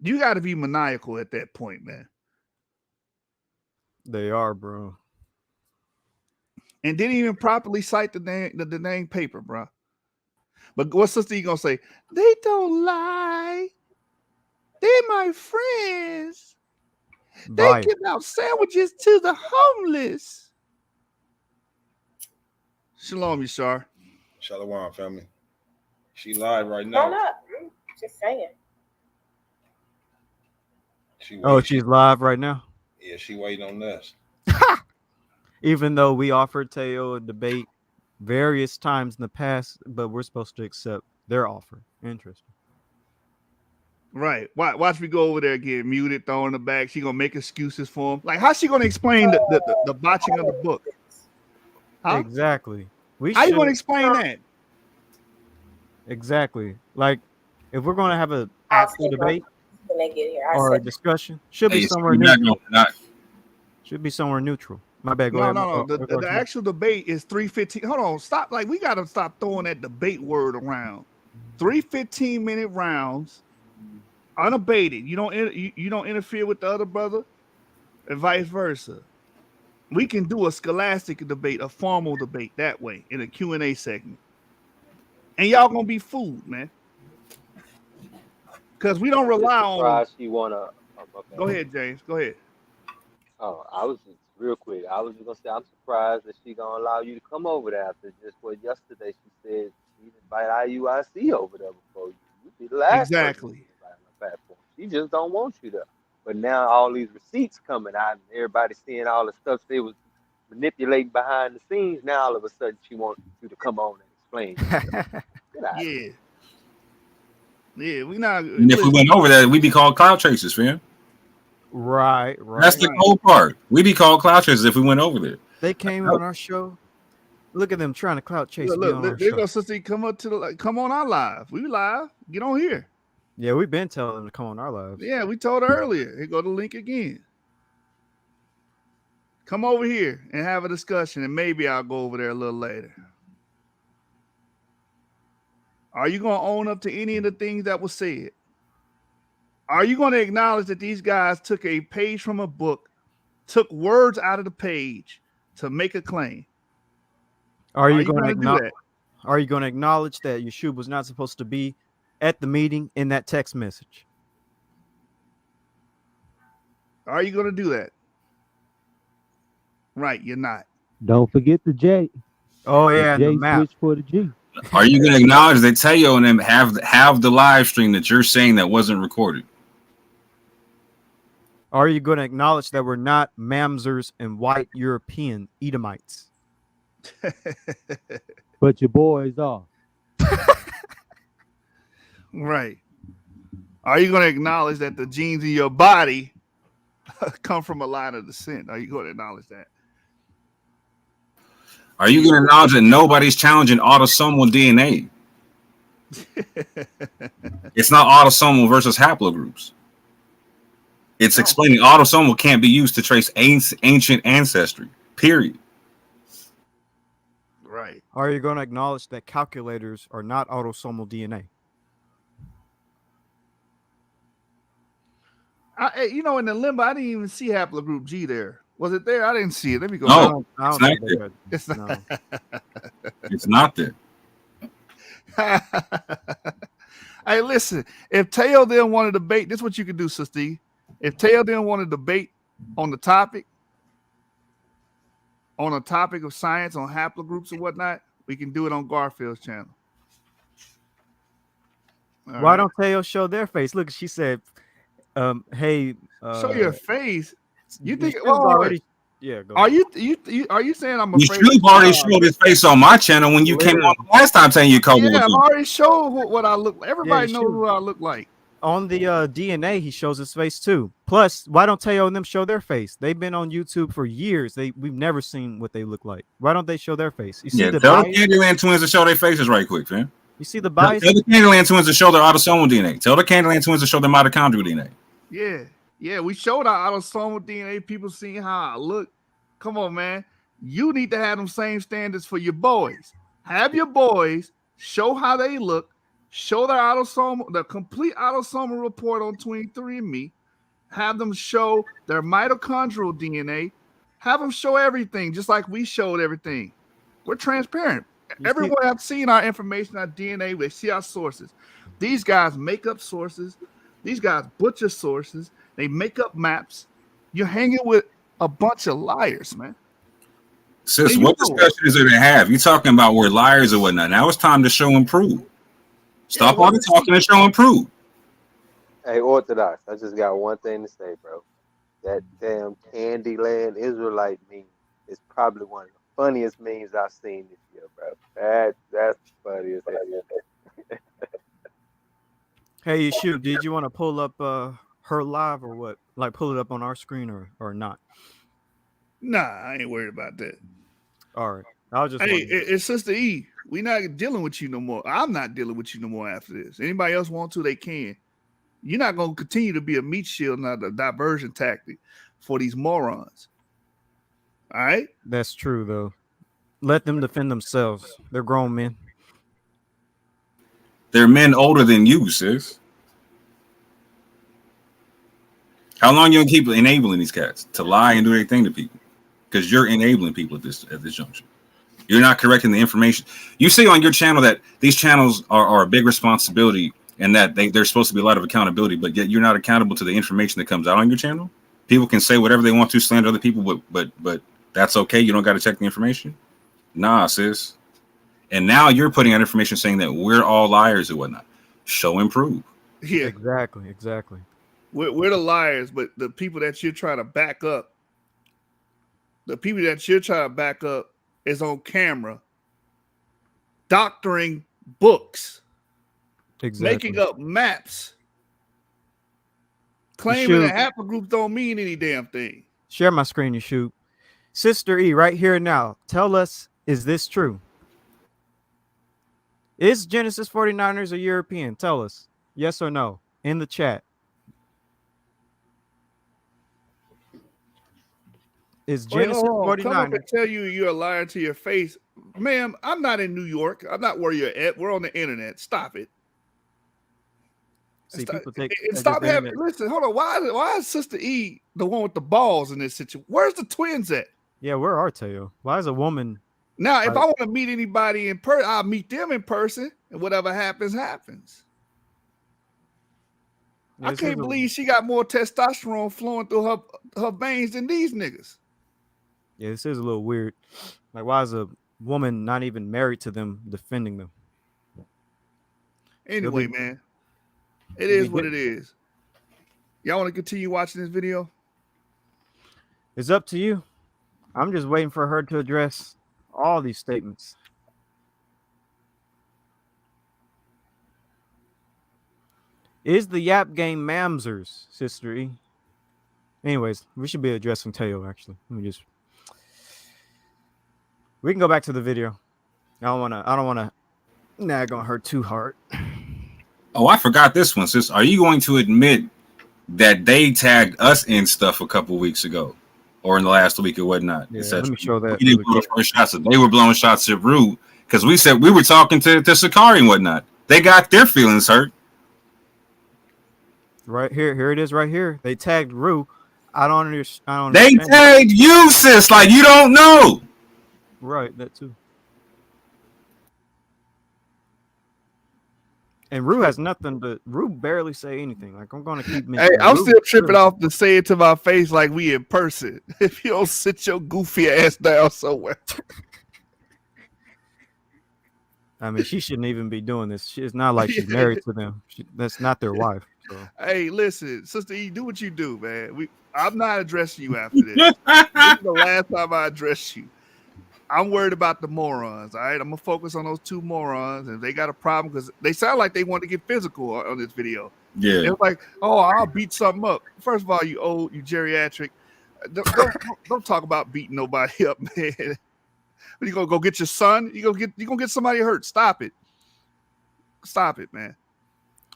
You got to be maniacal at that point, man. They are, bro. And didn't even properly cite the name paper, bro. But what's Sister E gonna say? They don't lie. They're my friends. They give out sandwiches to the homeless. Shalom, Yashar. Shalom, family. She live right Hold now. up. Just saying. She's live right now. Yeah, she waiting on us. Even though we offered Teotw a debate various times in the past, but we're supposed to accept their offer. Interesting. Right. Watch me go over there, get muted, throw in the back. She gonna make excuses for him. Like, how's she gonna explain the botching of the book? Huh? Exactly. How you gonna explain that? Exactly. Like, if we're gonna have an actual debate When they get here, or a discussion, should be somewhere neutral. Should be somewhere neutral. My bad. Go ahead. No. The actual debate is 3:15. Hold on, stop. Like, we gotta stop throwing that debate word around. 3 15-minute rounds, unabated. You don't interfere with the other brother, and vice versa. We can do a scholastic debate, a formal debate that way in a Q&A segment, and y'all gonna be fooled, man. Because we don't rely on. She wanna. Go ahead, James. Go ahead. Oh, I was just real quick. I was just gonna say I'm surprised that she gonna allow you to come over there after just what yesterday she said she'd invite IUIC over there before you. You'd be the last Exactly. person on the platform. She just don't want you there. But now all these receipts coming out and everybody seeing all the stuff they was manipulating behind the scenes. Now all of a sudden she wants you to come on and explain. Get out. Yeah, we not. And if we went over that, we'd be called cloud chasers, fam. Right. That's the cool part. We'd be called cloud chasers if we went over there. They came on our show. Look at them trying to clout chase. Look, there goes Sister. Come up to come on our live. We live. Get on here. Yeah, we've been telling them to come on our lives. Yeah, we told her earlier. Here go the link again. Come over here and have a discussion, and maybe I'll go over there a little later. Are you going to own up to any of the things that was said? Are you going to acknowledge that these guys took a page from a book, took words out of the page to make a claim? Are you going to acknowledge? Are you going to acknowledge that Yeshua was not supposed to be at the meeting in that text message? Are you going to do that? Right, you're not. Don't forget the J. Oh yeah, J the map. switch for the G. Are you going to acknowledge that Teotw and them have the live stream that you're saying that wasn't recorded? Are you going to acknowledge that we're not Mamzers and white European Edomites? But your boys are. Right. Are you going to acknowledge that the genes in your body come from a line of descent? Are you going to acknowledge that? Are you going to acknowledge that nobody's challenging autosomal DNA? It's not autosomal versus haplogroups. It's explaining autosomal can't be used to trace ancient ancestry, period. Right. Are you going to acknowledge that calculators are not autosomal DNA? In the limbo, I didn't even see haplogroup G there. Was it there? I didn't see it. Let me go. No, I it's don't not think there. It's not. No. It's not there. Hey, listen. If Teotw didn't want to debate, this is what you can do, Sister E. If Teotw didn't want to debate on the topic of science, on haplogroups and whatnot, we can do it on Garfield's channel. Why don't Teotw show their face? Look, she said, "Hey, show your face." You think? already? Yeah. Go are ahead. you saying I'm afraid? You've already showed his face on my channel when you came on the last time saying you covered with I've you. already showed what I look like. Everybody knows sure. who I look like. On the DNA, he shows his face too. Plus, why don't Teotw and them show their face? They've been on YouTube for years. We've never seen what they look like. Why don't they show their face? You see the tell bias? the Candyland twins to show their faces right quick, fam. You see the bias? Tell the Candyland twins to show their autosomal DNA. Tell the Candyland twins to show their mitochondrial DNA. Yeah, we showed our autosomal DNA. People seeing how I look. Come on, man. You need to have them same standards for your boys. Have your boys show how they look, show their autosomal, the complete autosomal report on 23andMe. Have them show their mitochondrial DNA. Have them show everything, just like we showed everything. We're transparent. Everyone have seen our information, our DNA. They see our sources. These guys make up sources. These guys butcher sources. They make up maps. You're hanging with a bunch of liars, man. Sis, what discussion is there to have? You're talking about we're liars or whatnot. Now it's time to show and prove. Stop all the talking and show and prove. Hey, Orthodox, I just got one thing to say, bro. That damn Candyland Israelite meme is probably one of the funniest memes I've seen this year, bro. That's funny as hell. Hey, shoot, did you want to pull up her live or what? Like pull it up on our screen or not? Nah, I ain't worried about that. All right. I was just hey, it's Sister E. We not dealing with you no more. I'm not dealing with you no more after this. Anybody else want to, they can. You're not going to continue to be a meat shield, not a diversion tactic for these morons. All right? That's true, though. Let them defend themselves. They're grown men. They're men older than you, sis. How long you gonna keep enabling these cats to lie and do their thing to people? Because you're enabling people at this junction. You're not correcting the information. You say on your channel that these channels are a big responsibility and that there's supposed to be a lot of accountability, but yet you're not accountable to the information that comes out on your channel. People can say whatever they want to, slander other people, but that's okay. You don't got to check the information. Nah, sis. And now you're putting out information saying that we're all liars or whatnot. Show and prove. Yeah, exactly. We're the liars, but the people that you're trying to back up, is on camera, doctoring books, making up maps, claiming that haplogroups don't mean any damn thing. Share my screen, you shoot. Sister E, right here now. Tell us, is this true? Is Genesis 49ers a European? Tell us. Yes or no in the chat. Is Genesis 49ers? Come up and tell you you're a liar to your face. Ma'am, I'm not in New York. I'm not where you're at. We're on the internet. Stop it. See, people take stop having. Listen, hold on. Why is Sister E the one with the balls in this situation? Where's the twins at? Yeah, where are Teotw? Why is a woman? Now, if I want to meet anybody in person, I'll meet them in person, and whatever happens, happens. Yeah, I can't believe she got more testosterone flowing through her veins than these niggas. Yeah, this is a little weird. Like, why is a woman not even married to them defending them? Anyway, man, it is what it is. Y'all want to continue watching this video? It's up to you. I'm just waiting for her to address all these statements. Is the Yap game mamzers, Sister E? Anyways, we should be addressing Teotw, actually. We can go back to the video. I don't wanna nag on her too hard. Oh, I forgot this one, sis. Are you going to admit that they tagged us in stuff a couple weeks ago? Or in the last week or whatnot. Yeah, let me show that. We didn't blow the first shots. They were blowing shots at Rue because we said we were talking to Sakari and whatnot. They got their feelings hurt. Right here it is. Right here, they tagged Rue. I don't understand. They tagged you, sis. Like you don't know. Right, that too. And Rue has nothing to. Rue barely say anything. Like I'm gonna keep. Hey, I'm still tripping off to say it to my face like we in person. If you don't sit your goofy ass down somewhere. I mean, she shouldn't even be doing this. It's not like she's married to them. That's not their wife. So. Hey, listen, Sister E, do what you do, man. I'm not addressing you after this. This is the last time I address you. I'm worried about the morons. All right, I'm gonna focus on those two morons, and they got a problem because they sound like they want to get physical on this video. Yeah, it's like, oh, I'll beat something up. First of all, you old, you geriatric. Don't talk about beating nobody up, man. You gonna go get your son? You gonna get somebody hurt? Stop it, man.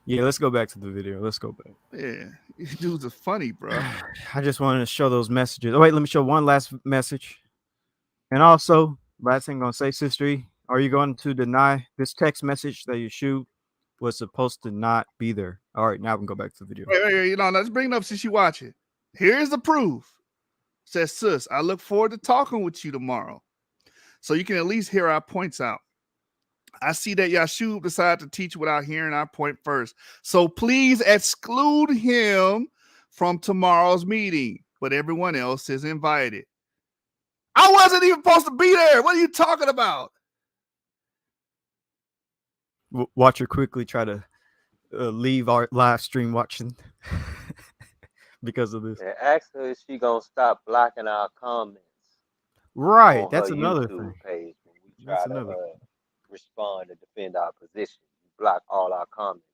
Yeah, let's go back to the video. Let's go back. Yeah, these dudes are funny, bro. I just wanted to show those messages. Oh wait, let me show one last message. And also, last thing I'm gonna say, Sister E, are you going to deny this text message that you shoot was supposed to not be there? All right, now we can go back to the video. Wait, you know, let's bring it up since you watch it. Here's the proof. Says, sis, I look forward to talking with you tomorrow, so you can at least hear our points out. I see that Yashub decided to teach without hearing our point first. So please exclude him from tomorrow's meeting, but everyone else is invited. I wasn't even supposed to be there. What are you talking about? Watcher quickly try to leave our live stream watching because of this. And ask her if she gonna stop blocking our comments Right, on that's her another YouTube thing. page when we try That's to another. respond and defend our position. You block all our comments.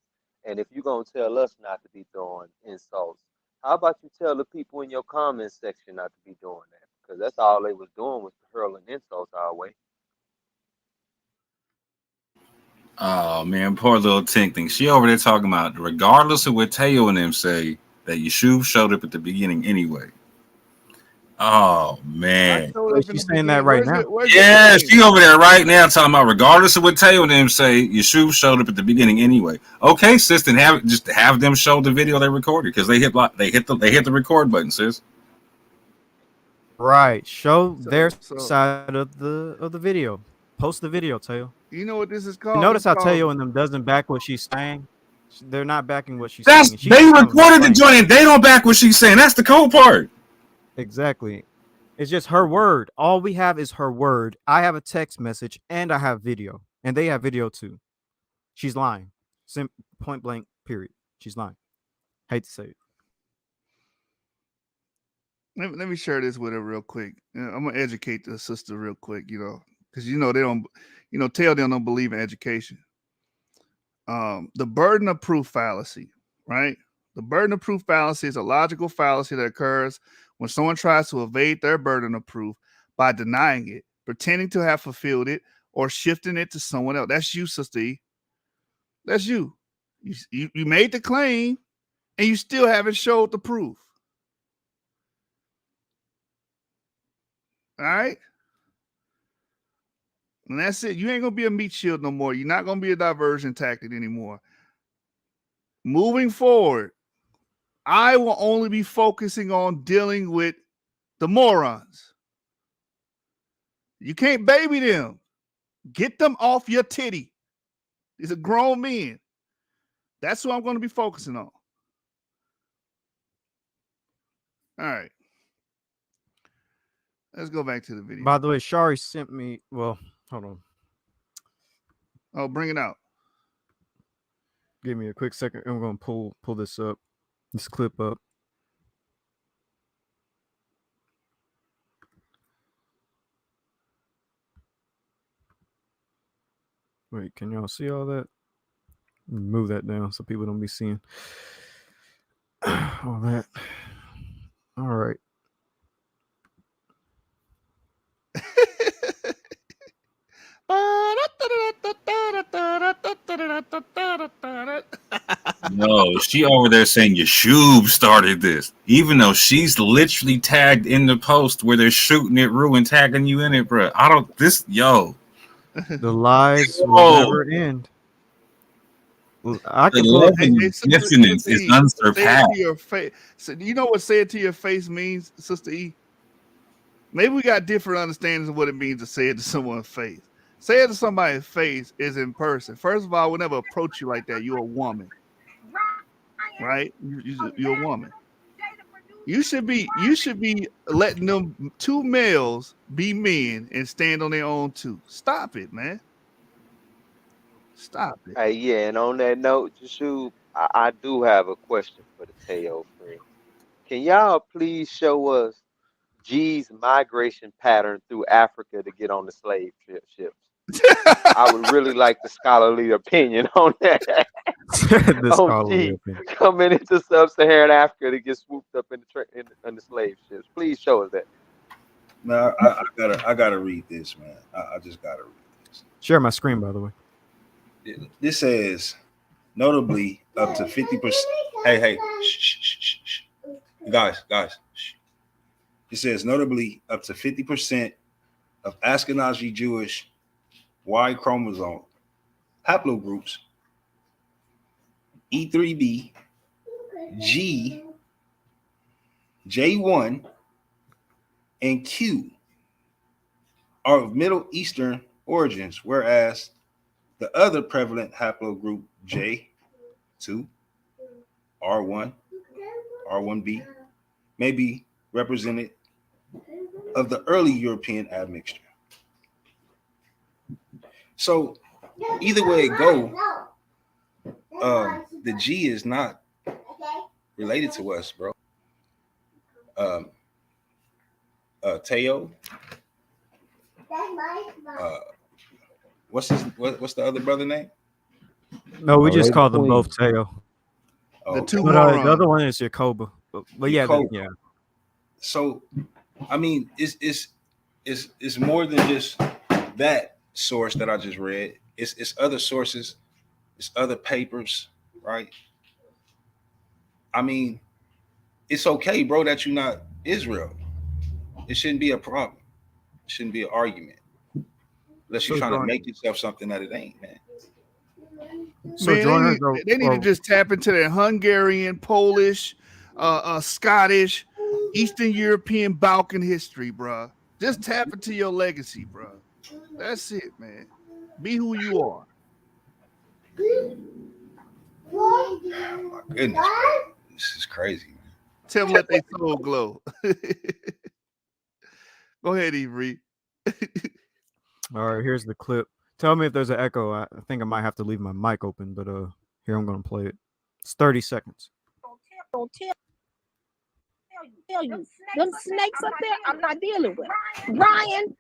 And if you're gonna tell us not to be throwing insults, how about you tell the people in your comment section not to be doing that? Because that's all they was doing was hurling insults our way. Oh man, poor little Tink thing. She over there talking about regardless of what Teo and them say, that Yeshua showed up at the beginning anyway. Oh man. Wait, she's saying that right now. Yeah, she over there right now talking about regardless of what Teo and them say, Yeshua showed up at the beginning anyway. Okay, sis, then have them show the video they recorded because they hit the record button, sis. Right, show their side of the video. Post the video, Teo. You know what this is called? Notice how It's called- Teo and them doesn't back what she's saying. They're not backing what she's That's saying. She's they just telling them recorded the plain. joint and they don't back what she's saying. That's the cold part. Exactly. It's just her word. All we have is her word. I have a text message and I have video, and they have video too. She's lying. Point blank. Period. She's lying. Hate to say it. Let me share this with her real quick. I'm gonna educate the sister real quick, because they don't, tell them don't believe in education. The burden of proof fallacy, right? The burden of proof fallacy is a logical fallacy that occurs when someone tries to evade their burden of proof by denying it, pretending to have fulfilled it, or shifting it to someone else. That's you, Sister E. That's you. You made the claim, and you still haven't showed the proof. All right? And that's it. You ain't going to be a meat shield no more. You're not going to be a diversion tactic anymore. Moving forward, I will only be focusing on dealing with the morons. You can't baby them. Get them off your titty. These are grown men. That's who I'm going to be focusing on. All right. Let's go back to the video. By the way, Shari sent me. Well, hold on. Oh, bring it out. Give me a quick second. I'm going to pull this up. This clip up. Wait, can y'all see all that? Move that down so people don't be seeing all that. All right. No, she over there saying Yeshub started this, even though she's literally tagged in the post where they're shooting it, and tagging you in it, bro. The lies will never end. I can pull up. Dissonance is unsurpassed. Say it to your face. So, you know what "say it to your face" means, Sister E? Maybe we got different understandings of what it means to say it to someone's face. Say it to somebody's face is in person. First of all, I would never approach you like that. You're a woman, right? You're a woman. You should be letting them two males be men and stand on their own too. Stop it, man. Stop it. Hey, yeah, and on that note, Yeshua, I do have a question for the Teo friends. Can y'all please show us G's migration pattern through Africa to get on the slave ships? I would really like the scholarly opinion on that. On G coming into sub-Saharan Africa to get swooped up in the slave ships. Please show us that. No, I gotta read this, man. I just gotta read this. Share my screen, by the way. This says, notably, up to 50%. Hey, shh. Guys. Shh. It says, notably, up to 50% of Ashkenazi Jewish Y chromosome haplogroups E3b, G, J1, and Q are of Middle Eastern origins, whereas the other prevalent haplogroup J2, R1, R1b may be represented of the early European admixture. So either way it go, the G is not related to us, bro. Teotw. What's the other brother name? No, we just they call them twins. both Teo. Oh, The okay. two But the morons. other one is Jacoba. But yeah, Jacoba. yeah. So, I mean, it's more than just that source that I just read. It's other sources, it's other papers, right? I mean, it's okay, bro, that you're not Israel. It shouldn't be a problem. It shouldn't be an argument. Unless you're So trying to Jordan- make yourself something that it ain't, man. So Man, Jordan, they need to just tap into their Hungarian, Polish, Scottish, Eastern European, Balkan history, bruh. Just tap into your legacy, bruh. That's it, man. Be who you are. Oh my goodness, bro. This is crazy, man. Tell them let their soul glow. Go ahead, Avery. All right, here's the clip. Tell me if there's an echo. I think I might have to leave my mic open, but here I'm gonna play it. It's 30 seconds. Tell you, them snakes up there, I'm not dealing with. Ryan,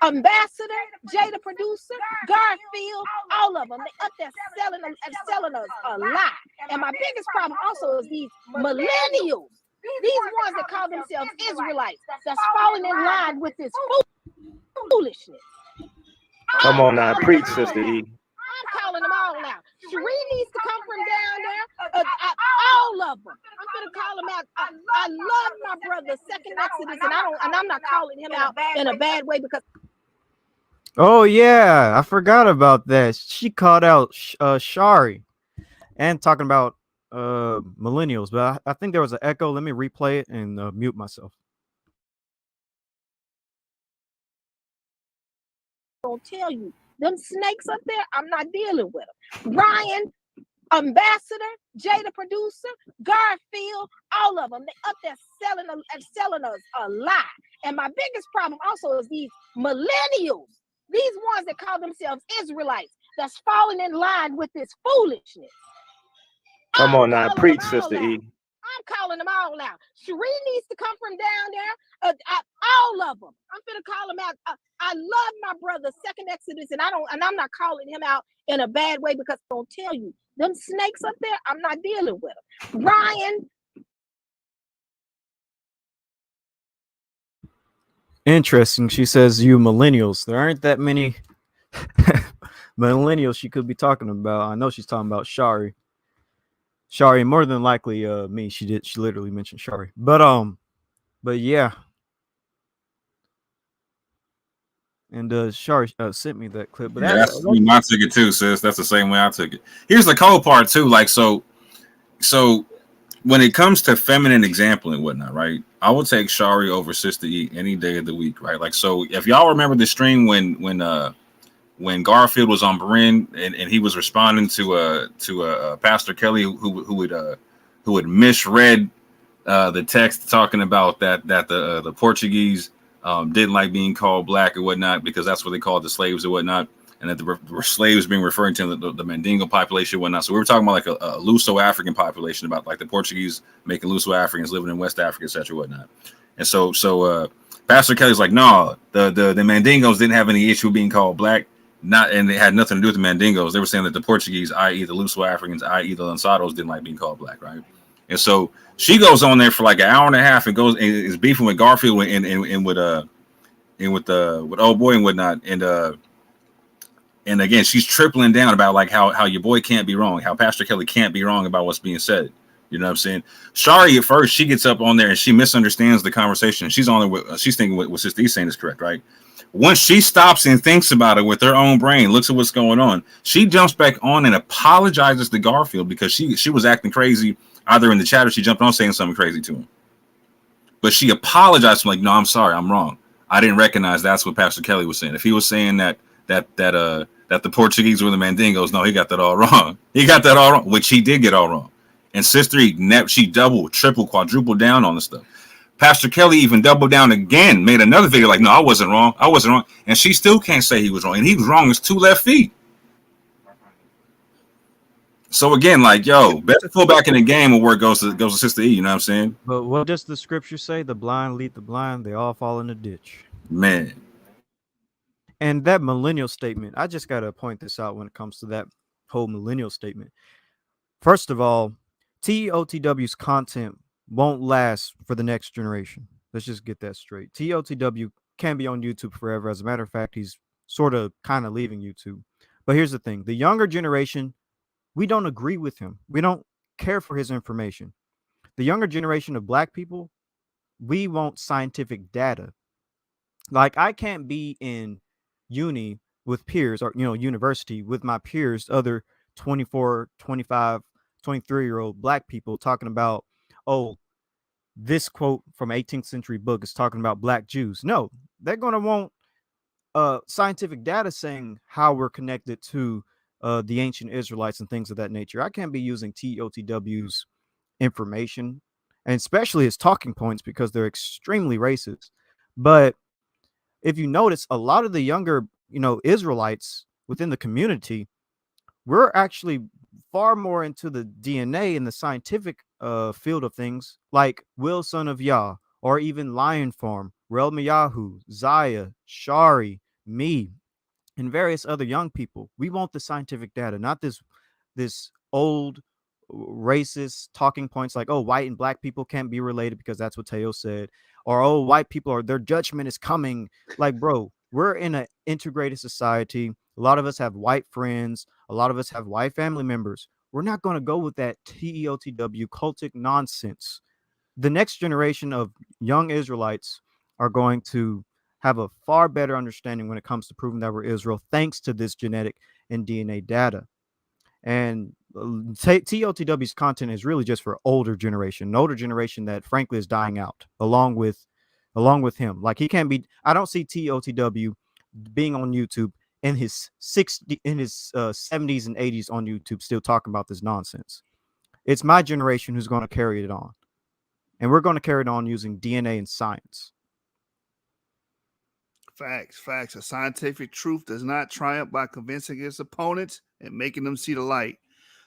Ambassador, Jay the producer, Garfield, all of them, they up there selling us a lie. And my biggest problem also is these millennials, these ones that call themselves Israelites, that's falling in line with this foolishness. Come on now, preach, Sister E. I'm calling them all out. Sheree needs to come from down there. All of them. I'm gonna call them out. I love my brother, Second Exodus, and I'm not calling him out in a bad way because Oh yeah, I forgot about that. She called out Shari and talking about millennials, but I think there was an echo. Let me replay it and mute myself. I'll tell you, them snakes up there, I'm not dealing with them. Ryan, Ambassador, Jay the producer, Garfield, all of them, they up there selling us a lie. And my biggest problem also is these millennials, these ones that call themselves Israelites, that's falling in line with this foolishness. Come on now, preach, Sister E. I'm calling them all out. Sheree needs to come from down there. All of them. I'm gonna call them out. I love my brother, Second Exodus, and I'm not calling him out in a bad way because I'll tell you, them snakes up there, I'm not dealing with them. Ryan. Interesting. She says you millennials. There aren't that many millennials she could be talking about. I know she's talking about Shari. Shari, more than likely me. She literally mentioned Shari. But yeah. And Shari sent me that clip. But Yeah, that's my ticket too, sis. That's the same way I took it. Here's the cold part too. Like so when it comes to feminine example and whatnot, right? I will take Shari over Sister E any day of the week, right? Like so, if y'all remember the stream when Garfield was on Berin and he was responding to Pastor Kelly who had misread the text talking about that the Portuguese didn't like being called black or whatnot because that's what they called the slaves or whatnot, and that the slaves being referring to the Mandingo population and whatnot. So we were talking about like a Luso-African population, about like the Portuguese making Luso-Africans living in West Africa, etc. whatnot. And so Pastor Kelly's like, no, the Mandingos didn't have any issue being called black. And it had nothing to do with the Mandingos. They were saying that the Portuguese, i.e. the Luso-Africans, i.e. the Lanzados, didn't like being called black, right? And so she goes on there for like an hour and a half and goes and is beefing with Garfield and with old boy and whatnot. And again, she's tripling down about like how your boy can't be wrong, how Pastor Kelly can't be wrong about what's being said. You know what I'm saying? Shari at first, she gets up on there and she misunderstands the conversation. She's on there she's thinking what Sister E saying is correct, right? Once she stops and thinks about it with her own brain, looks at what's going on, she jumps back on and apologizes to Garfield because she was acting crazy either in the chat or she jumped on saying something crazy to him. But she apologized, like, no, I'm sorry, I'm wrong. I didn't recognize that's what Pastor Kelly was saying. If he was saying that the Portuguese were the Mandingos, no, he got that all wrong. He got that all wrong, which he did get all wrong. And Sister E, she doubled, tripled, quadrupled down on the stuff. Pastor Kelly even doubled down again, made another video like, no, I wasn't wrong. I wasn't wrong. And she still can't say he was wrong. And he was wrong his 2 left feet. So again, like, yo, better pull back in the game of where it goes to Sister E, you know what I'm saying? But what does the scripture say? The blind lead the blind, they all fall in the ditch. Man. And that millennial statement, I just got to point this out when it comes to that whole millennial statement. First of all, TOTW's content won't last for the next generation. Let's just get that straight. TOTW can be on YouTube forever. As a matter of fact, he's sort of kind of leaving YouTube. But here's the thing. The younger generation, we don't agree with him. We don't care for his information. The younger generation of black people, we want scientific data. Like, I can't be in uni with peers or, university with my peers, other 24, 25, 23-year-old black people talking about, oh, this quote from 18th century book is talking about black Jews. No, they're going to want scientific data saying how we're connected to the ancient Israelites and things of that nature. I can't be using TOTW's information, and especially his talking points, because they're extremely racist. But if you notice, a lot of the younger, Israelites within the community, we're actually far more into the DNA and the scientific field of things, like Will, son of Yah, or even Lion Farm, Rel Miyahu, Zaya, Shari, me, and various other young people. We want the scientific data, not this old racist talking points like, oh, white and black people can't be related because that's what Teotw said, or oh, white people their judgment is coming. Like, bro, we're in an integrated society. A lot of us have white friends. A lot of us have white family members. We're not going to go with that TEOTW cultic nonsense. The next generation of young Israelites are going to have a far better understanding when it comes to proving that we're Israel, thanks to this genetic and DNA data. And TOTW's content is really just for an older generation that frankly is dying out along with him. Like, he can't be, I don't see TOTW being on YouTube in his 70s and 80s on YouTube still talking about this nonsense. It's my generation who's going to carry it on. And we're going to carry it on using DNA and science. Facts. A scientific truth does not triumph by convincing its opponents and making them see the light,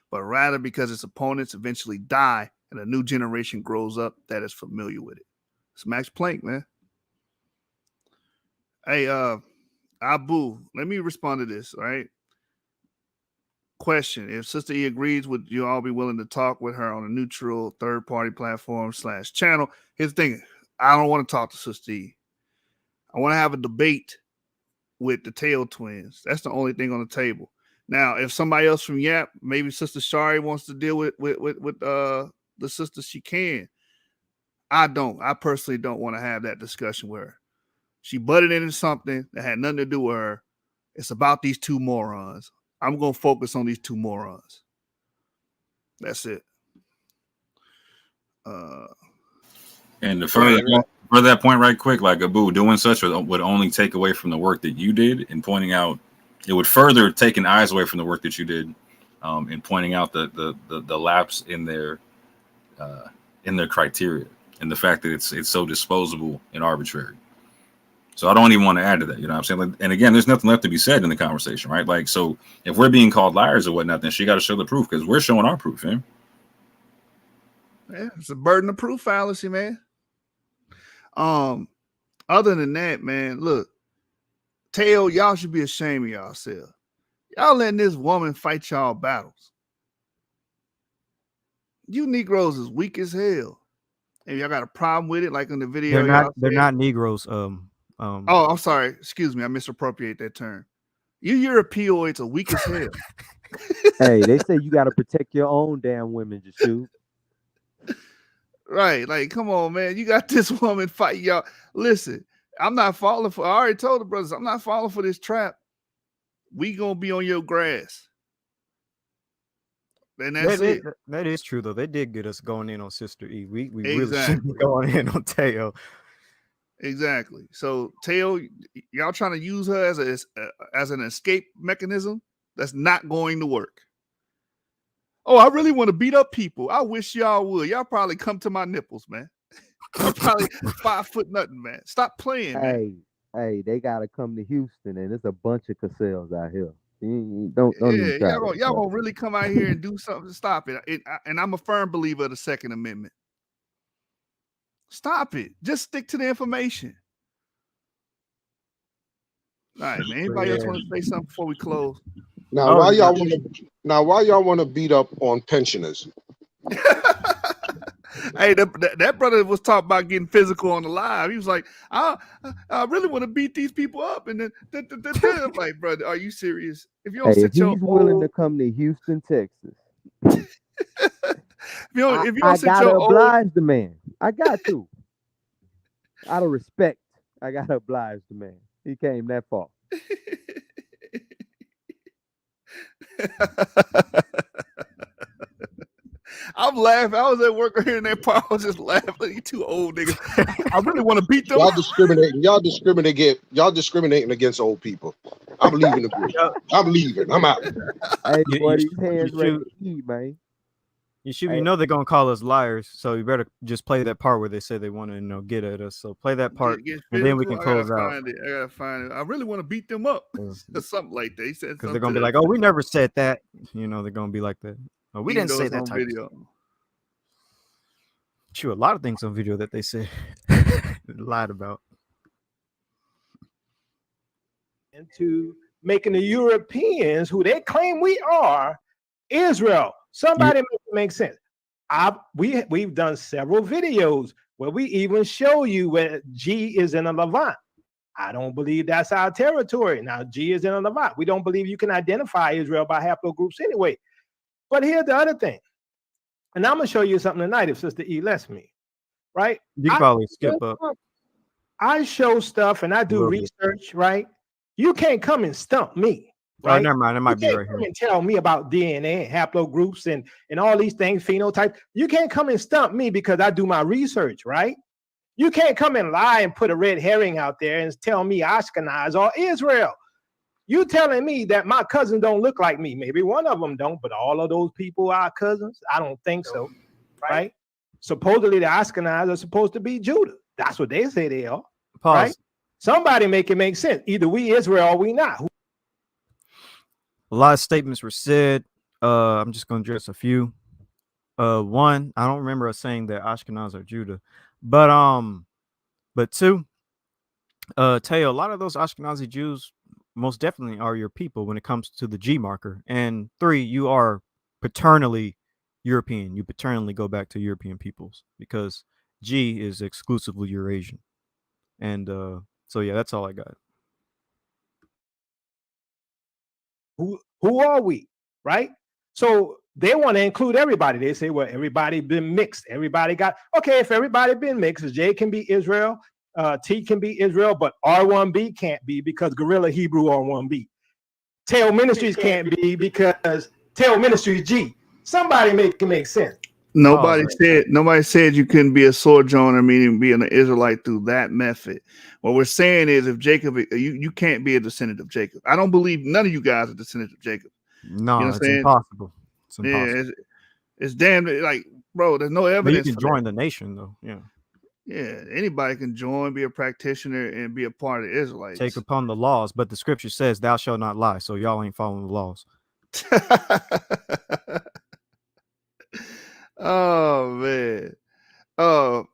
but rather because its opponents eventually die and a new generation grows up that is familiar with it. It's Max Planck, man. Hey, Abu, let me respond to this, all right? Question: if Sister E agrees, would you all be willing to talk with her on a neutral third-party platform / channel? Here's the thing. I don't want to talk to Sister E. I want to have a debate with the Teotw twins. That's the only thing on the table. Now, if somebody else from YAP, maybe Sister Shari wants to deal with the sister, she can. I don't. I personally don't want to have that discussion with her. She butted into something that had nothing to do with her. It's about these two morons. I'm going to focus on these two morons. That's it. And to further that point right quick, like Abu, doing such would only take away from the work that you did and pointing out, it would further take an eyes away from the work that you did in pointing out the lapse in their criteria and the fact that it's so disposable and arbitrary. So I don't even want to add to that, you know what I'm saying? Like, and again, there's nothing left to be said in the conversation, right? Like, so if we're being called liars or whatnot, then she got to show the proof because we're showing our proof, man. Yeah, it's a burden of proof fallacy, man. Other than that, man, look, Teotw, y'all should be ashamed of yourself. Y'all letting this woman fight y'all battles. You Negroes is weak as hell. And y'all got a problem with it, like in the video. They're not Negroes. Oh, I'm sorry. Excuse me. I misappropriate that term. You Europeoids are weak as hell. Hey, they say you got to protect your own damn women, Jashu. Right. Like, come on, man. You got this woman fight y'all. Listen, I'm not falling for. I already told the brothers, I'm not falling for this trap. We gonna be on your grass, and that's it. That is true though. They did get us going in on Sister E. We really should be Exactly. going in on Teotw. Exactly. So Teotw, y'all trying to use her as an escape mechanism? That's not going to work. Oh, I really want to beat up people. I wish y'all would. Y'all probably come to my nipples, man. Y'all probably 5 foot nothing, man. Stop playing, man. Hey, they gotta come to Houston, and there's a bunch of Casells out here. Don't even Yeah, try y'all that. gonna really come out here and do something to stop it. And I'm a firm believer of the Second Amendment. Stop it. Just stick to the information. All right, man. Anybody else want to say something before we close? Now, why y'all want to beat up on pensioners? Hey, that brother was talking about getting physical on the live. He was like, I really want to beat these people up. And then I'm like, brother, are you serious? If you don't Hey, if sit your he's willing to come to Houston, Texas, if you I don't sit gotta your old oblige the man. I got to. Out of respect, I gotta oblige the man. He came that far. I'm laughing. I was at work hearing that part. I was just laughing. You two old niggas. I really want to beat them. Y'all discriminating against old people. I'm leaving the group. I'm leaving. I'm out. Hey, You- boy, you these should- hands you ready should- to eat, man. You know they're gonna call us liars, so you better just play that part where they say they want to get at us. So play that part, Get and then we can physical. close out. I gotta find it. I really want to beat them up. Or something like that. He said Because they're gonna be like, "Oh, we never said that." They're gonna be like that. Oh, we didn't say that on type of video. stuff. True, a lot of things on video that they said lied about. Into making the Europeans, who they claim we are, Israel. Somebody make it make sense. We've done several videos where we even show you where G is in a Levant. I don't believe that's our territory. Now, G is in a Levant. We don't believe you can identify Israel by haplogroups anyway. But here's the other thing. And I'm going to show you something tonight if Sister E lets me. Right? You can probably skip up. I show stuff and I do research, right? You can't come and stump me. Right? Oh, never mind. It might be right Come here. and tell me about DNA and haplogroups and all these things, phenotype. You can't come and stump me because I do my research, right? You can't come and lie and put a red herring out there and tell me Ashkenaz or Israel. You telling me that my cousins don't look like me. Maybe one of them don't, but all of those people are cousins? I don't think so, right? Supposedly the Ashkenaz are supposed to be Judah. That's what they say they are, right? Somebody make it make sense. Either we Israel or we not. A lot of statements were said. I'm just going to address a few. One, I don't remember us saying that Ashkenaz are Judah, but two, Teotw, a lot of those Ashkenazi Jews most definitely are your people when it comes to the G marker. And three, you are paternally European. You paternally go back to European peoples because G is exclusively Eurasian. And so yeah, that's all I got. Who are we, right? So they want to include everybody. They say, well, everybody been mixed. Everybody got, okay, if everybody been mixed, J can be Israel, T can be Israel, but R1B can't be because Guerrilla Hebrew R1B. Teotw Ministries can't be because Teotw Ministries G. Somebody make it make sense. Nobody said you couldn't be a sojourner, meaning being an Israelite through that method. What we're saying is if Jacob, you can't be a descendant of Jacob. I don't believe none of you guys are descendants of Jacob. No, you know it's impossible. It's impossible. Yeah, it's damn like, bro, there's no evidence. But you can join the nation though. Yeah. Yeah, anybody can join, be a practitioner, and be a part of the Israelites. Take upon the laws, but the scripture says thou shalt not lie, so y'all ain't following the laws. Oh man.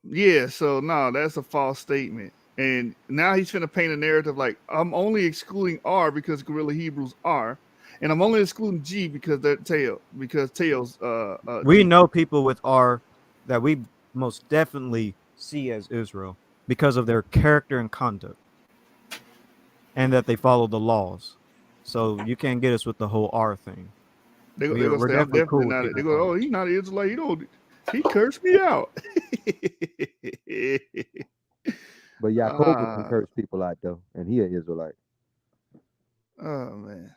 Yeah, so no, that's a false statement. And now he's finna paint a narrative like I'm only excluding R because Guerrilla Hebrews are, and I'm only excluding G because they're Teotw, because Teotw's we G. know people with R that we most definitely see as Israel because of their character and conduct, and that they follow the laws. So you can't get us with the whole R thing. They're We're gonna say I'm definitely definitely cool with not. people They with go, R. oh, he's not an Israelite. He cursed me out. But Yaakov can curse people out though, and he an Israelite. Oh man.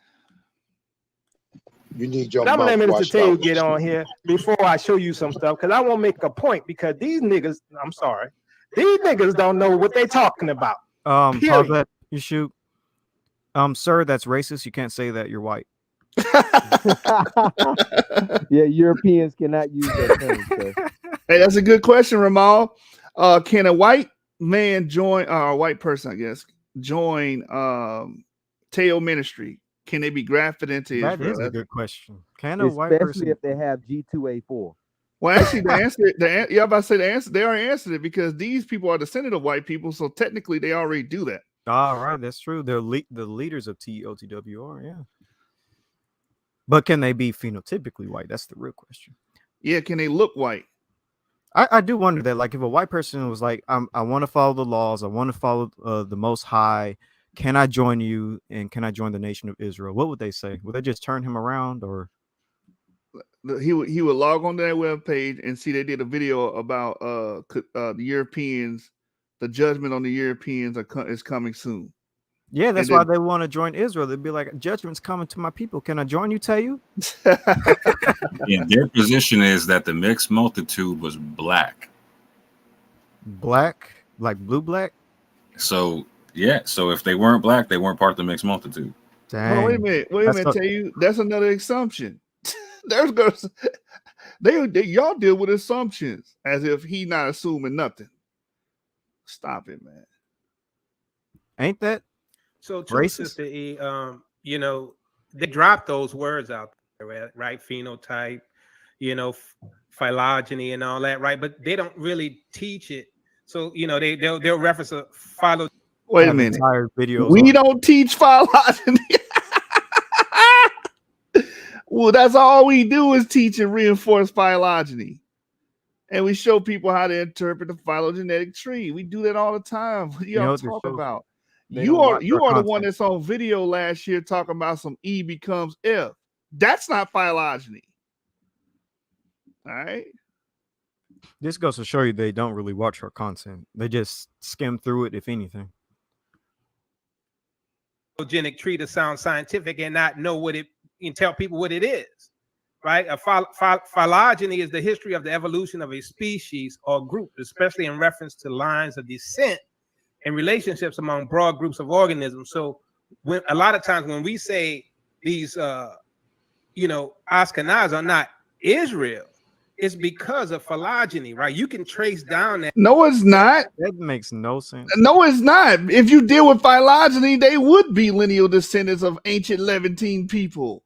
You need your But I'm gonna mouth let Mr. washed Teotw out. get on here before I show you some stuff, because I want to make a point, because these niggas, I'm sorry, these niggas don't know what they talking about. Pause Period. that. You shoot. Sir, that's racist. You can't say that. You're white. Yeah, Europeans cannot use that term, sir. Hey, that's a good question, Ramal. Can a white man join, a white person, I guess, join Teotw ministry? Can they be grafted into That Israel? is a That's- good question. Can a white Especially person? if they have G2A4. Well, actually, the answer, yeah, I'm about to say the answer. They already answered it because these people are descendant of white people, so technically they already do that. All right, that's true. They're the leaders of TOTWR, yeah. But can they be phenotypically white? That's the real question. Yeah, can they look white? I do wonder that, like, if a white person was like, I want to follow the laws, I want to follow the Most High, can I join you, and can I join the nation of Israel? What would they say? Would they just turn him around, or He would log on to that webpage and see they did a video about the Europeans, the judgment on the Europeans is coming soon. yeah, that's And why then- they want to join Israel. They'd be like, judgment's coming to my people. Can I join you, Teotw? Yeah, their position is that the mixed multitude was black. Black, like blue black. So yeah, so if they weren't black, they weren't part of the mixed multitude. Hold on, wait a minute. Tell you that's another assumption. They y'all deal with assumptions as if he not assuming nothing. Stop it, man. Ain't that So too, racist? Sister E, you know, they drop those words out there, right? Phenotype, you know, phylogeny and all that, right? But they don't really teach it. So, you know, they'll reference a phylogeny. Wait a minute. Entire videos We on- don't teach phylogeny. Well, that's all we do is teach and reinforce phylogeny. And we show people how to interpret the phylogenetic tree. We do that all the time. What You know y'all what this talk shows? about? They You don't are watch you our are the one content. that's on video last year talking about some E becomes F. That's not phylogeny. All right. This goes to show you they don't really watch our content. They just skim through it, if anything. Phylogenic tree to sound scientific and not know what it and tell people what it is, right? A phylogeny is the history of the evolution of a species or group, especially in reference to lines of descent and relationships among broad groups of organisms. So when a lot of times when we say these you know, Ashkenaz are not Israel, it's because of phylogeny, right? You can trace down that. No, it's not. That makes no sense. No, it's not. If you deal with phylogeny, they would be lineal descendants of ancient Levantine people.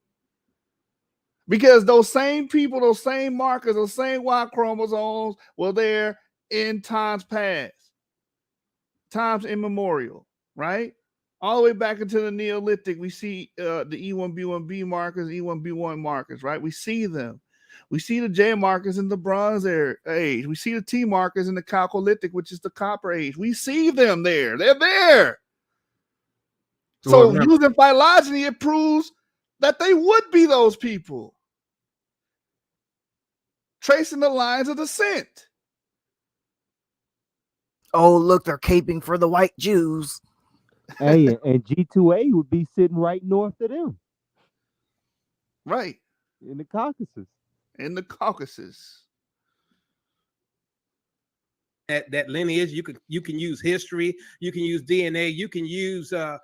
Because those same people, those same markers, those same Y chromosomes were there in times past, times immemorial, right? All the way back into the Neolithic, we see the E1B1B markers, E1B1 markers, right? We see them. We see the J markers in the Bronze Age. We see the T markers in the Chalcolithic, which is the Copper Age. We see them there. They're there. So Well, using phylogeny, it proves that they would be those people. Tracing the lines of descent. Oh, look, they're caping for the white Jews. Hey, and G2A would be sitting right north of them Right. in the Caucasus. In the Caucasus. That lineage, you can use history, you can use DNA, you can use a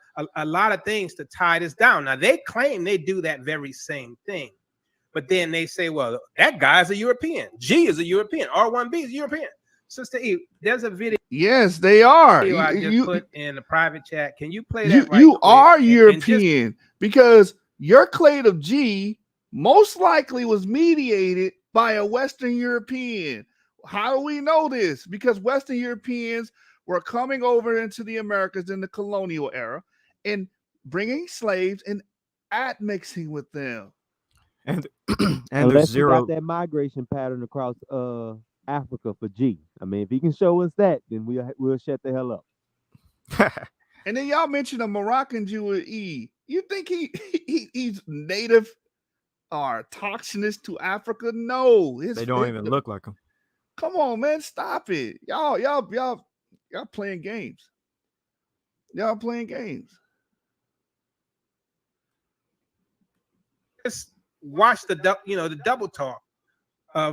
lot of things to tie this down. Now they claim they do that very same thing, but then they say, well, that guy's a European, G is a European, R1B is European. Sister E, there's a video. Yes, they are. I just put in the private chat. Can you play that? You, right you quick? are And European because your clade of G most likely was mediated by a Western European. How do we know this? Because Western Europeans were coming over into the Americas in the colonial era and bringing slaves and admixing with them. And Unless there's you got zero. that migration pattern across Africa for G. I mean, if he can show us that, then we'll shut the hell up. And then y'all mentioned a Moroccan Jew with E. You think he's native or toxinous to Africa? No, They don't even look like them. Come on, man, stop it, y'all Y'all playing games. Y'all playing games. Just watch the double talk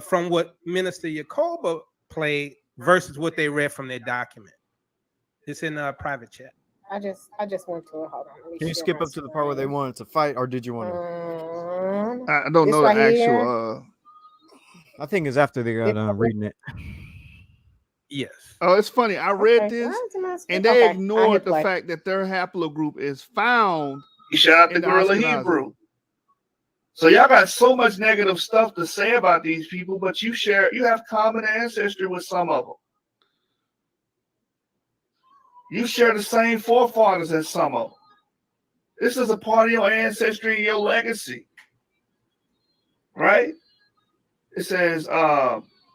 from what Minister Yacoba played versus what they read from their document. It's in a private chat. I just went to it. Hold on. Let me Can you share skip my up to the part where they screen. wanted to fight, or did you want to? I don't This know the right here. actual. I think it's after they got done reading it. Yes. Oh, it's funny. I read Okay, this, why is my screen- and they okay, I ignored hit the play. fact that their haplogroup is found. Shout out to in the Gorilla Ashkenazi Hebrew. group. So y'all got so much negative stuff to say about these people, but you have common ancestry with some of them. You share the same forefathers as some of them. This is a part of your ancestry and your legacy, right? It says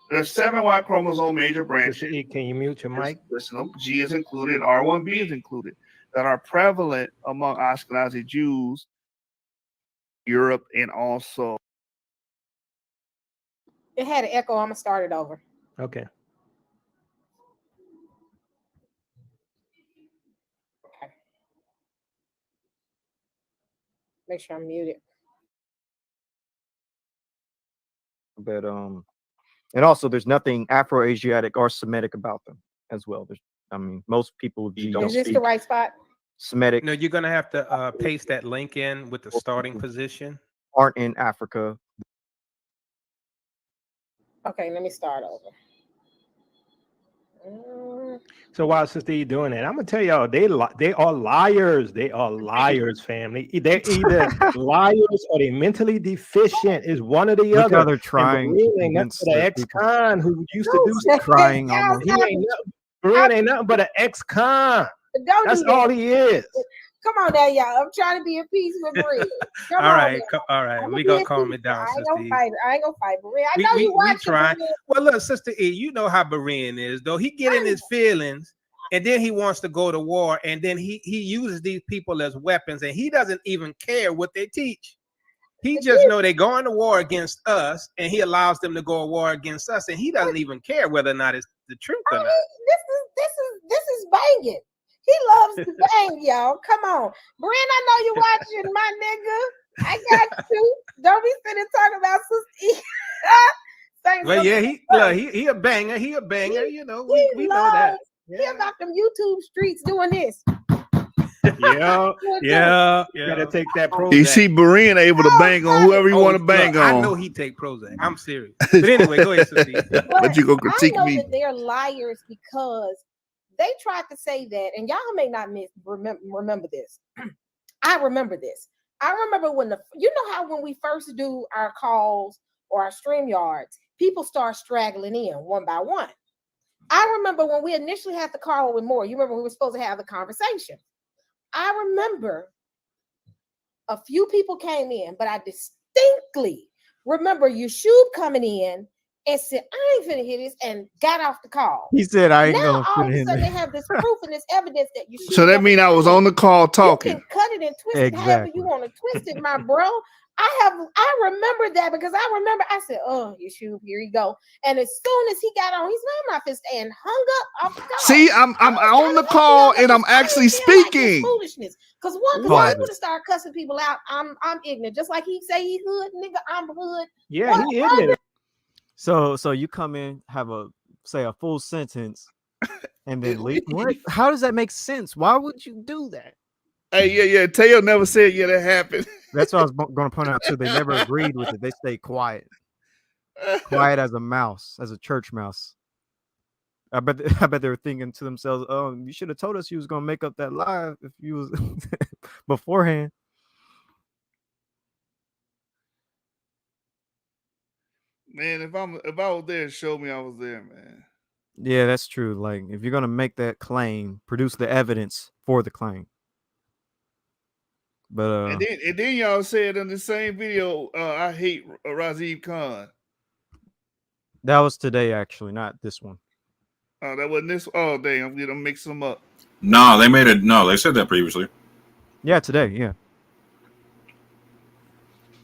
there's 7 Y chromosome major branches. Sister E, can you mute your mic? Listen, G is included, R1b is included, that are prevalent among Ashkenazi Jews, Europe, and also. It had an echo. I'm gonna start it over. Okay. Make sure I'm muted. But and also there's nothing Afro-Asiatic or Semitic about them as well. I mean, most people with G don't Is this speak the right spot? Semitic. No, you're gonna have to paste that link in with the starting position. Aren't in Africa. Okay, let me start over. So while Sister E doing that, I'm gonna tell y'all they are liars. They are liars, family. They're either liars or they mentally deficient. Is one or the Look other. how they're trying to ain't nothing convince but an the ex-con who used to do crying almost. He ain't Berean ain't nothing but an ex-con. That's all he is. Come on now, y'all. I'm trying to be at peace with Bree. All right. We gonna calm it down, I ain't Sister gonna E. fight. I ain't gonna fight Bree. I know you watching. Try. Well, look, Sister E, you know how Berean is, though. He get in his feelings, and then he wants to go to war, and then he uses these people as weapons, and he doesn't even care what they teach. He just know they're going to war against us, and he allows them to go to war against us, and he doesn't even care whether or not it's the truth or not. This is banging. He loves to bang, y'all. Come on, Brent. I know you're watching, my nigga. I got you. Don't be sitting talking about Sister E. Well, yeah, he a banger. He a banger. You know, we know that. He about them YouTube streets doing this. Yeah. Gotta take that Prozac. You see Berean able to bang on whoever you want to bang on. I know he take Prozac. I'm serious. But anyway, go ahead, Sister E. But you gonna critique I know me? that they're liars because they tried to say that, and y'all may not remember this. I remember this. I remember when you know how when we first do our calls or our StreamYards, people start straggling in one by one. I remember when we initially had the call with Moore. You remember we were supposed to have the conversation. I remember a few people came in, but I distinctly remember Yashub coming in and said, I ain't finna hear this, and got off the call. He said, I ain't now gonna all of a fit sudden in. they have this proof and this evidence that you So that means I was on the call talking. You can cut it and twist it however you want to twist it, my bro. I remember that because I said, oh, Yashub, here you go. And as soon as he got on, he's not my fist and hung up off the call. See, I'm on the call and I'm actually speaking. Foolishness. Because he would have started cussing people out. I'm ignorant. Just like he say he hood, nigga, I'm hood. Yeah, he ignorant. So you come in, have a full sentence, and then leave. What? How does that make sense? Why would you do that? Hey, yeah. Teotw never said that happened. That's what I was going to point out too. They never agreed with it. They stayed quiet, quiet as a mouse, as a church mouse. I bet they were thinking to themselves, "Oh, you should have told us you was going to make up that lie if you was beforehand." Man, if I was there, show me I was there, man. Yeah, that's true. Like, if you're gonna make that claim, produce the evidence for the claim. But and then y'all said in the same video, I hate Razib Khan. That was today, actually, not this one. Oh, that wasn't this. Oh, dang, I'm gonna mix them up. No, they made it. No, they said that previously. Yeah, today. Yeah.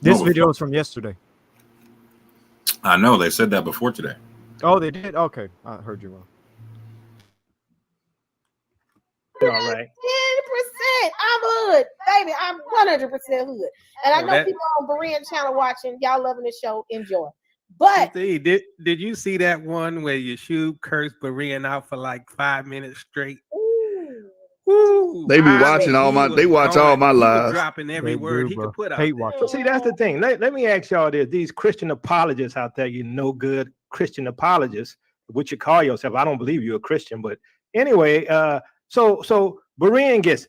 This video is from yesterday. I know they said that before today. Oh, they did. Okay, I heard you wrong. All right. 10%. I'm hood, baby. I'm 100% hood. And I Oh, know that- people on Berean channel watching. Y'all loving the show. Enjoy. But Sister E, did you see that one where Yeshua cursed Berean out for like 5 minutes straight? Woo, They be I watching mean, all he my. They was watch all going, my he was lives. dropping every They word do, he bro. could put out Hate there. watching. See, that's the thing. Let me ask y'all this. These Christian apologists out there, you no good Christian apologists, what you call yourself. I don't believe you're a Christian, but anyway, so Berean gets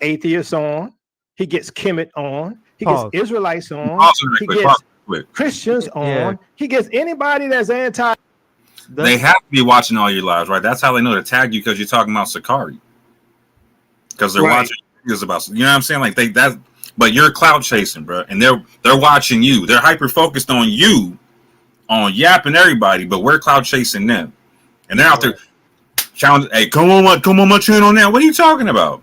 atheists on, he gets Kemet on, he gets Pause. Israelites on, Pause it real he quick, gets pause it quick. Christians on, Yeah. he gets anybody that's anti. They have to be watching all your lives, right? That's how they know to tag you because you're talking about Sakari. Because they're Right. watching videos about, you know what I'm saying? Like but you're cloud chasing, bro, and they're watching you. They're hyper focused on you, on yapping everybody, but we're cloud chasing them, and they're out there challenging. Hey, come on my channel now. What are you talking about?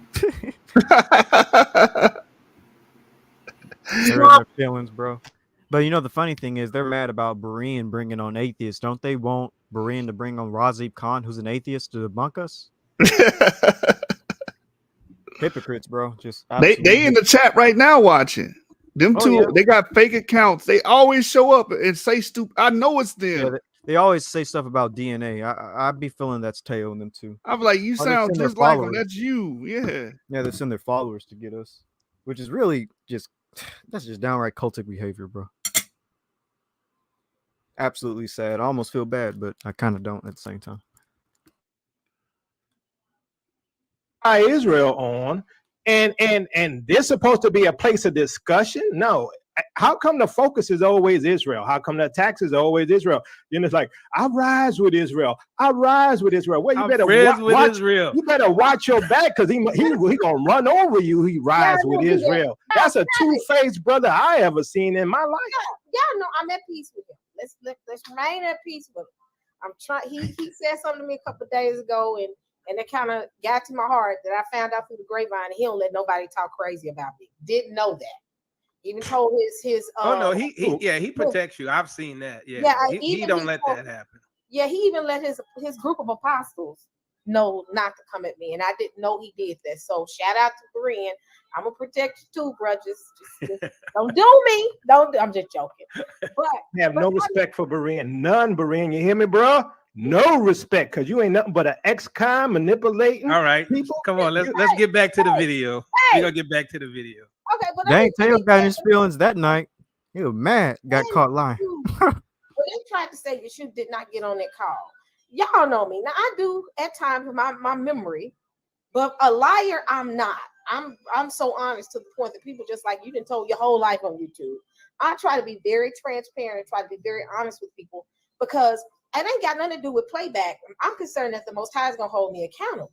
They're in their feelings, bro. But you know the funny thing is they're mad about Berean bringing on atheists. Don't they want Berean to bring on Razib Khan, who's an atheist, to debunk us? Hypocrites, bro. Just They in the chat right now watching. Them Oh, two, yeah. they got fake accounts. They always show up and say stupid. I know it's them. Yeah, they always say stuff about DNA. I be feeling that's Teo and them too. I'm like, you Or they sound send their just like them. followers. That's you. Yeah. Yeah, they send their followers to get us, which is really just that's just downright cultic behavior, bro. Absolutely sad. I almost feel bad, but I kind of don't at the same time. Israel on, and this supposed to be a place of discussion. No, how come the focus is always Israel? How come the attacks is always Israel? Then it's like, I rise with Israel. I rise with Israel. Well, you I'm better friends with watch Israel. You better watch your back because he gonna run over you. He rise with Israel. That's a two-faced brother I ever seen in my life. y'all know I'm at peace with him. Let's remain at peace with him. I'm trying. He said something to me a couple of days ago, and it kind of got to my heart that I found out through the grapevine. He don't let nobody talk crazy about me. Didn't know that. Even told his Oh no, he protects you. I've seen that. Yeah, Yeah, he even don't he let told- that happen. Yeah, he even let his group of apostles know not to come at me, and I didn't know he did that. So shout out to Berean. I'm gonna protect you too, bro. Just don't do me. I'm just joking. But Have no respect for Berean. None, Berean. You hear me, bro? No respect, because you ain't nothing but an ex-con manipulating. All right, come on. Let's get back to the video. We're gonna get back to the video. Okay, but Dang, Teo got in his feelings that night. He was mad. Got caught lying. But they tried to say that you did not get on that call. Y'all know me. Now I do at times with my memory, but a liar I'm not. I'm so honest to the point that people just like you done told your whole life on YouTube. I try to be very transparent, try to be very honest with people because it ain't got nothing to do with playback. I'm concerned that the Most High is gonna hold me accountable.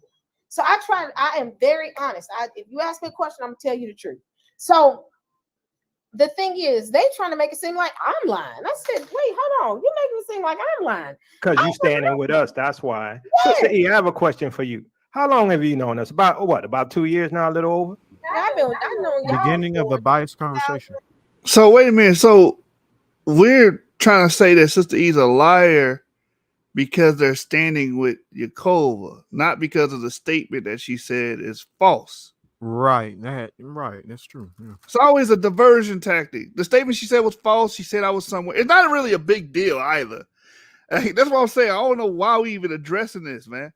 So I am very honest. If you ask me a question, I'm gonna tell you the truth. So the thing is, they trying to make it seem like I'm lying. I said, wait, hold on. You making it seem like I'm lying. Because you standing with us, that's why. Sister E, I have a question for you. How long have you known us? About 2 years now, a little over? I know y'all. Beginning of a biased conversation. So wait a minute. So we're trying to say that Sister E's a liar because they're standing with Yaakov, not because of the statement that she said is false. Right. That's true. Yeah. It's always a diversion tactic. The statement she said was false. She said I was somewhere. It's not really a big deal either. That's what I'm saying. I don't know why we even addressing this, man.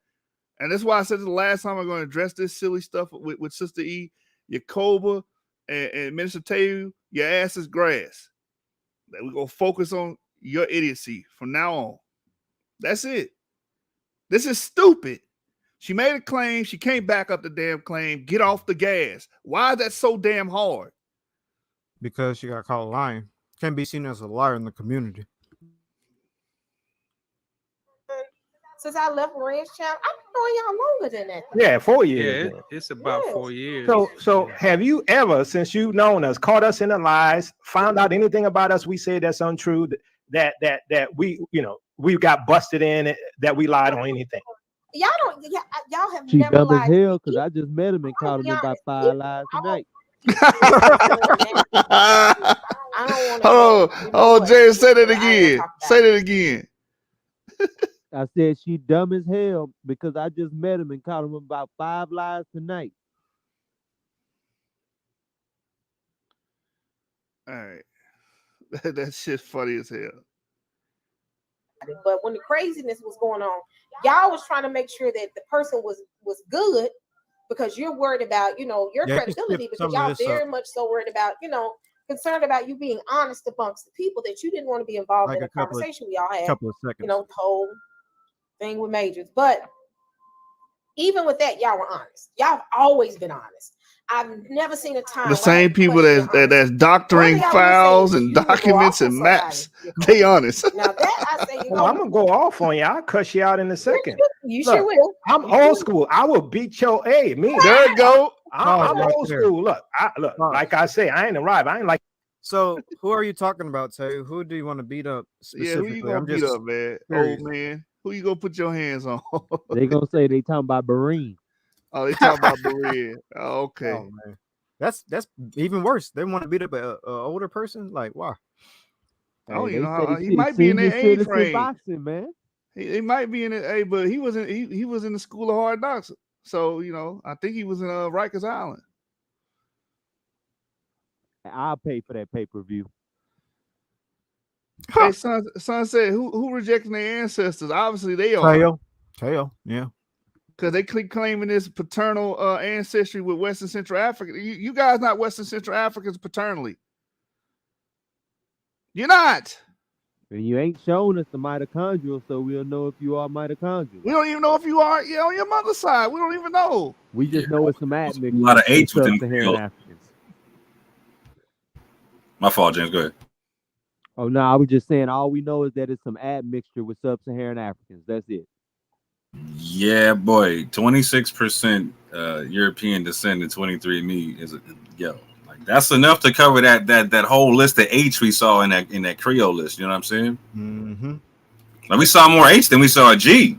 And that's why I said the last time I'm going to address this silly stuff with Sister E, Yakoba, and Minister Teotw. Your ass is grass. That we're going to focus on your idiocy from now on. That's it. This is stupid. She made a claim. She can't back up the damn claim. Get off the gas. Why is that so damn hard? Because she got caught lying. Can't be seen as a liar in the community. Since I left Berean's channel, I've been knowing y'all longer than that. Yeah, 4 years. Yeah, it's about 4 years. So have you ever, since you've known us, caught us in the lies, found out anything about us we say that's untrue, that we, we got busted in, that we lied on anything? Y'all don't. Y'all have She never dumb as lied. hell because I just met him and caught him in about 5 lies tonight. Oh, James, say that again. Say that again. I said she dumb as hell because I just met him and caught him about 5 lies tonight. All right. That shit's funny as hell. But when the craziness was going on, y'all was trying to make sure that the person was good because you're worried about, you know, your Yeah, you credibility skipped some because of y'all this very up. much so worried about, you know, concerned about you being honest amongst the people that you didn't want to be involved Like in a a couple of conversation we all had, couple of you seconds. know, the whole thing with Majors. But even with that, y'all were honest. Y'all have always been honest. I've never seen a time The where I same had to people question your that's honesty. doctoring One thing I will say files is and you will go documents off on and somebody, maps, you're they cold. honest. Now that I say, you Oh, know, I'm gonna go off on you. I'll cuss you out in a second. you sure Look, will. I'm You sure old will. school. I will beat your A. Me. There it go. Pause I'm right old there. school. Look, Pause. like I say, I ain't arrived. I ain't like. So, who are you talking about, Tay? Who do you want to beat up Yeah, who you specifically? gonna I'm beat just up, man? curious. Old man. Who you gonna put your hands on? They gonna say they talking about Bareen. Oh, they talking about Berea. Oh, okay. Oh man, that's even worse. They want to beat up a older person. Like, why? I don't Hey, even they know say how he shit, might be in senior that age citizen frame. boxing, man. He might be in it, hey, but he was in the school of hard knocks. So, you know, I think he was in Rikers Island. I'll pay for that pay-per-view. Hey, son said who rejecting their ancestors? Obviously they are. Tail, yeah. Because they keep claiming this paternal ancestry with Western Central Africa. You guys not Western Central Africans paternally. You're not. And you ain't shown us the mitochondrial, so we'll know if you are mitochondrial. We don't even know if you are on your mother's side. We don't even know. We just know it's some admixtures A lot of with H within sub-Saharan Creole. Africans. My fault, James. Go ahead. Oh no, I was just saying all we know is that it's some admixture with sub-Saharan Africans. That's it. Yeah, boy, 26% European descent and 23andMe is like that's enough to cover that whole list of H we saw in that Creole list. You know what I'm saying? Mm-hmm. Like we saw more H than we saw a G.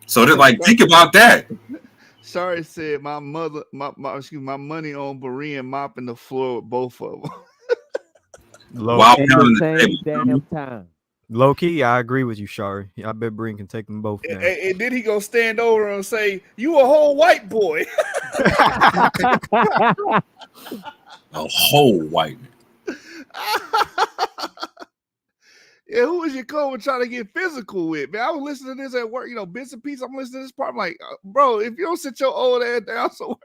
So they're like, think about that. Sorry, said my mother, my money on Berean mopping the floor with both of them. While At pounding the the same table. damn time. Low key, I agree with you, Shari. I bet Breen can take them both down. And then he gonna stand over and say, "You a whole white boy." A whole white man. Yeah, who was your coach trying to get physical with, man? I was listening to this at work, you know, bits and pieces. I'm listening to this part. I'm like, bro, if you don't sit your old ass down somewhere,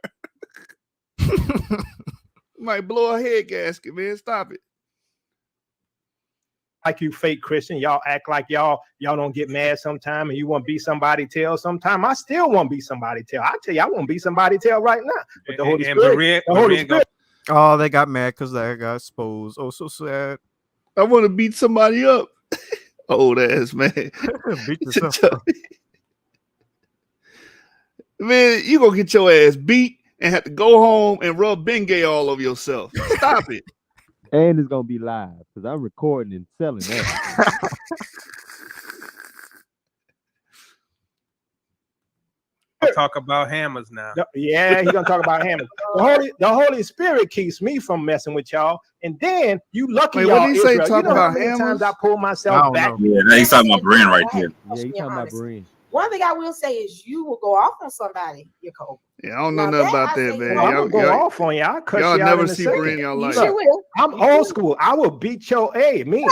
you might blow a head gasket, man. Stop it. Like you fake Christian, y'all act like y'all don't get mad sometime and you want to be somebody tell sometime. I still want to be somebody tell. I tell you, I want to be somebody tell right now. But the Holy Spirit, the Holy Spirit. Oh, they got mad because that got exposed. Oh, so sad. I want to beat somebody up. Old ass man. Beat yourself up. Man, you gonna get your ass beat and have to go home and rub Bengay all over yourself. Stop it. And it's gonna be live because I'm recording and selling that. I'll talk about hammers now. Yeah, he's gonna talk about hammers. The Holy Spirit keeps me from messing with y'all. And then you lucky Wait, y'all. what did he say? Israel. Talk You know how about many times I hammers? pull myself back. Yeah, he's talking about Brand right here. Yeah, you talking about Bareen. One thing I will say is you will go off on somebody, you're cold. Yeah, I don't know nothing about that, man. I'm gonna go off on you. I'll cut y'all you out never in a see second. Breen in your life. Look, I'm old school. I will beat your A. Me.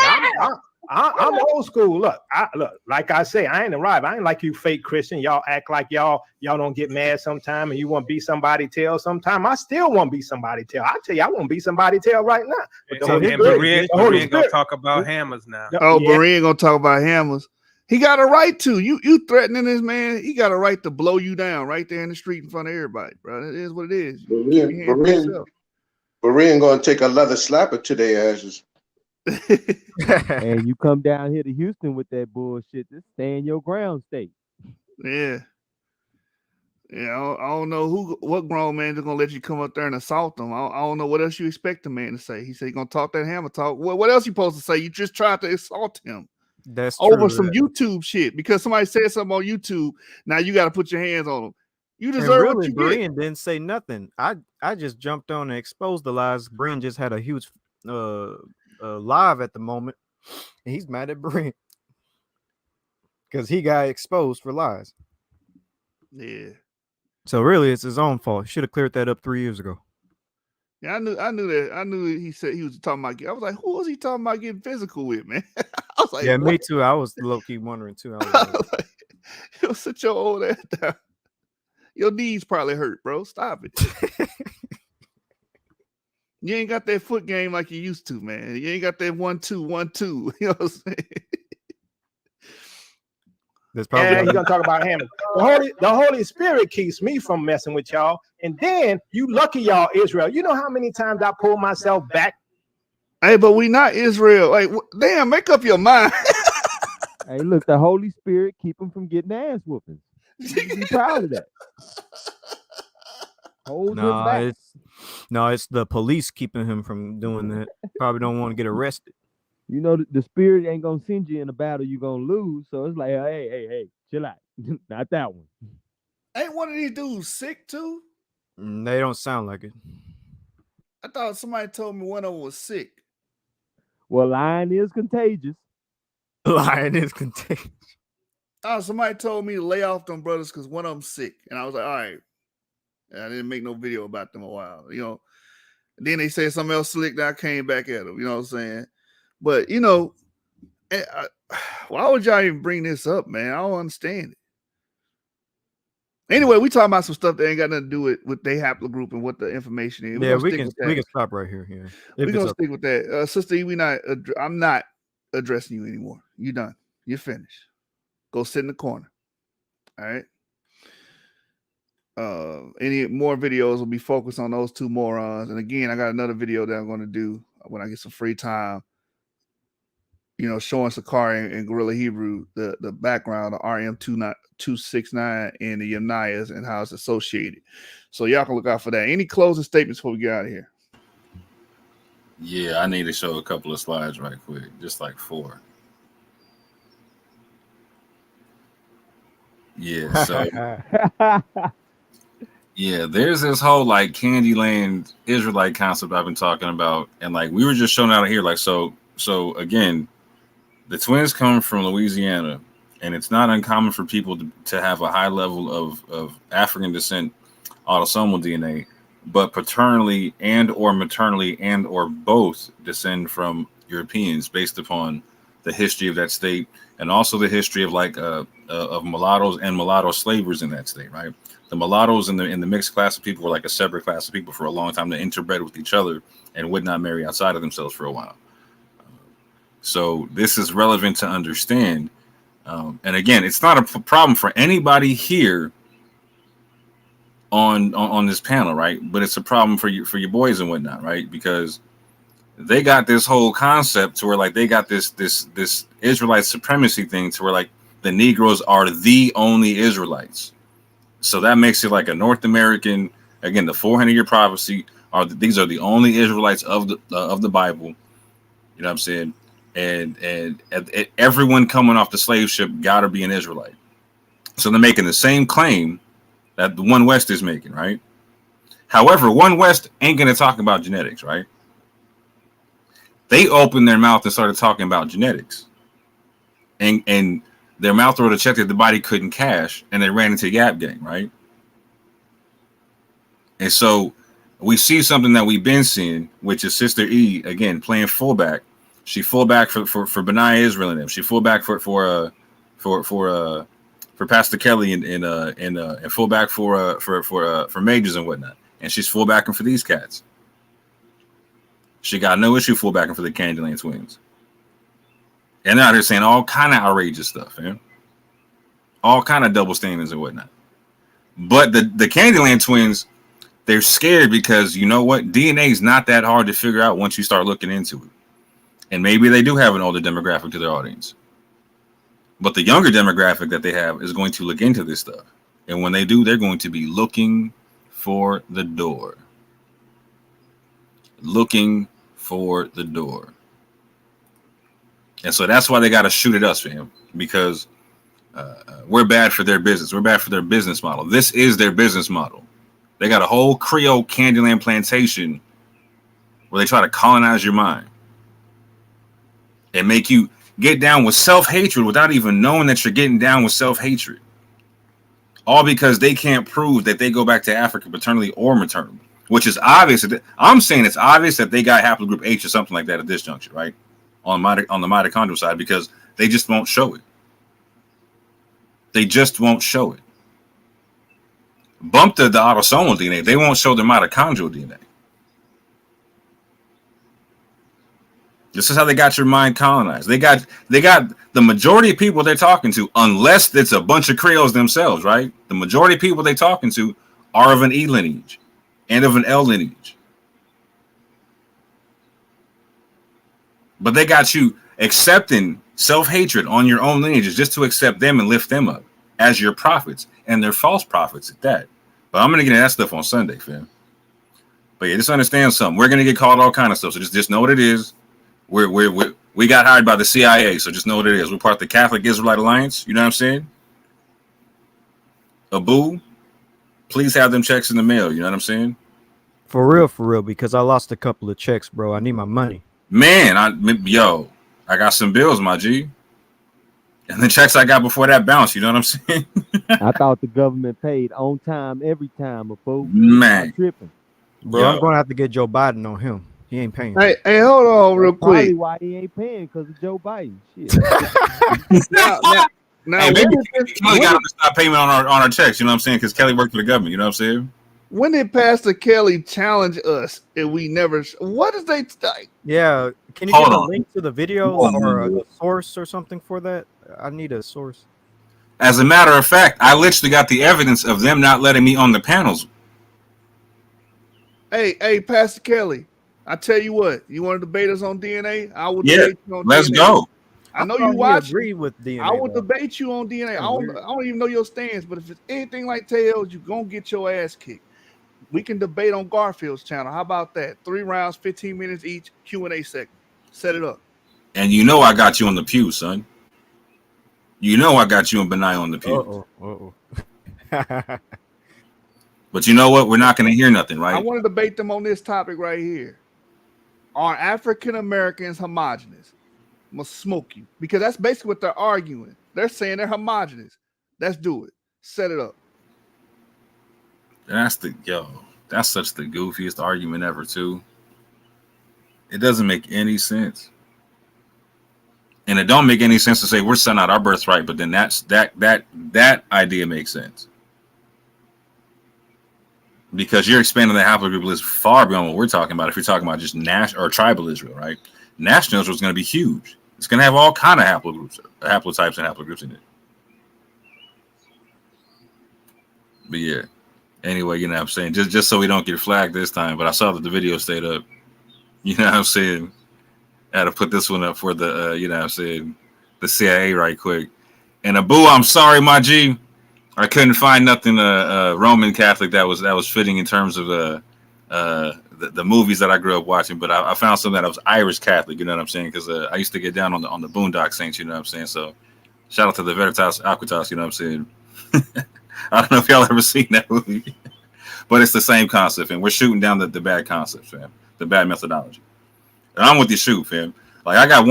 I'm old school. Look, like I say, I ain't arrived. I ain't like you fake Christian. Y'all act like y'all don't get mad sometime and you want to be somebody tell sometime. I still want to be somebody tell. I tell you, I want to be somebody tell right now. But the Holy Spirit, Berean gonna talk about hammers now. Oh, Berean gonna talk about hammers. He got a right to. You threatening this man. He got a right to blow you down right there in the street in front of everybody, bro. It is what it is. Berean gonna take a leather slapper to their asses. And you come down here to Houston with that bullshit, just stay in your ground state. Yeah. Yeah, I don't know what grown man is gonna let you come up there and assault them. I don't know what else you expect the man to say. He said he's gonna talk that hammer talk. What else you supposed to say? You just tried to assault him. That's over true, some yeah. YouTube shit because somebody said something on YouTube. Now you got to put your hands on them. You And deserve really, what you Breen get. didn't say nothing. I just jumped on and exposed the lies. Breen just had a huge live at the moment, and he's mad at Breen. because he got exposed for lies. Yeah. So really, it's his own fault. He should have cleared that up 3 years ago. Yeah, I knew that. I knew he said he was talking about. I was like, who was he talking about getting physical with, man? I was like, Yeah, what? me too. I was low key wondering too. I was like, Yo, sit your old ass down. Your knees probably hurt, bro. Stop it. You ain't got that foot game like you used to, man. You ain't got that 1-2, 1-2. You know what I'm saying? There's Yeah, probably he's gonna talk about him. The Holy Spirit keeps me from messing with y'all. And then you lucky y'all, Israel. You know how many times I pulled myself back? Hey, but we not Israel. Like, damn, make up your mind. Hey, look, the Holy Spirit keep him from getting ass whoopings. You should be proud of that. Hold him back. It's the police keeping him from doing that. Probably don't want to get arrested. You know, the Spirit ain't gonna send you in a battle you're gonna lose. So it's like, hey, chill out. Not that one. Ain't one of these dudes sick too? They don't sound like it. I thought somebody told me one of them was sick. Well, lying is contagious. Lying is contagious. Oh, somebody told me to lay off them brothers because one of them sick. And I was like, all right. And I didn't make no video about them a while, you know. And then they said something else slick that I came back at them, you know what I'm saying? But, you know, why would y'all even bring this up, man? I don't understand it. Anyway, we talking about some stuff that ain't got nothing to do with their haplogroup and what the information is. Yeah, we can stop right here. Yeah, we're gonna stick with that. Sister E, I'm not addressing you anymore. You done. You're finished. Go sit in the corner. All right. Any more videos will be focused on those two morons. And again, I got another video that I'm going to do when I get some free time. You know, showing Sakari and Gorilla Hebrew the background of RM269 and the Yamnayas and how it's associated. So y'all can look out for that. Any closing statements before we get out of here? Yeah, I need to show a couple of slides right quick, just like 4. Yeah, so yeah, there's this whole like Candyland Israelite concept I've been talking about, and like we were just showing out of here, like so again, the twins come from Louisiana, and it's not uncommon for people to have a high level of African descent autosomal DNA, but paternally and or maternally and or both descend from Europeans based upon the history of that state and also the history of like of mulattoes and mulatto slavers in that state, right? The mulattoes in the mixed class of people were like a separate class of people for a long time. They interbred with each other and would not marry outside of themselves for a while. So this is relevant to understand. And again, it's not a problem for anybody here on this panel, right? But it's a problem for your boys and whatnot, right? Because they got this whole concept to where like they got this Israelite supremacy thing to where like the Negroes are the only Israelites. So that makes it like a North American, again, the 400-year prophecy these are the only Israelites of the Bible. You know what I'm saying? And everyone coming off the slave ship got to be an Israelite. So they're making the same claim that the One West is making, right? However, One West ain't going to talk about genetics, right? They opened their mouth and started talking about genetics. And their mouth wrote a check that the body couldn't cash, and they ran into Yap Gang, right? And so we see something that we've been seeing, which is Sister E, again, playing fullback. She fullback for Benaiah Israel and them. She fullback for Pastor Kelly and fullback for Majors and whatnot. And she's fullbacking for these cats. She got no issue fullbacking for the Candyland twins. And they're out here saying all kind of outrageous stuff, man. All kind of double standards and whatnot. But the Candyland twins, they're scared because you know what? DNA is not that hard to figure out once you start looking into it. And maybe they do have an older demographic to their audience. But the younger demographic that they have is going to look into this stuff. And when they do, they're going to be looking for the door. Looking for the door. And so that's why they got to shoot at us, fam. Because we're bad for their business. We're bad for their business model. This is their business model. They got a whole Creole Candyland plantation where they try to colonize your mind. And make you get down with self-hatred without even knowing that you're getting down with self-hatred. All because they can't prove that they go back to Africa paternally or maternally, which is obvious. I'm saying it's obvious that they got haplogroup H or something like that at this juncture, right? On the mitochondrial side, because they just won't show it. They just won't show it. Bump the autosomal DNA. They won't show the mitochondrial DNA. This is how they got your mind colonized. They got the majority of people they're talking to, unless it's a bunch of Creoles themselves, right? The majority of people they're talking to are of an E lineage and of an L lineage. But they got you accepting self-hatred on your own lineages just to accept them and lift them up as your prophets, and they're false prophets at that. But I'm gonna get into that stuff on Sunday, fam. But yeah, just understand something. We're gonna get called all kind of stuff. So just know what it is. We got hired by the CIA, so just know what it is. We're part of the Catholic Israelite Alliance. You know what I'm saying? Abu, please have them checks in the mail. You know what I'm saying? For real, because I lost a couple of checks, bro. I need my money. Man, I got some bills, my G. And the checks I got before that bounced, you know what I'm saying? I thought the government paid on time every time, before Man, tripping. Bro, I'm gonna have to get Joe Biden on him. He ain't paying. Hey, hold on real Probably quick. why he ain't paying, because of Joe Biden. Shit. Now, hey, maybe Kelly got him to stop payment on our checks, you know what I'm saying? Because Kelly worked for the government, you know what I'm saying? when did Pastor Kelly challenge us and we never? What is they like? Yeah, can you Hold get a on. link to the video or a source or something for that? I need a source. As a matter of fact, I literally got the evidence of them not letting me on the panels. Hey, Pastor Kelly, I tell you what, you want to debate us on DNA? I will Yeah, debate you on let's DNA. go. I know thought you he watch. agreed with DNA. I will though. debate you on DNA. I Weird. don't even know your stance, but if it's anything like Teotw, you're gonna get your ass kicked. We can debate on Garfield's channel. How about that? 3 rounds, 15 minutes each, Q&A segment. Set it up. And you know I got you on the pew, son. You know I got you and Benai on the pew. But you know what? We're not going to hear nothing, I right? want to debate them on this topic right here. Are African Americans homogenous? I'm gonna smoke you, because that's basically what they're arguing. They're saying they're homogenous. Let's do it. Set it up. That's such the goofiest argument ever, too. It doesn't make any sense. And it don't make any sense to say we're selling out our birthright, but then that idea makes sense. Because you're expanding the haplogroup list far beyond what we're talking about. If you're talking about just national or tribal Israel, right? National Israel is going to be huge. It's going to have all kind of haplotypes and haplogroups in it. But yeah. Anyway, you know what I'm saying? Just so we don't get flagged this time. But I saw that the video stayed up. You know what I'm saying? I had to put this one up for the, you know what I'm saying, the CIA right quick. And Abu, I'm sorry, my G. I couldn't find nothing Roman Catholic that was fitting in terms of the movies that I grew up watching. But I found something that was Irish Catholic, you know what I'm saying? Because I used to get down on the Boondock Saints, you know what I'm saying? So shout out to the Veritas Aquitas, you know what I'm saying? I don't know if y'all ever seen that movie. But it's the same concept, and we're shooting down the bad concepts, fam. The bad methodology. And I'm with you, shoot, fam. Like I got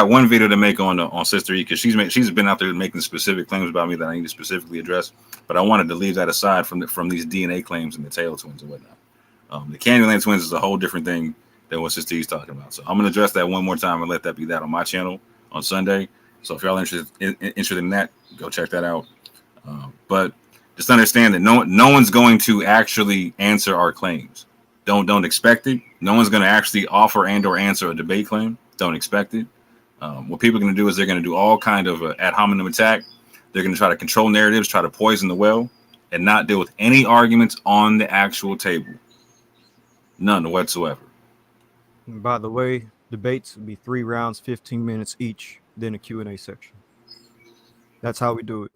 one video to make on Sister E, because she's been out there making specific claims about me that I need to specifically address. But I wanted to leave that aside from these DNA claims and the Teotw twins and whatnot. The Candyland twins is a whole different thing than what Sister E's talking about. So I'm gonna address that one more time and let that be that on my channel on Sunday. So if y'all interested in that, go check that out. But just understand that no one's going to actually answer our claims. Don't expect it. No one's going to actually offer and or answer a debate claim. Don't expect it. What people are going to do is they're going to do all kind of ad hominem attack. They're going to try to control narratives, try to poison the well, and not deal with any arguments on the actual table. None whatsoever. And by the way, debates will be 3 rounds, 15 minutes each, then a Q&A section. That's how we do it.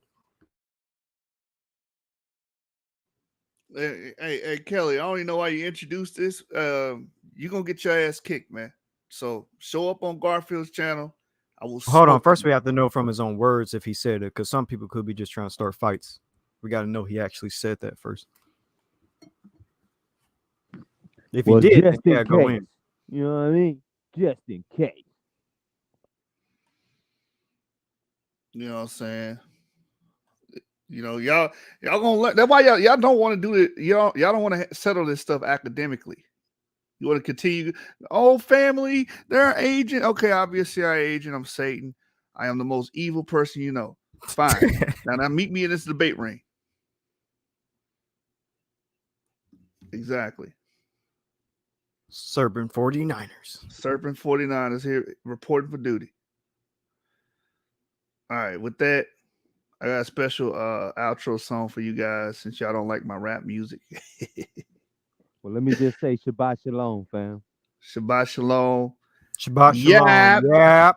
Hey, Kelly, I don't even know why you introduced this. You're going to get your ass kicked, man. So show up on Garfield's channel. I will. Hold on. First, we have to know from his own words if he said it, because some people could be just trying to start fights. We got to know he actually said that first. If he did, then yeah, go in. You know what I mean? Just in case. You know what I'm saying? You know, y'all gonna let that's why y'all don't want to do it. Y'all don't want to settle this stuff academically. You want to continue. Oh, family, they're agent. Okay, obviously I agent. I'm Satan. I am the most evil person you know. Fine. Now meet me in this debate ring. Exactly. Serpent 49ers. Serpent 49ers here reporting for duty. All right, with that, I got a special outro song for you guys since y'all don't like my rap music. Well, let me just say Shabbat Shalom, fam. Shabbat Shalom. Shabbat Yap. Shalom. Yep.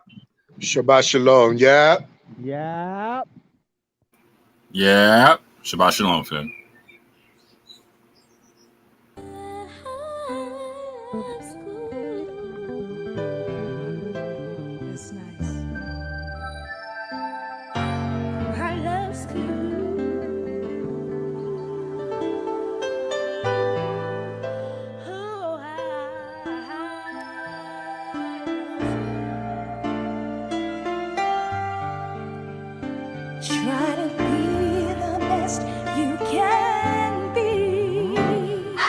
Shabbat Shalom. Yeah. Yeah. Yeah. Shabbat shalom, fam. That's nice. I love school. Oh, try to be the best you can be. I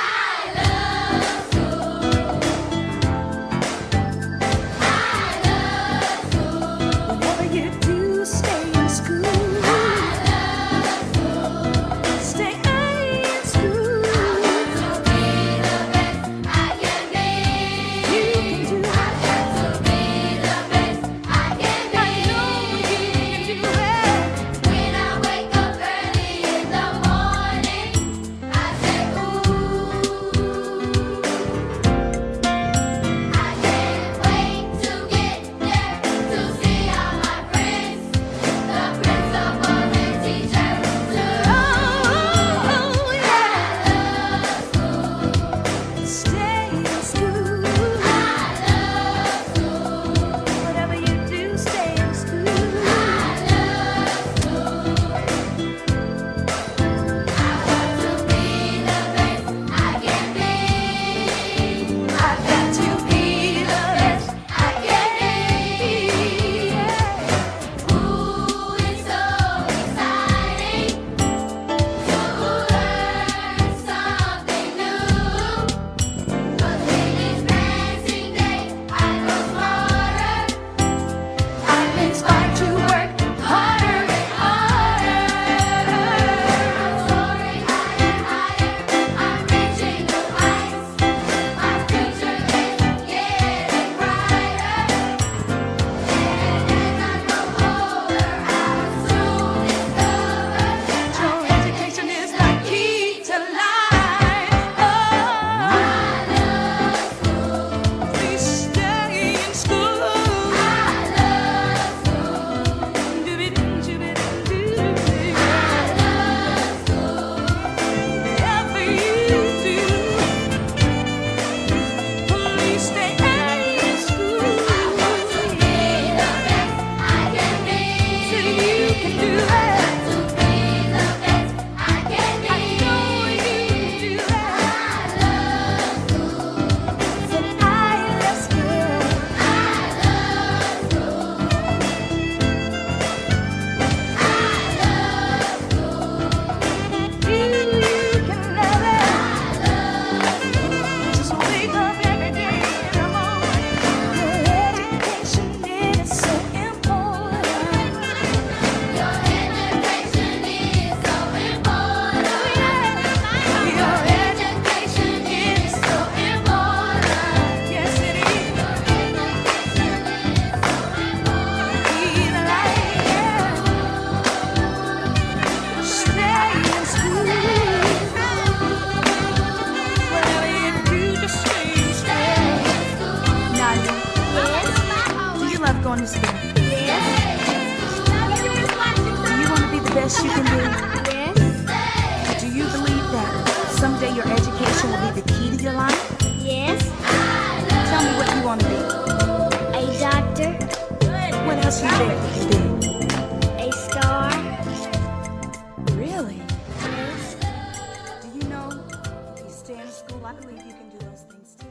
love school. I love school. Whatever you do, stay in school. I love school. Stay in school. I want to be the best I can be. You can do it. I want to be the best I can be. I know you can do it. When I wake up early in the morning, I say, ooh. I can't wait to get there to see all my friends, the principals and teachers. Oh, yeah. I love school. Stay in school. I love school. Whatever you do, stay in school. I love school. I want to be the best I can be. I've got to be the best I can be. Yeah. Ooh, it's so exciting to learn something new. 'Cause when it's passing day, I grow smarter. I'm inspired to work harder and harder. I'm soaring higher and higher. I'm reaching new heights. My future is getting brighter. And as I grow older, I'll soon discover your education is the key to life. Oh, I love school. Please stay in school. I love school. Do-be-do-be-do-be-do. I love school. Whatever you do, please stay in school. I want to be the best I can be. So you can do it. I want to be the best I can be. I know you can do it. I love school. So I love school. I love school. I love school. You can love it. I love school. Just wake up every day in the morning. Your education is so important. Your education is so important. Your education is so important. Yes, it is. Your education is so important. Be the light, yeah. Stay in school. Whatever you do, just stay in school. Nadia, do you love going to school? Yes. Do you want to be the best you can be? Yes. Do you believe that someday your education will be the key to your life? Yes. Tell me what you want to be. A doctor. What else you think you can be? A star. Really? Yes. Do you know if you stay in school, I believe you can do those things too.